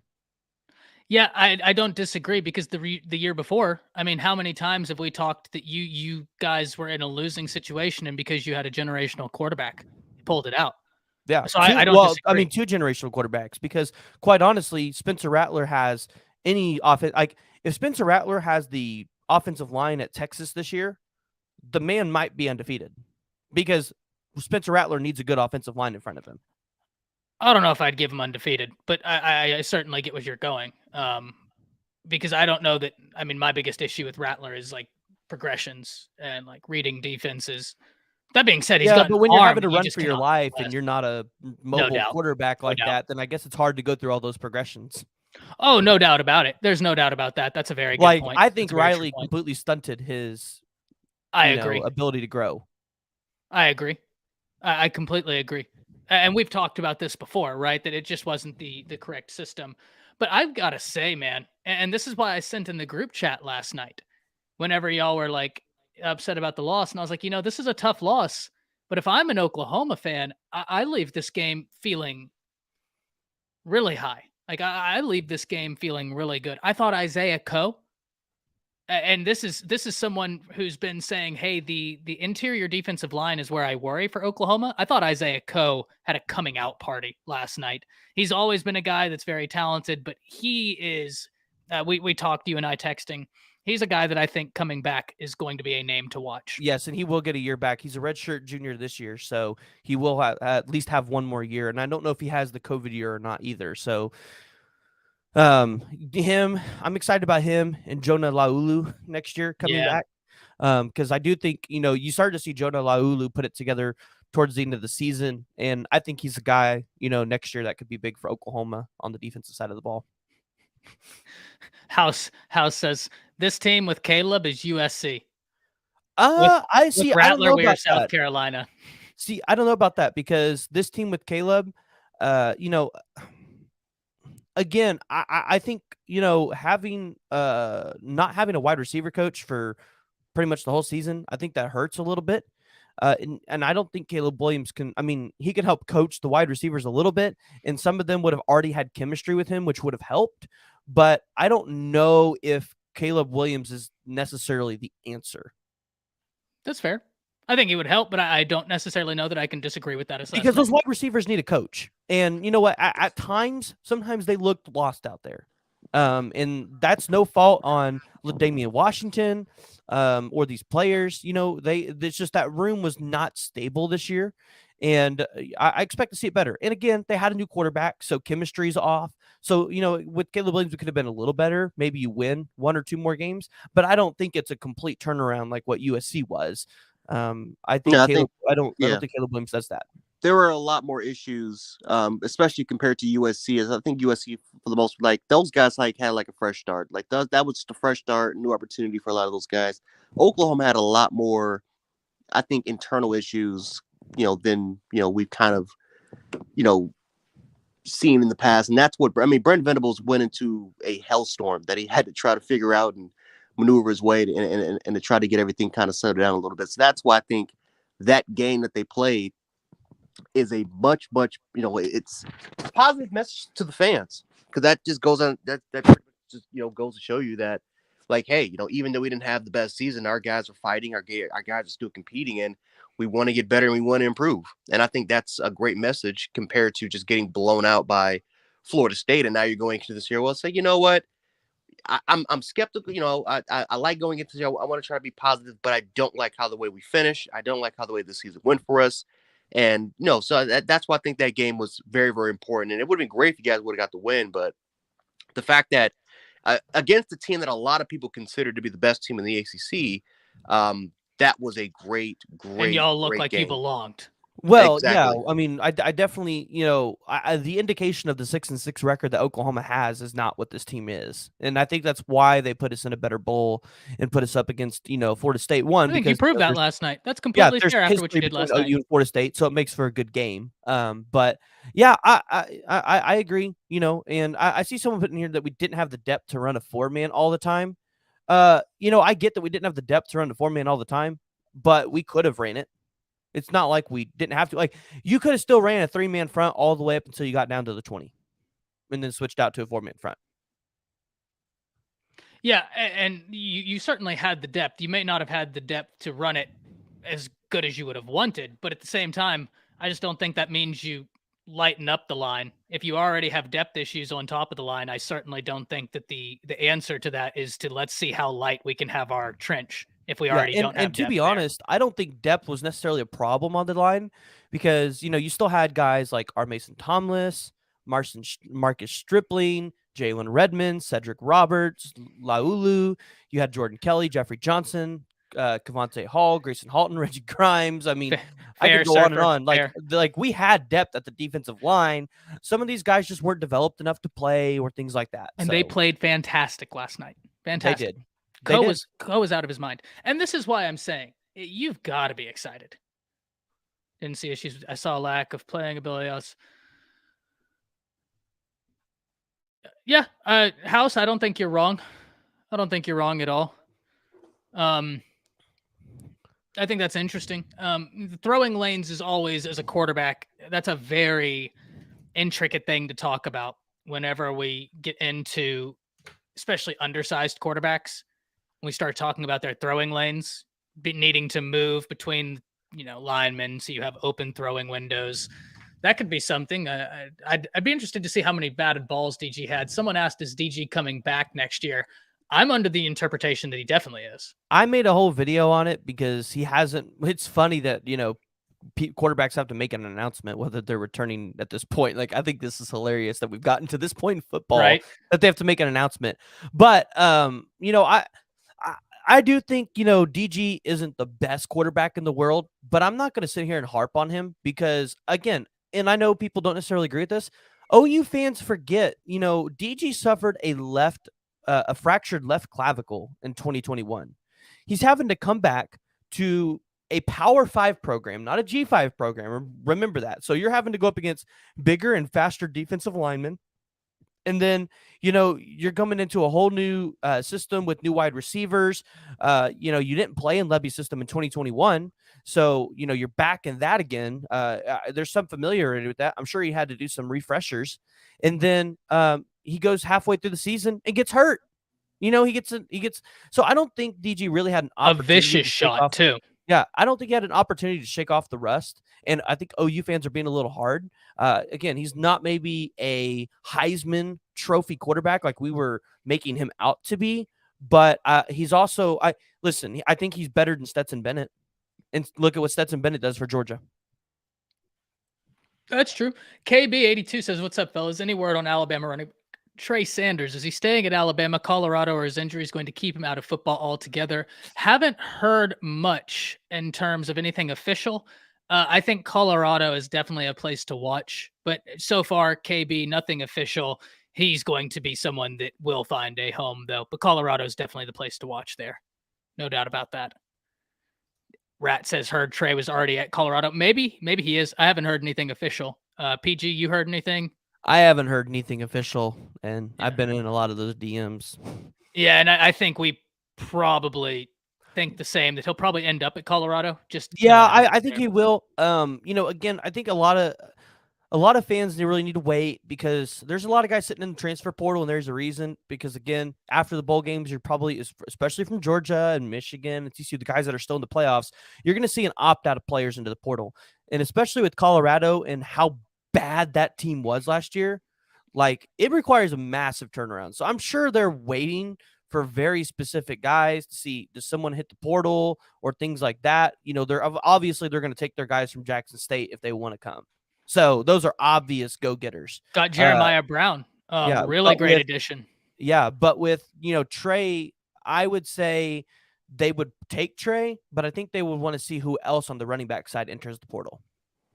Yeah, I don't disagree, because the year before, I mean, how many times have we talked that you guys were in a losing situation, and because you had a generational quarterback, you pulled it out. Yeah. So I don't disagree. I mean, 2 generational quarterbacks, because quite honestly, Spencer Rattler has any offense. Like, if Spencer Rattler has the offensive line at Texas this year, the man might be undefeated, because Spencer Rattler needs a good offensive line in front of him. I don't know if I'd give him undefeated, but I certainly get where you're going. Because I don't know that. I mean, my biggest issue with Rattler is like progressions and like reading defenses. That being said, he's got but an when you're arm, having to you run just for your cannot life press. and you're not a mobile doubt. quarterback like that, then I guess it's hard to go through all those progressions. Oh, no doubt about it. There's no doubt about that. That's a very good Like, point. I think That's a very true Riley point. completely stunted his I agree. ability to grow. I agree. I completely agree. And we've talked about this before, right? That it just wasn't the correct system. But I've got to say, man, and this is why I sent in the group chat last night, whenever y'all were like upset about the loss. And I was like, you know, this is a tough loss. But if I'm an Oklahoma fan, I leave this game feeling really high. Like I leave this game feeling really good. I thought Isaiah Coe, and this is someone who's been saying, hey, the interior defensive line is where I worry for Oklahoma. I thought Isaiah Coe had a coming out party last night. He's always been a guy that's very talented, but he is, we talked, you and I texting, he's a guy that I think coming back is going to be a name to watch. Yes, and he will get a year back. He's a redshirt junior this year, so he will at least have 1 more year. And I don't know if he has the COVID year or not either. So I'm excited about him and Jonah Laulu next year coming back. Because I do think, you know, you start to see Jonah Laulu put it together towards the end of the season, and I think he's a guy, you know, next year that could be big for Oklahoma on the defensive side of the ball. House says this team with Caleb is USC. I see. With Rattler, I don't know we're about South that. Carolina. See, I don't know about that because this team with Caleb, you know, again, I think, you know, having not having a wide receiver coach for pretty much the whole season, I think that hurts a little bit. And I don't think Caleb Williams can. I mean, he can help coach the wide receivers a little bit, and some of them would have already had chemistry with him, which would have helped. But I don't know if Caleb Williams is necessarily the answer. That's fair. I think it would help, but I don't necessarily know that I can disagree with that assessment. Because those wide receivers need a coach. And you know what? At times, sometimes they looked lost out there. And that's no fault on LaDamian Washington or these players. You know, it's just that room was not stable this year. And I expect to see it better. And again, they had a new quarterback, so chemistry's off. So, you know, with Caleb Williams, it could have been a little better. Maybe you win 1 or 2 more games, but I don't think it's a complete turnaround like what USC was. I think I don't think Caleb Williams does that. There were a lot more issues, especially compared to USC. As I think USC, for the most, like those guys, like had like a fresh start. Like that was the fresh start, new opportunity for a lot of those guys. Oklahoma had a lot more, I think, internal issues, you know, than we've kind of, seen in the past. And that's what Brent Venables went into a hellstorm that he had to try to figure out and maneuver his way and to try to get everything kind of settled down a little bit. So that's why I think that game that they played is a much, it's a positive message to the fans, because that just goes on. That just goes to show you that, like, hey, even though we didn't have the best season, our guys are fighting, our guys are still competing, and we want to get better and we want to improve. And I think that's a great message compared to just getting blown out by Florida State. And now you're going into this year. Well, say, you know what? I'm skeptical. I like going into the show. I want to try to be positive, but I don't like how the way we finish. I don't like how the way the season went for us. And so that's why I think that game was very, very important. And it would have been great if you guys would have got the win. But the fact that against the team that a lot of people consider to be the best team in the ACC, that was a great and y'all look like game. You belonged. Well, Exactly. yeah, I mean, I definitely, the indication of the 6-6 record that Oklahoma has is not what this team is, and I think that's why they put us in a better bowl and put us up against, Florida State. I think you proved that last night. That's completely fair after what you did last night. OU and Florida State, so it makes for a good game. But yeah, I agree. And I see someone putting here that we didn't have the depth to run a 4-man all the time. I get that we didn't have the depth to run a 4-man all the time, but we could have ran it. It's not like we didn't have to. Like, you could have still ran a 3-man front all the way up until you got down to the 20 and then switched out to a 4-man front. Yeah, and you certainly had the depth. You may not have had the depth to run it as good as you would have wanted, but at the same time, I just don't think that means you lighten up the line. If you already have depth issues on top of the line, I certainly don't think that the answer to that is to let's see how light we can have our trench. If we already don't have and to depth be there. honest, I don't think depth was necessarily a problem on the line because, you still had guys like R. Mason Tomlis, Marcus Stripling, Jalen Redmond, Cedric Roberts, Laulu. You had Jordan Kelly, Jeffrey Johnson, Cavante Hall, Grayson Halton, Reggie Grimes. I mean, I could go on and on. Like we had depth at the defensive line. Some of these guys just weren't developed enough to play or things like that. And they played fantastic last night. Fantastic. They did. Co was out of his mind. And this is why I'm saying you've got to be excited. Didn't see issues. I saw a lack of playing ability else. Yeah, House, I don't think you're wrong. I don't think you're wrong at all. I think that's interesting. The throwing lanes is always, as a quarterback, that's a very intricate thing to talk about whenever we get into especially undersized quarterbacks. We start talking about their throwing lanes, needing to move between, linemen, so you have open throwing windows. That could be something. I'd be interested to see how many batted balls DG had. Someone asked, is DG coming back next year? I'm under the interpretation that he definitely is. I made a whole video on it because he hasn't. It's funny that, quarterbacks have to make an announcement whether they're returning at this point. Like, I think this is hilarious that we've gotten to this point in football, right, that they have to make an announcement. But, I do think, DG isn't the best quarterback in the world, but I'm not going to sit here and harp on him because, again, and I know people don't necessarily agree with this, OU fans forget, DG suffered a fractured left clavicle in 2021. He's having to come back to a Power 5 program, not a G5 program. Remember that. So you're having to go up against bigger and faster defensive linemen. And then, you're coming into a whole new system with new wide receivers. You didn't play in Levy's system in 2021. So, you're back in that again. There's some familiarity with that. I'm sure he had to do some refreshers. And then he goes halfway through the season and gets hurt. He gets. So I don't think DG really had an A opportunity vicious to shake shot, off. too. Yeah, I don't think he had an opportunity to shake off the rust. And I think OU fans are being a little hard. Again, he's not maybe a Heisman Trophy quarterback like we were making him out to be, but he's also I think he's better than Stetson Bennett. And look at what Stetson Bennett does for Georgia. That's true. KB82 says, "What's up, fellas? Any word on Alabama running Trey Sanders? Is he staying at Alabama, Colorado, or is injuries going to keep him out of football altogether?" Haven't heard much in terms of anything official. I think Colorado is definitely a place to watch, but so far, KB, nothing official. He's going to be someone that will find a home, though. But Colorado is definitely the place to watch there. No doubt about that. Rat says heard Trey was already at Colorado. Maybe he is. I haven't heard anything official. PG, you heard anything? I haven't heard anything official, and Yeah. I've been in a lot of those DMs. Yeah, and I think we probably think the same, that he'll probably end up at Colorado. I think he will. Again, I think a lot of fans, they really need to wait because there's a lot of guys sitting in the transfer portal, and there's a reason. Because again, after the bowl games, you're probably, especially from Georgia and Michigan and TCU, the guys that are still in the playoffs, you're going to see an opt out of players into the portal, and especially with Colorado and how bad that team was last year, like it requires a massive turnaround. So I'm sure they're waiting for very specific guys to see, does someone hit the portal or things like that. They're going to take their guys from Jackson State if they want to come. So those are obvious go-getters. Got Jeremiah Brown. Really great addition. Yeah, but with, Trey, I would say they would take Trey, but I think they would want to see who else on the running back side enters the portal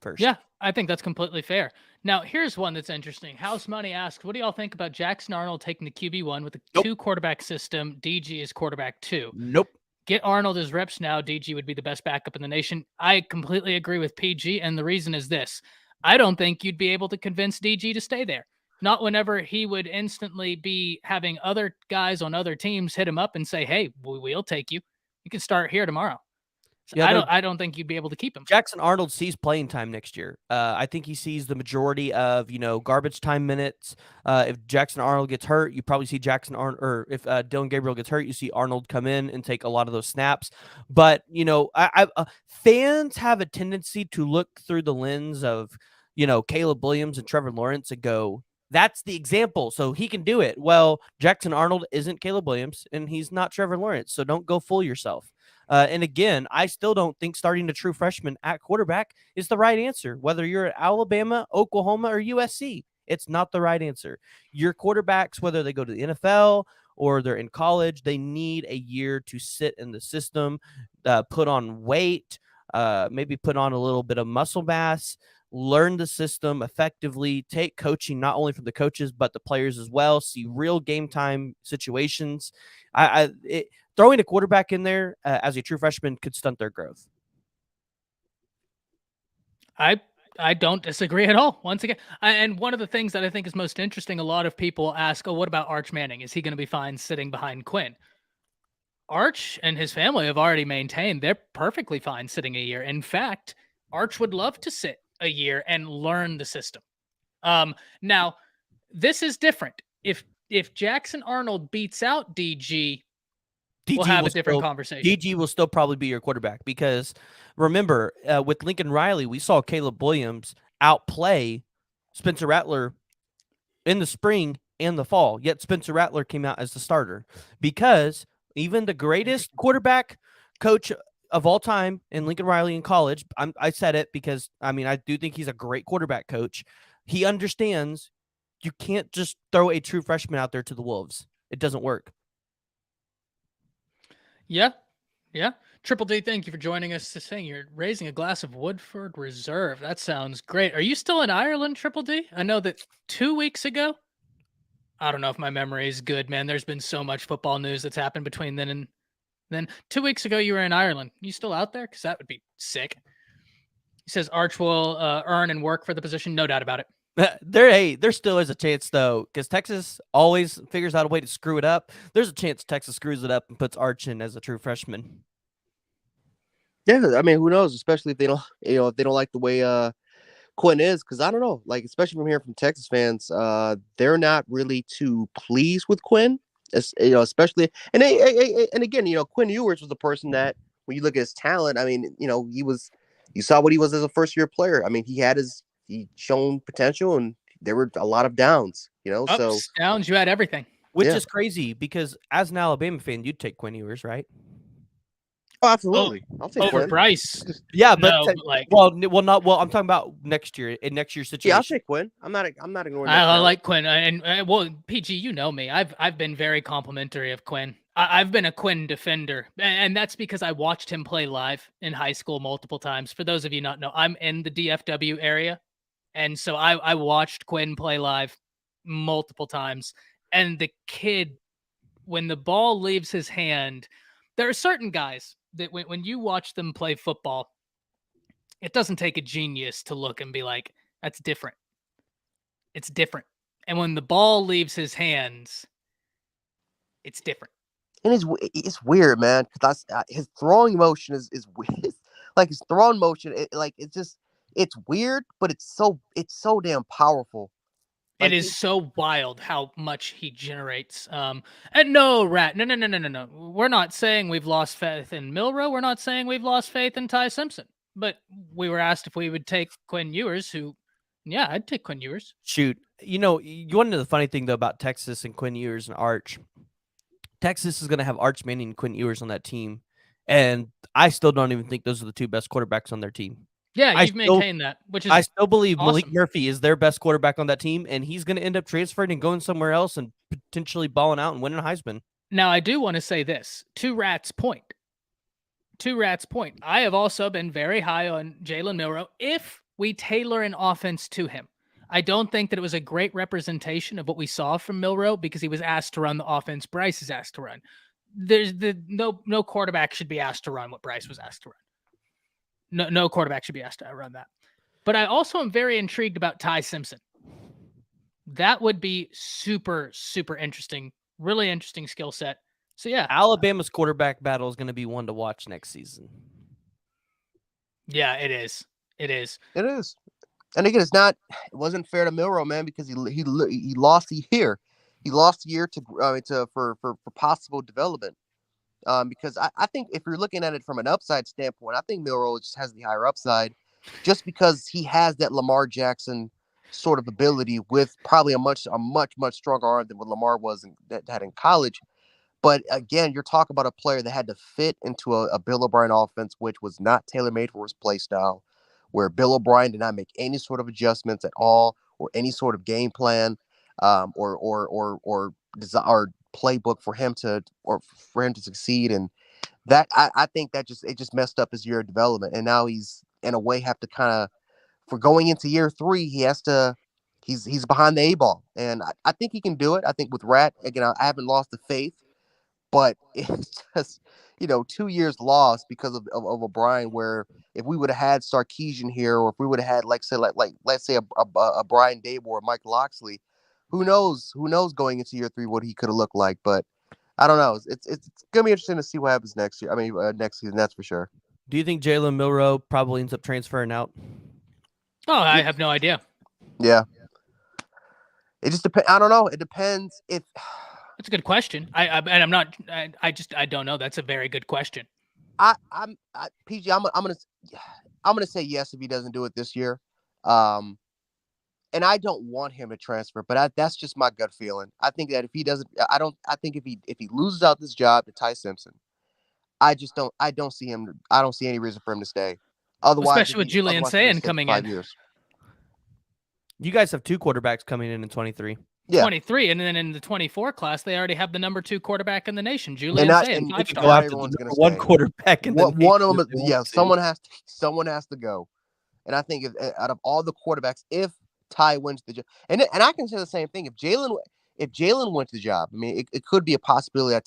first. Yeah, I think that's completely fair. Now, here's one that's interesting. House Money asks, what do y'all think about Jackson Arnold taking the QB1 with a two-quarterback system? DG is quarterback 2. Nope. Get Arnold as reps now. DG would be the best backup in the nation. I completely agree with PG, and the reason is this. I don't think you'd be able to convince DG to stay there. Not whenever he would instantly be having other guys on other teams hit him up and say, hey, we'll take you. You can start here tomorrow. So Yeah, I don't think you'd be able to keep him. Jackson Arnold sees playing time next year. I think he sees the majority of, garbage time minutes. If Jackson Arnold gets hurt, you probably see Jackson Arnold, or if Dylan Gabriel gets hurt, you see Arnold come in and take a lot of those snaps. But, fans have a tendency to look through the lens of, Caleb Williams and Trevor Lawrence and go, that's the example, so he can do it. Well, Jackson Arnold isn't Caleb Williams, and he's not Trevor Lawrence, so don't go fool yourself. And again, I still don't think starting a true freshman at quarterback is the right answer. Whether you're at Alabama, Oklahoma, or USC, it's not the right answer. Your quarterbacks, whether they go to the NFL or they're in college, they need a year to sit in the system, put on weight, maybe put on a little bit of muscle mass, learn the system effectively, take coaching not only from the coaches but the players as well, see real game time situations. Throwing a quarterback in there as a true freshman could stunt their growth. I don't disagree at all. Once again, and one of the things that I think is most interesting, a lot of people ask, oh, what about Arch Manning? Is he going to be fine sitting behind Quinn? Arch and his family have already maintained they're perfectly fine sitting a year. In fact, Arch would love to sit a year and learn the system. Now, this is different. If Jackson Arnold beats out DG, we'll have a different conversation. DG will still probably be your quarterback because remember, with Lincoln Riley, we saw Caleb Williams outplay Spencer Rattler in the spring and the fall, yet Spencer Rattler came out as the starter because even the greatest quarterback coach of all time in Lincoln Riley in college, I said it because, I do think he's a great quarterback coach. He understands you can't just throw a true freshman out there to the Wolves. It doesn't work. Yeah. Triple D, thank you for joining us. Saying you're raising a glass of Woodford Reserve. That sounds great. Are you still in Ireland, Triple D? I know that 2 weeks ago, I don't know if my memory is good, man. There's been so much football news that's happened between then Then 2 weeks ago, you were in Ireland. You still out there? Because that would be sick. He says Arch will earn and work for the position. No doubt about it. There still is a chance though, because Texas always figures out a way to screw it up. There's a chance Texas screws it up and puts Arch in as a true freshman. Yeah, I mean, who knows? Especially if they don't, if they don't like the way Quinn is, because I don't know, like especially from hearing from Texas fans, they're not really too pleased with Quinn. Especially and and again, Quinn Ewers was the person that when you look at his talent, I mean, you saw what he was as a first year player. I mean, he shown potential, and there were a lot of downs. Ups, so downs, you had everything, which is crazy because as an Alabama fan, you'd take Quinn Ewers, right? Oh, absolutely. I'll take over Quinn. Bryce. Yeah, but I'm talking about next year. In next year's situation, Yeah, I'll take Quinn. I'm not ignoring. I like Quinn, and well, PG, you know me. I've been very complimentary of Quinn. I've been a Quinn defender, and that's because I watched him play live in high school multiple times. For those of you not know, I'm in the DFW area, and so I watched Quinn play live multiple times. And the kid, when the ball leaves his hand, there are certain guys that when you watch them play football, it doesn't take a genius to look and be like, that's different. It's different. And when the ball leaves his hands, it's different. And it's weird, man, because his throwing motion is weird. Like his throwing motion, it's weird, but it's so damn powerful. It is so wild how much he generates. And no, Rat, no. We're not saying we've lost faith in Milroe. We're not saying we've lost faith in Ty Simpson. But we were asked if we would take Quinn Ewers, yeah, I'd take Quinn Ewers. Shoot. You want to know the funny thing, though, about Texas and Quinn Ewers and Arch? Texas is going to have Arch Manning and Quinn Ewers on that team. And I still don't even think those are the two best quarterbacks on their team. Yeah, you've maintained that, which is I still believe awesome. Malik Murphy is their best quarterback on that team, and he's going to end up transferring and going somewhere else and potentially balling out and winning a Heisman. Now, I do want to say this. To Rat's point, I have also been very high on Jalen Milroe if we tailor an offense to him. I don't think that it was a great representation of what we saw from Milroe because he was asked to run the offense Bryce is asked to run. There's no quarterback should be asked to run what Bryce was asked to run. No quarterback should be asked to run that. But I also am very intrigued about Ty Simpson. That would be super, super interesting. Really interesting skill set. So, yeah. Alabama's quarterback battle is going to be one to watch next season. Yeah, it is. It is. And again, it wasn't fair to Milroe, man, because he lost a year. He lost a year for possible development. Because I think if you're looking at it from an upside standpoint, I think Milroe just has the higher upside just because he has that Lamar Jackson sort of ability with probably a much stronger arm than what Lamar had in college. But again, you're talking about a player that had to fit into a Bill O'Brien offense, which was not tailor-made for his play style, where Bill O'Brien did not make any sort of adjustments at all or any sort of game plan or playbook for him to succeed. And that I think that just messed up his year of development. And now he's in a way have to kind of, for going into year 3, he's behind the 8-ball. And I think he can do it. I think with Rat, again, I haven't lost the faith, but it's just, 2 years lost because of O'Brien, where if we would have had Sarkisian here, or if we would have had, let's say a Brian Dable or Mike Loxley, who knows going into year 3 what he could have looked like. But I don't know. It's gonna be interesting to see what happens next year. I mean, next season, that's for sure. Do you think Jalen Milroe probably ends up transferring out? Oh, I have no idea. Yeah. It just depends. I don't know. It depends if. That's a good question. I don't know. That's a very good question. PG, I'm gonna say yes if he doesn't do it this year. And I don't want him to transfer, but that's just my gut feeling. I think that if he doesn't, I think if he loses out this job to Ty Simpson, I don't see any reason for him to stay. Otherwise, especially with Julian Sayin coming in. 5 years. You guys have 2 quarterbacks coming in 23. Yeah. 23, and then in the 24 class, they already have the number 2 quarterback in the nation, Julian Sayin. Go after the number 1 quarterback in the nation. One of them, yeah, someone has to go. And I think out of all the quarterbacks, if Ty wins the job, and I can say the same thing. If if Jalen went to the job, I mean, it could be a possibility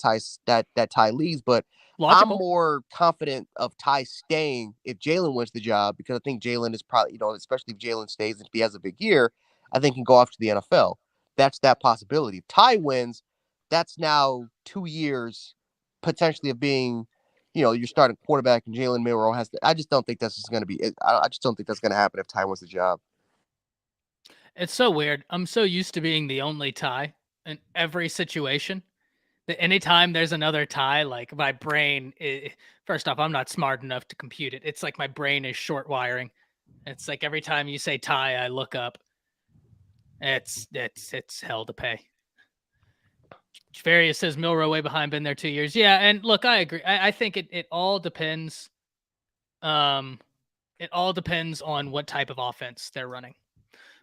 that Ty leaves, but I'm Logical. more confident of Ty staying if Jalen wins the job, because I think Jalen is probably, especially if Jalen stays and if he has a big year, I think he can go off to the NFL. That's that possibility. If Ty wins, that's now 2 years potentially of being, you're starting quarterback and Jalen Milroe has to. I just don't think that's just going to be. I just don't think that's going to happen if Ty wins the job. It's so weird. I'm so used to being the only tie in every situation that anytime there's another tie, like my brain, first off, I'm not smart enough to compute it. It's like my brain is short wiring. It's like every time you say tie, I look up. It's hell to pay. Various says Milroe way behind, been there 2 years. Yeah, and look, I agree. I think it all depends. It all depends on what type of offense they're running.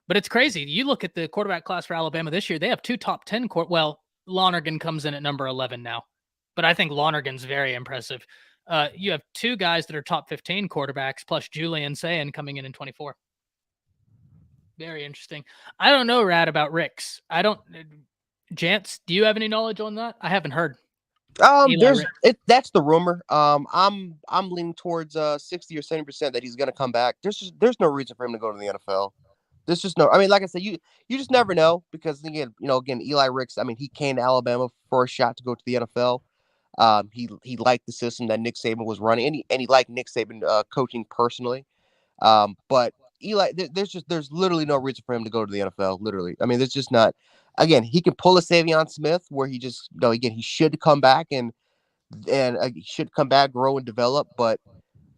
But it's crazy. You look at the quarterback class for Alabama this year, they have 2 top 10 well, Lonergan comes in at number 11 now, but I think Lonergan's very impressive. You have 2 guys that are top 15 quarterbacks plus Julian Sayin coming in 24. Very interesting. I don't know, Rad, about Ricks. I don't. Jance, do you have any knowledge on that? I haven't heard. That's the rumor. I'm leaning towards 60 or 70% that he's going to come back. There's no reason for him to go to the NFL. There's just no. I mean, like I said, you just never know, because again, Eli Ricks. I mean, he came to Alabama for a shot to go to the NFL. He liked the system that Nick Saban was running, and he liked Nick Saban coaching personally. But Eli, there's literally no reason for him to go to the NFL. Literally, I mean, there's just not. Again, he can pull a Savion Smith where he just, again, he should come back and he should come back, grow and develop. But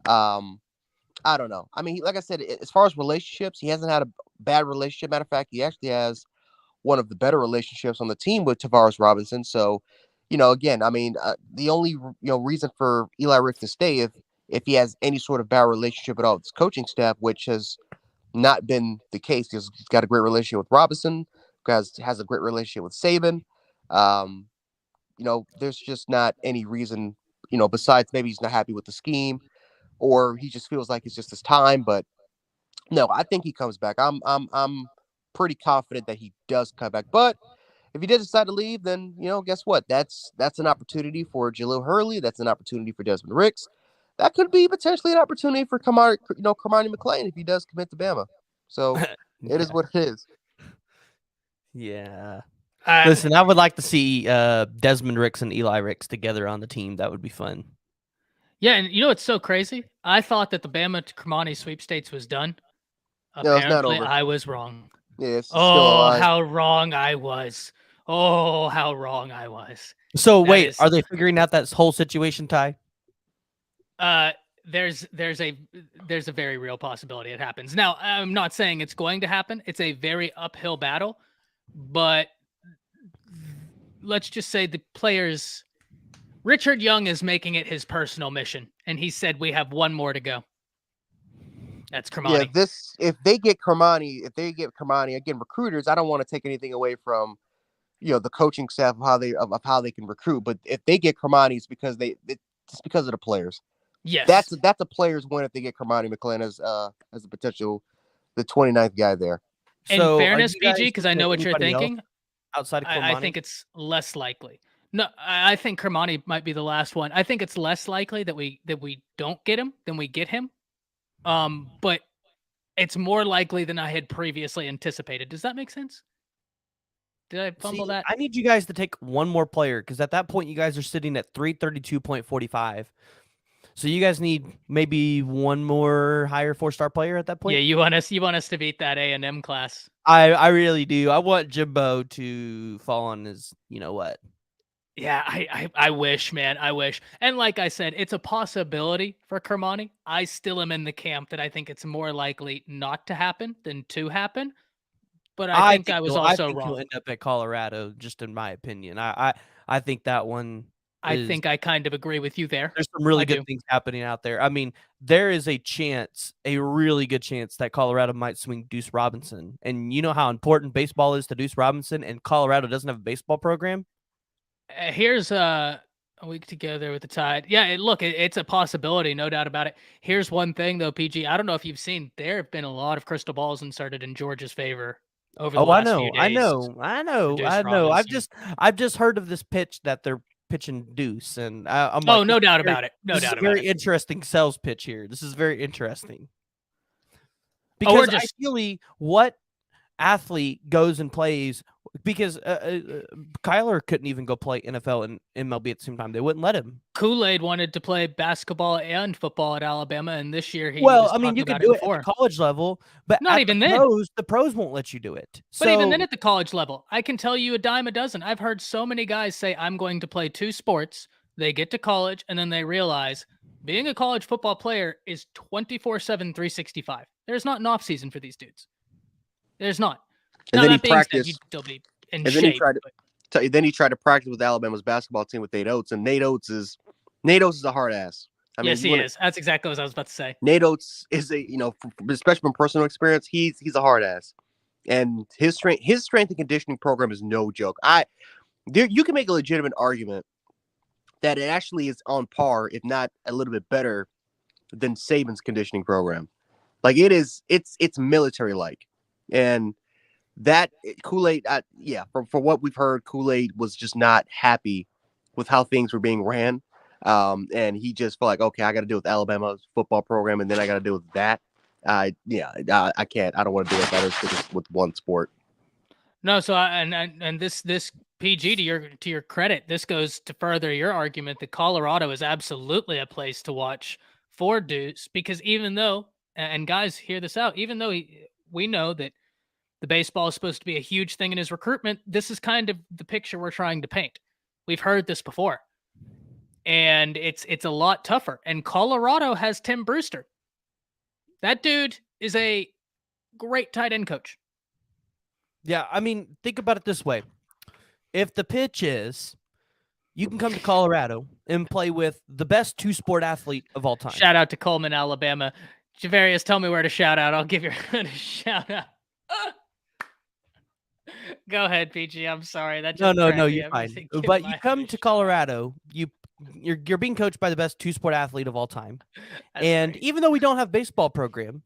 I don't know. I mean, like I said, as far as relationships, he hasn't had a bad relationship. Matter of fact, he actually has one of the better relationships on the team with Tavares Robinson. So, again, I mean, the only reason for Eli Ricks to stay if he has any sort of bad relationship at all with his coaching staff, which has not been the case. He's got a great relationship with Robinson, has a great relationship with Saban. There's just not any reason, besides maybe he's not happy with the scheme, or he just feels like it's just his time. But no, I think he comes back. I'm pretty confident that he does come back. But if he did decide to leave, then guess what? That's an opportunity for Jalil Hurley. That's an opportunity for Desmond Ricks. That could be potentially an opportunity for Kamani McClain if he does commit to Bama. So it is what it is. Yeah. Listen, I would like to see Desmond Ricks and Eli Ricks together on the team. That would be fun. Yeah, and it's so crazy. I thought that the Bama to Kermani sweepstakes was done. No, it's not Apparently, over. I was wrong. Yeah, it's still alive. How wrong I was. Oh, how wrong I was. So wait, are they figuring out that whole situation, Ty? There's a very real possibility it happens. Now, I'm not saying it's going to happen. It's a very uphill battle, but let's just say the players. Richard Young is making it his personal mission, and he said we have one more to go. That's Kermani. Yeah, if they get Kermani, again, recruiters, I don't want to take anything away from the coaching staff of how they can recruit, but if they get Kermani, it's because it's because of the players. Yes, that's a player's win if they get Kermani McClain as a potential the 29th guy there. In fairness, PG, because I know what you're thinking. Outside of Kermani? I think it's less likely. No, I think Kermani might be the last one. I think it's less likely that we don't get him than we get him. But it's more likely than I had previously anticipated. Does that make sense? Did I fumble that? I need you guys to take one more player, because at that point you guys are sitting at 332.45. So you guys need maybe one more higher 4-star player at that point. Yeah, you want us to beat that A&M class. I really do. I want Jimbo to fall on his, what? Yeah, I wish, man. I wish. And like I said, it's a possibility for Kermani. I still am in the camp that I think it's more likely not to happen than to happen. But I think I was also wrong. He'll end up at Colorado, just in my opinion. I think that one. I think I kind of agree with you there. There's some really good things happening out there. I mean, there is a really good chance that Colorado might swing Deuce Robinson. And you know how important baseball is to Deuce Robinson, and Colorado doesn't have a baseball program? Here's a week to go there with the Tide. Yeah, it's a possibility, no doubt about it. Here's one thing, though, PG. I don't know if you've seen, there have been a lot of crystal balls inserted in Georgia's favor over the Oh, I last few know, I days. know, I know, Deuce I know. Robinson. I've just heard of this pitch that they're pitching Deuce, and I'm Oh, like, no doubt very, about it. No this is doubt a about very it. interesting sales pitch here. This is very interesting Oh, we're because just ideally, what athlete goes and plays because Kyler couldn't even go play NFL and MLB at the same time. They wouldn't let him. Kool-Aid wanted to play basketball and football at Alabama, and this year he Well, was I mean, talking you can about it do it at the before. college level, but Not at even then. the pros won't let you do it. But even So then at the college level, I can tell you a dime a dozen. I've heard so many guys say, I'm going to play 2 sports. They get to college, and then they realize being a college football player is 24/7, 365. There's not an off season for these dudes. There's not. And Now, then he that being said, practiced. you'd still be in And then he shape. tried to. Then he tried to practice with Alabama's basketball team with Nate Oates, and Nate Oates is a hard ass. I mean, Yes, he is. That's exactly what I was about to say. Nate Oates is especially from personal experience, he's a hard ass, and his strength and conditioning program is no joke. You can make a legitimate argument that it actually is on par, if not a little bit better, than Saban's conditioning program. Like it's military like, and that Kool-Aid, for what we've heard, Kool-Aid was just not happy with how things were being ran. And he just felt like, okay, I got to deal with Alabama's football program, and then I got to deal with that. I can't. I don't want to do it better with one sport. No, so and this PG, to your credit, this goes to further your argument that Colorado is absolutely a place to watch for Deuce, because even though, and guys, hear this out, even though we know that the baseball is supposed to be a huge thing in his recruitment, this is kind of the picture we're trying to paint. We've heard this before, and it's a lot tougher. And Colorado has Tim Brewster. That dude is a great tight end coach. yeah, I mean, think about it this way: if the pitch is you can come to Colorado and play with the best 2-sport athlete of all time. Shout out to Coleman, Alabama. Javarius, tell me where to shout out. I'll give you a shout out. Go ahead, PG. I'm sorry. That just No, cracked me you're up. fine. Give But you my come shout to out. Colorado, you're being coached by the best 2-sport athlete of all time. That's And great. even though we don't have baseball program,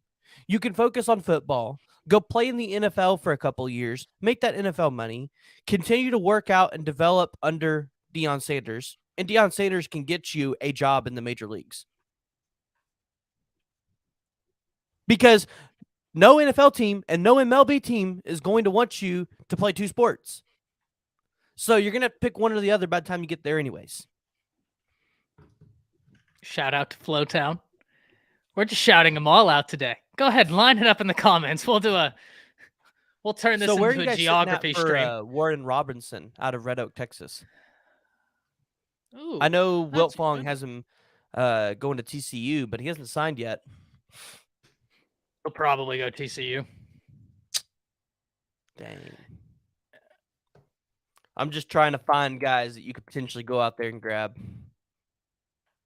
you can focus on football, go play in the NFL for a couple years, make that NFL money, continue to work out and develop under Deion Sanders, and Deion Sanders can get you a job in the major leagues. Because no NFL team and no MLB team is going to want you to play 2 sports. So you're going to pick one or the other by the time you get there anyways. Shout out to Flowtown. We're just shouting them all out today. Go ahead, line it up in the comments. We'll turn this So where are you into a guys sitting at geography for stream. Warren Robinson out of Red Oak, Texas? Ooh, I know Wilt that's Fong good. has him going to TCU, but he hasn't signed yet. He'll probably go TCU. Dang. I'm just trying to find guys that you could potentially go out there and grab.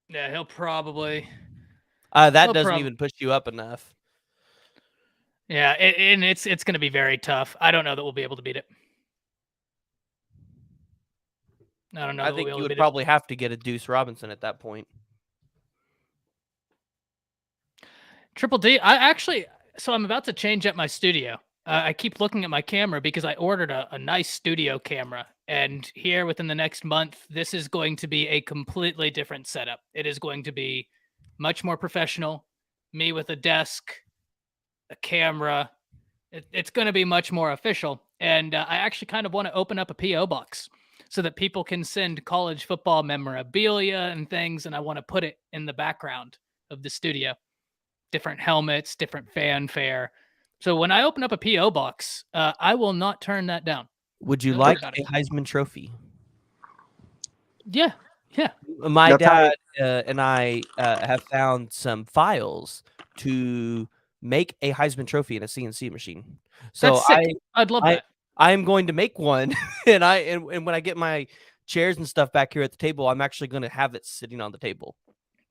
Yeah, he'll probably. That He'll doesn't even push you up enough. Yeah, and it's going to be very tough. I don't know that we'll be able to beat it. I don't know. I think you would probably have to get a Deuce Robinson at that point. Triple D. So I'm about to change up my studio. I keep looking at my camera because I ordered a nice studio camera. And here within the next month, this is going to be a completely different setup. It is going to be much more professional. Me with a desk, a camera. It's going to be much more official. And I actually kind of want to open up a P.O. box so that people can send college football memorabilia and things. And I want to put it in the background of the studio. Different helmets, different fanfare. So when I open up a P.O. box, I will not turn that down. Would you No like doubt a about it. Heisman Trophy? Yeah. My Now, dad and I have found some files to make a Heisman Trophy in a CNC machine. So That's sick. I'd love that. I am going to make one, and when I get my chairs and stuff back here at the table, I'm actually going to have it sitting on the table.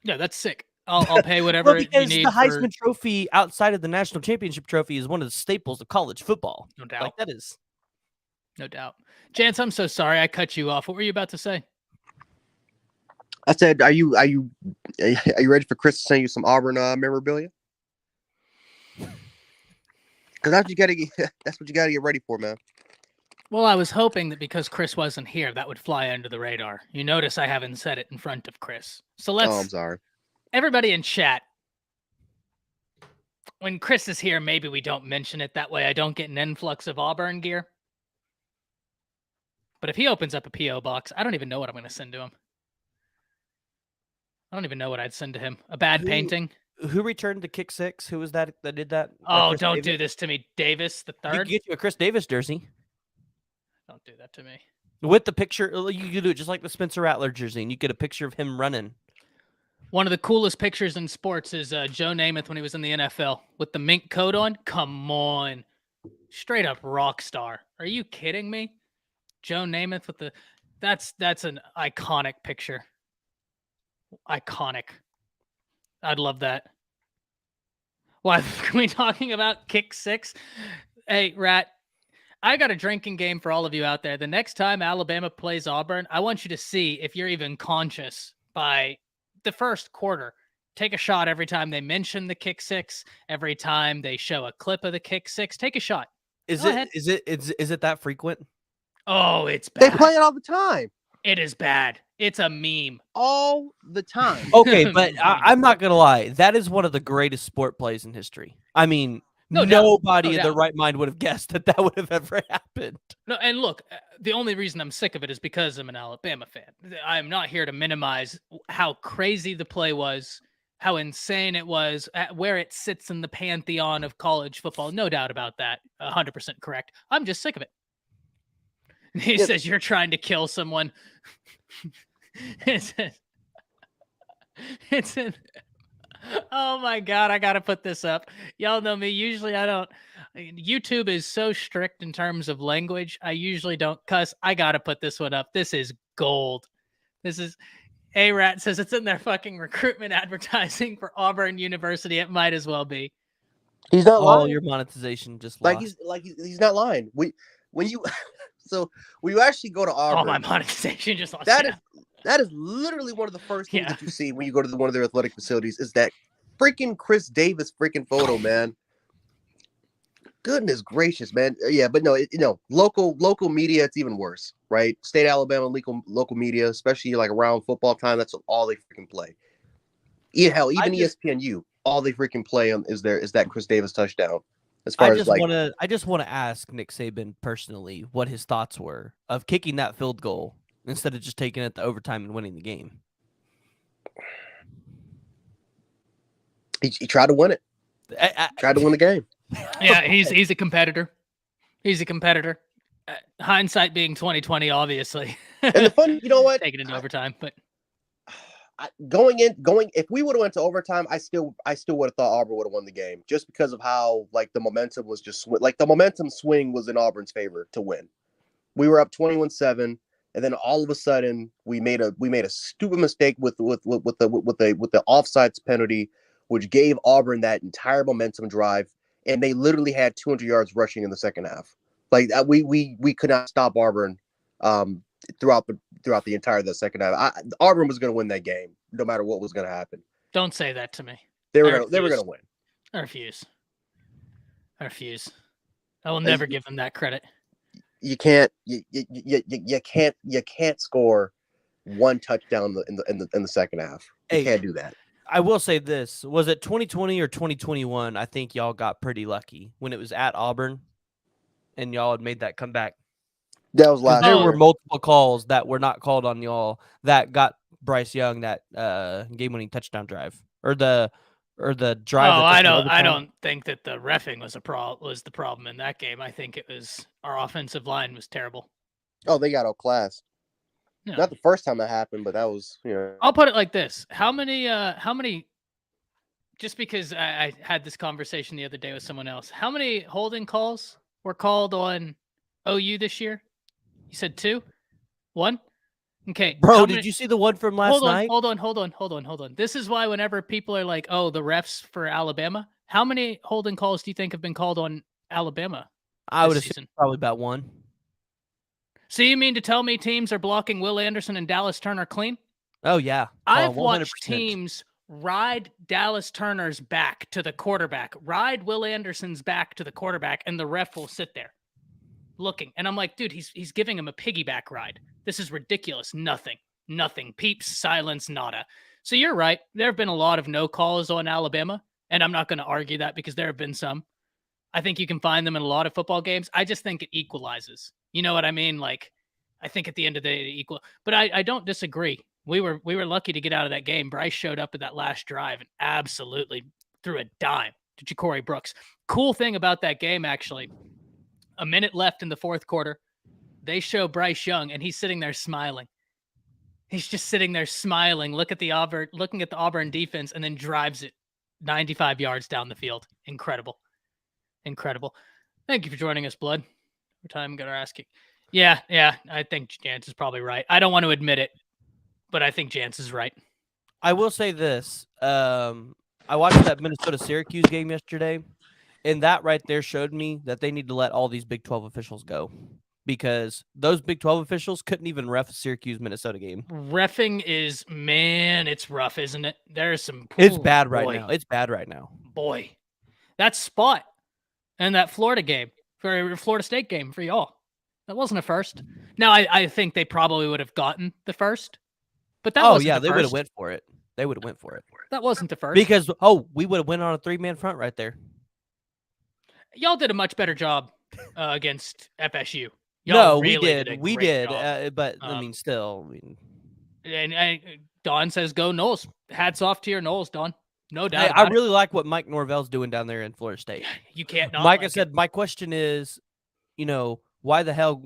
Yeah, that's sick. I'll pay whatever Well, you because need the Heisman for... Trophy outside of the national championship trophy is one of the staples of college football. No doubt. Like that is. No doubt. Chance, I'm so sorry I cut you off. What were you about to say? I said, are you ready for Chris to send you some Auburn memorabilia? Because that's what you got to get. That's what you got to get ready for, man. Well, I was hoping that because Chris wasn't here, that would fly under the radar. You notice I haven't said it in front of Chris. So Oh, I'm let's, sorry. everybody in chat, when Chris is here, maybe we don't mention it. That way I don't get an influx of Auburn gear. But if he opens up a P.O. box, I don't even know what I'm going to send to him. I don't even know what I'd send to him. A bad painting? Who returned the kick six? Who was that did that? Oh, Chris don't Davis? do this to me. Davis the You third? can get you a Chris Davis jersey. Don't do that to me. With the picture, you can do it just like the Spencer Rattler jersey, and you get a picture of him running. One of the coolest pictures in sports is Joe Namath when he was in the NFL with the mink coat on. Come on. Straight up rock star. Are you kidding me? Joe Namath with the... That's an iconic picture. Iconic. I'd love that. Why are we talking about kick six? Hey, Rat, I got a drinking game for all of you out there. The next time Alabama plays Auburn, I want you to see if you're even conscious by the first quarter. Take a shot every time they mention the kick six, every time they show a clip of the kick six. Take a shot. Is Go ahead. it that frequent? Oh, it's They bad. play it all the time. It is bad. It's a meme. All the time. Okay, but I'm not gonna lie. That is one of the greatest sport plays in history. I mean, No doubt. nobody No in their doubt. right mind would have guessed that would have ever happened. No, and look, the only reason I'm sick of it is because I'm an Alabama fan. I'm not here to minimize how crazy the play was, how insane it was, where it sits in the pantheon of college football. No doubt about that. 100% correct. I'm just sick of it. He says you're trying to kill someone. It's in. Oh my God, I gotta put this up. Y'all know me. Usually I don't. YouTube is so strict in terms of language. I usually don't cuss. I gotta put this one up. This is gold. This is A-Rat says it's in their fucking recruitment advertising for Auburn University. It might as well be. He's not All lying. your monetization just Like lost. he's not lying. When you actually go to Auburn, Oh, my monetization just lost. that is literally one of the first things Yeah. that you see when you go to one of their athletic facilities is that freaking Chris Davis freaking photo, man. Goodness gracious, man. Yeah, but no, local media, it's even worse, right? State of Alabama local media, especially like around football time, that's all they freaking play. Yeah, hell, even ESPNU, all they freaking play on is that Chris Davis touchdown. As far as like, I just want to ask Nick Saban personally what his thoughts were of kicking that field goal instead of just taking it to overtime and winning the game. he tried to win it. Tried to win the game. Yeah, he's a competitor. He's a competitor. Hindsight being 2020, obviously. And the fun, you know what? Taking it into overtime, but if we would have went to overtime, I still would have thought Auburn would have won the game just because of how like the momentum was just like the momentum swing was in Auburn's favor to win. We were up 21-7, and then all of a sudden we made a stupid mistake with the offsides penalty, which gave Auburn that entire momentum drive, and they literally had 200 yards rushing in the second half. Like we could not stop Auburn throughout the entire the second half. Auburn was going to win that game no matter what was going to happen. don't say that to me. They were going to win. I refuse. I will never give them that credit. You can't score one touchdown in the second half. You can't do that. I will say this. Was it 2020 or 2021? I think y'all got pretty lucky when it was at Auburn and y'all had made that comeback. That was last There year. were multiple calls that were not called on y'all that got Bryce Young that game-winning touchdown drive or the drive. Oh, I don't think that the reffing was the problem in that game. I think it was our offensive line was terrible. Oh, they got outclassed. No. Not the first time that happened, but that was, I'll put it like this. How many, just because I had this conversation the other day with someone else, how many holding calls were called on OU this year? You said 2? 1? Okay. Bro, did you see the one from last night? Hold on. This is why whenever people are like, oh, the refs for Alabama, how many holding calls do you think have been called on Alabama? I would assume probably about 1. So you mean to tell me teams are blocking Will Anderson and Dallas Turner clean? Oh, yeah. I've watched teams ride Dallas Turner's back to the quarterback, ride Will Anderson's back to the quarterback, and the ref will sit there looking. And I'm like, dude, he's giving him a piggyback ride. This is ridiculous. Nothing. Peeps, silence, nada. So you're right. There have been a lot of no calls on Alabama, and I'm not going to argue that because there have been some. I think you can find them in a lot of football games. I just think it equalizes. You know what I mean? Like, I think at the end of the day, it equal. But I don't disagree. We were lucky to get out of that game. Bryce showed up at that last drive and absolutely threw a dime to Ja'Cory Brooks. Cool thing about that game, actually, a minute left in the fourth quarter, they show Bryce Young, and he's sitting there smiling. He's just sitting there smiling, looking at the Auburn defense, and then drives it 95 yards down the field. Incredible. Thank you for joining us, Blood. Every time I'm going to ask you. Yeah, I think Jance is probably right. I don't want to admit it, but I think Jance is right. I will say this. I watched that Minnesota-Syracuse game yesterday, and that right there showed me that they need to let all these Big 12 officials go because those Big 12 officials couldn't even ref a Syracuse-Minnesota game. Refing is, man, it's rough, isn't it? There's some... It's bad right now. It's bad right now. Boy, that spot and that Florida State game for y'all, that wasn't a first. Now, I think they probably would have gotten the first, but that wasn't the first. They would have went for it. They would have went for it. That wasn't the first. Because, we would have went on a 3-man front right there. Y'all did a much better job against FSU. We did. But I mean, still. And Don says, "Go Noles." Hats off to your Noles, Don. No doubt. Hey, I really like what Mike Norvell's doing down there in Florida State. You can't not. Like I said, my question is, why the hell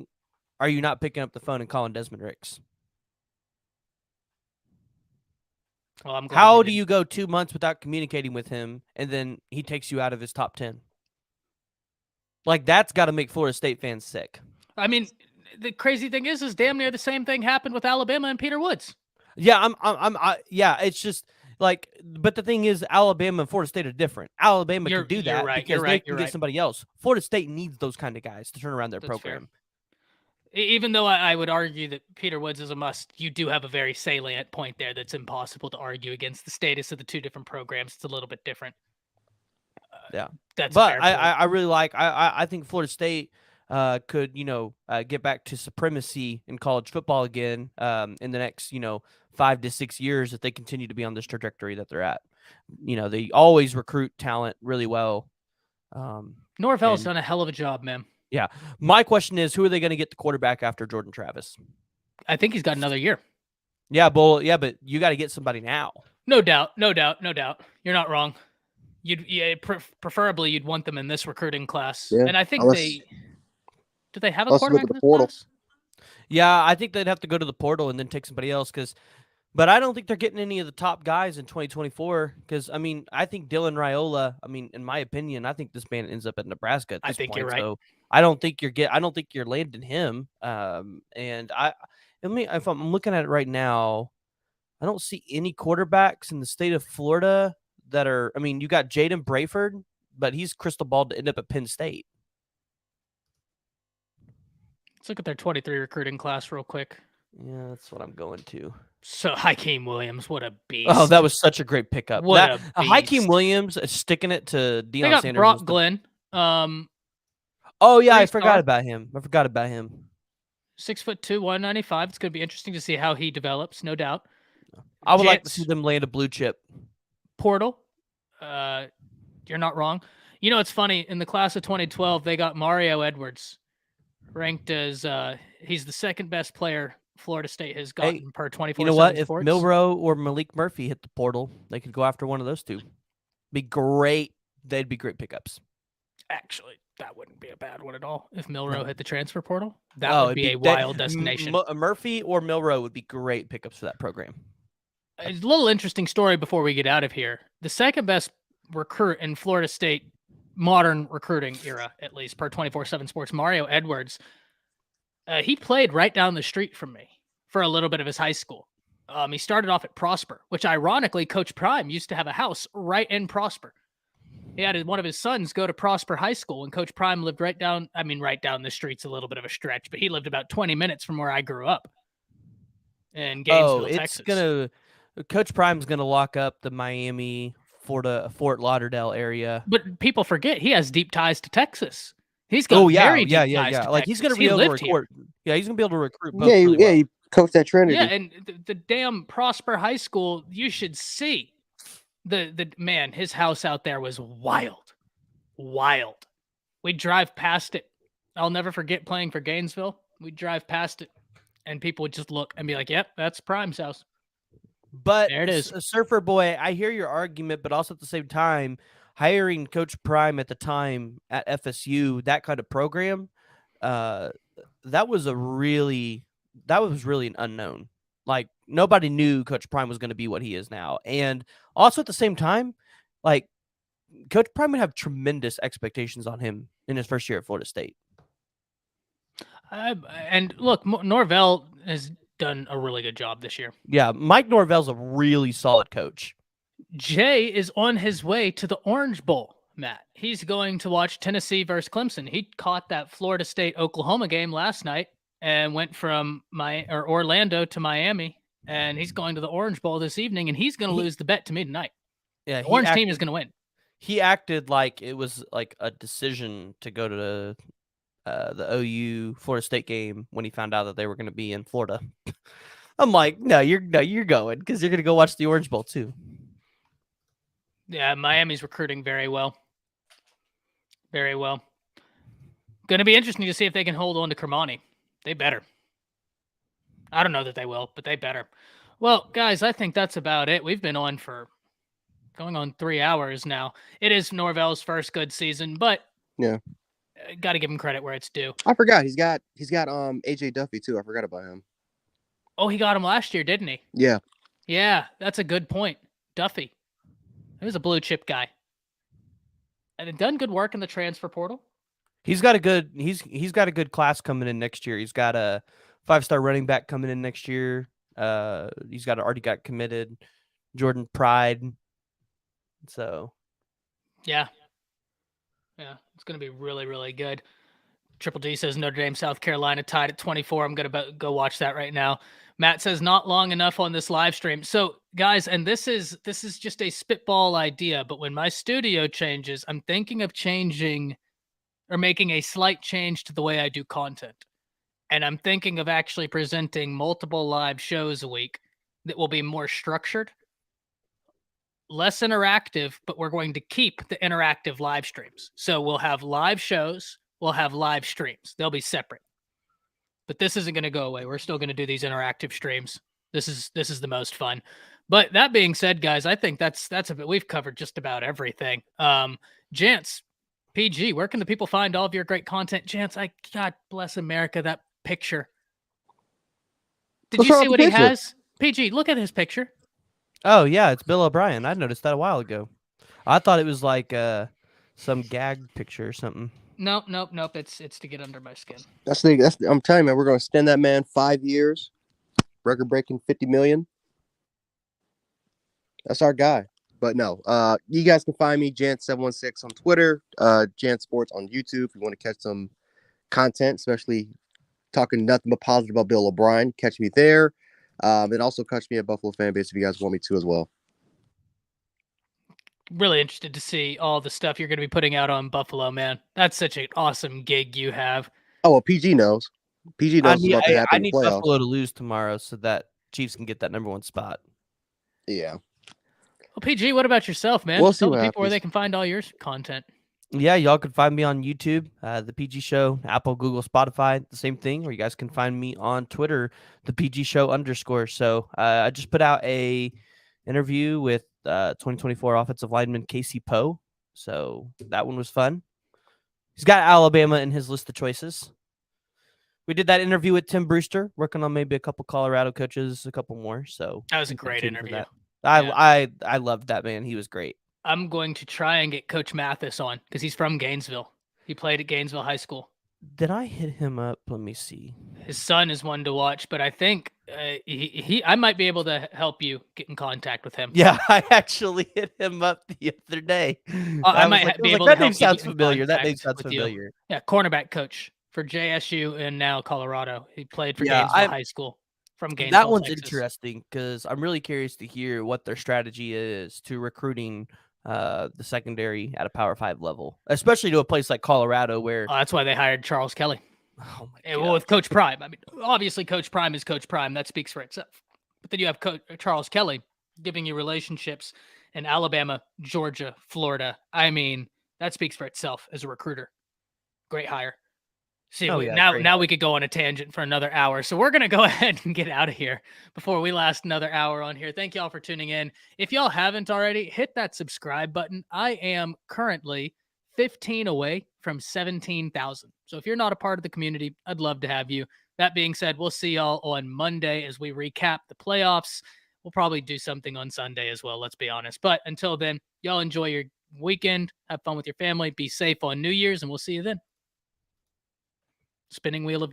are you not picking up the phone and calling Desmond Ricks? Well, I'm glad How do you go 2 months without communicating with him, and then he takes you out of his top 10? Like, that's got to make Florida State fans sick. I mean, the crazy thing is damn near the same thing happened with Alabama and Peter Woods. Yeah, it's just like, but the thing is, Alabama and Florida State are different. Alabama can do that because they can get somebody else. Florida State needs those kind of guys to turn around their program. Fair. Even though I would argue that Peter Woods is a must, you do have a very salient point there that's impossible to argue against the status of the two different programs. It's a little bit different. Yeah, that's. But I really like. I think Florida State could get back to supremacy in college football again in the next 5 to 6 years if they continue to be on this trajectory that they're at. They always recruit talent really well. Norvell's done a hell of a job, man. Yeah. My question is, who are they going to get the quarterback after Jordan Travis? I think he's got another year. Yeah, but you got to get somebody now. No doubt. You're not wrong. Preferably you'd want them in this recruiting class. Yeah, and I think do they have a quarterback in this class? Yeah, I think they'd have to go to the portal and then take somebody else but I don't think they're getting any of the top guys in 2024 because, I think Dylan Raiola, in my opinion, I think this man ends up at Nebraska at this point. You're right. So I don't think you're landing him. If I'm looking at it right now, I don't see any quarterbacks in the state of Florida that are, you got Jaden Brayford, but he's crystal balled to end up at Penn State. Let's look at their 23 recruiting class real quick. Yeah, that's what I'm going to. So Hakeem Williams, what a beast! Oh, that was such a great pickup. What a beast. Hakeem Williams is sticking it to Deion they got Sanders. Brock Glenn. Oh yeah, I forgot about him. 6'2", 195. It's going to be interesting to see how he develops, no doubt. I would like to see them land a blue chip. Portal. You're not wrong. It's funny. In the class of 2012, they got Mario Edwards, ranked as he's the second best player Florida State has gotten per 24/7 You know what? Sports. If Milroe or Malik Murphy hit the portal, they could go after one of those two. Be great. They'd be great pickups. Actually, that wouldn't be a bad one at all. If Milroe hit the transfer portal, that would be a wild destination. Murphy or Milroe would be great pickups for that program. A little interesting story before we get out of here. The second best recruit in Florida State modern recruiting era, at least per 24/7 Sports, Mario Edwards. He played right down the street from me for a little bit of his high school. He started off at Prosper, which ironically, Coach Prime used to have a house right in Prosper. He had one of his sons go to Prosper High School, and Coach Prime lived right down the street's a little bit of a stretch, but he lived about 20 minutes from where I grew up in Gainesville, Texas. Coach Prime's going to lock up the Miami, Fort Lauderdale area. But people forget he has deep ties to Texas. He's got very deep ties to Like Texas. he's going to be He able to lived recruit. here. Yeah, he's going to be able to recruit both Yeah, really well. he coached at Trinity. Yeah, and the damn Prosper High School, you should see the man. His house out there was wild. We'd drive past it. I'll never forget playing for Gainesville. We'd drive past it, and people would just look and be like, "Yep, that's Prime's house." But There it is. Surfer Boy, I hear your argument, but also at the same time, hiring Coach Prime at the time at FSU, that kind of program, that was really an unknown. Like nobody knew Coach Prime was going to be what he is now. And also at the same time, like Coach Prime would have tremendous expectations on him in his first year at Florida State. And look, Norvell has done a really good job this year. Yeah, Mike Norvell's a really solid coach. Jay is on his way to the Orange Bowl, Matt. He's going to watch Tennessee versus Clemson. He caught that Florida State-Oklahoma game last night and went from Orlando to Miami, and he's going to the Orange Bowl this evening, and he's going to lose the bet to me tonight. Yeah, the Orange team is going to win. He acted like it was like a decision to go to the OU Florida State game when he found out that they were going to be in Florida. I'm like, no, you're going because you're going to go watch the Orange Bowl too. Yeah, Miami's recruiting very well. Very well. Going to be interesting to see if they can hold on to Kermani. They better. I don't know that they will, but they better. Well, guys, I think that's about it. We've been on for going on 3 hours now. It is Norvell's first good season, but yeah, got to give him credit where it's due. I forgot he's got AJ Duffy too. I forgot about him. Oh, he got him last year, didn't he? Yeah. Yeah, that's a good point. Duffy. He was a blue chip guy. And it done good work in the transfer portal. He's got a good class coming in next year. He's got a 5-star running back coming in next year. He's already got committed Jordan Pride. So yeah, it's going to be really, really good. Triple D says Notre Dame, South Carolina tied at 24. I'm going to go watch that right now. Matt says not long enough on this live stream. So guys, and this is just a spitball idea, but when my studio changes, I'm thinking of changing or making a slight change to the way I do content. And I'm thinking of actually presenting multiple live shows a week that will be more structured, less interactive, but we're going to keep the interactive live streams. So we'll have live shows, we'll have live streams. They'll be separate. But this isn't going to go away. We're still going to do these interactive streams. This is the most fun. But that being said, guys, I think that's a bit. We've covered just about everything. Jance, PG, where can the people find all of your great content? Jance, God bless America, that picture. Did you see what he has? PG, look at his picture. Oh yeah, it's Bill O'Brien. I noticed that a while ago. I thought it was like some gag picture or something. Nope. It's to get under my skin. I'm telling you, man, we're going to extend that man 5 years, record-breaking $50 million. That's our guy. But no, you guys can find me Jance716 on Twitter, Jance Sports on YouTube. If you want to catch some content, especially talking nothing but positive about Bill O'Brien, catch me there. And also catch me at Buffalo Fanbase if you guys want me to as well. Really interested to see all the stuff you're going to be putting out on Buffalo, man. That's such an awesome gig you have. Oh, well, PG knows. PG knows what's about to happen. I need Buffalo to lose tomorrow so that Chiefs can get that number 1 spot. Yeah. Well, PG, what about yourself, man? We'll Tell the people where they can find all your content. Yeah, y'all can find me on YouTube, The PG Show, Apple, Google, Spotify, the same thing. Or you guys can find me on Twitter, The PG Show _. So I just put out a interview with 2024 offensive lineman Casey Poe. So that one was fun. He's got Alabama in his list of choices. We did that interview with Tim Brewster, working on maybe a couple Colorado coaches, a couple more. So that was a great interview. I loved that, man. He was great. I'm going to try and get Coach Mathis on because he's from Gainesville. He played at Gainesville High School. Did I hit him up? Let me see. His son is one to watch, but I think I might be able to help you get in contact with him. Yeah, I actually hit him up the other day. I might be able to help you. That name sounds familiar. Yeah, cornerback coach for JSU and now Colorado. He played for Gainesville High School. from Gainesville, That one's Texas. interesting because I'm really curious to hear what their strategy is to recruiting the secondary at a Power 5 level, especially to a place like Colorado where That's why they hired Charles Kelly. oh my Well, God. with Coach Prime. I mean, obviously Coach Prime is Coach Prime. That speaks for itself. But then you have Charles Kelly giving you relationships in Alabama, Georgia, Florida. I mean, that speaks for itself as a recruiter. Great hire. See, Oh, yeah, great now we could go on a tangent for another hour. So we're going to go ahead and get out of here before we last another hour on here. Thank y'all for tuning in. If y'all haven't already, hit that subscribe button. I am currently 15 away from 17,000. So if you're not a part of the community, I'd love to have you. That being said, we'll see y'all on Monday as we recap the playoffs. We'll probably do something on Sunday as well, let's be honest. But until then, y'all enjoy your weekend. Have fun with your family. Be safe on New Year's, and we'll see you then. Spinning wheel of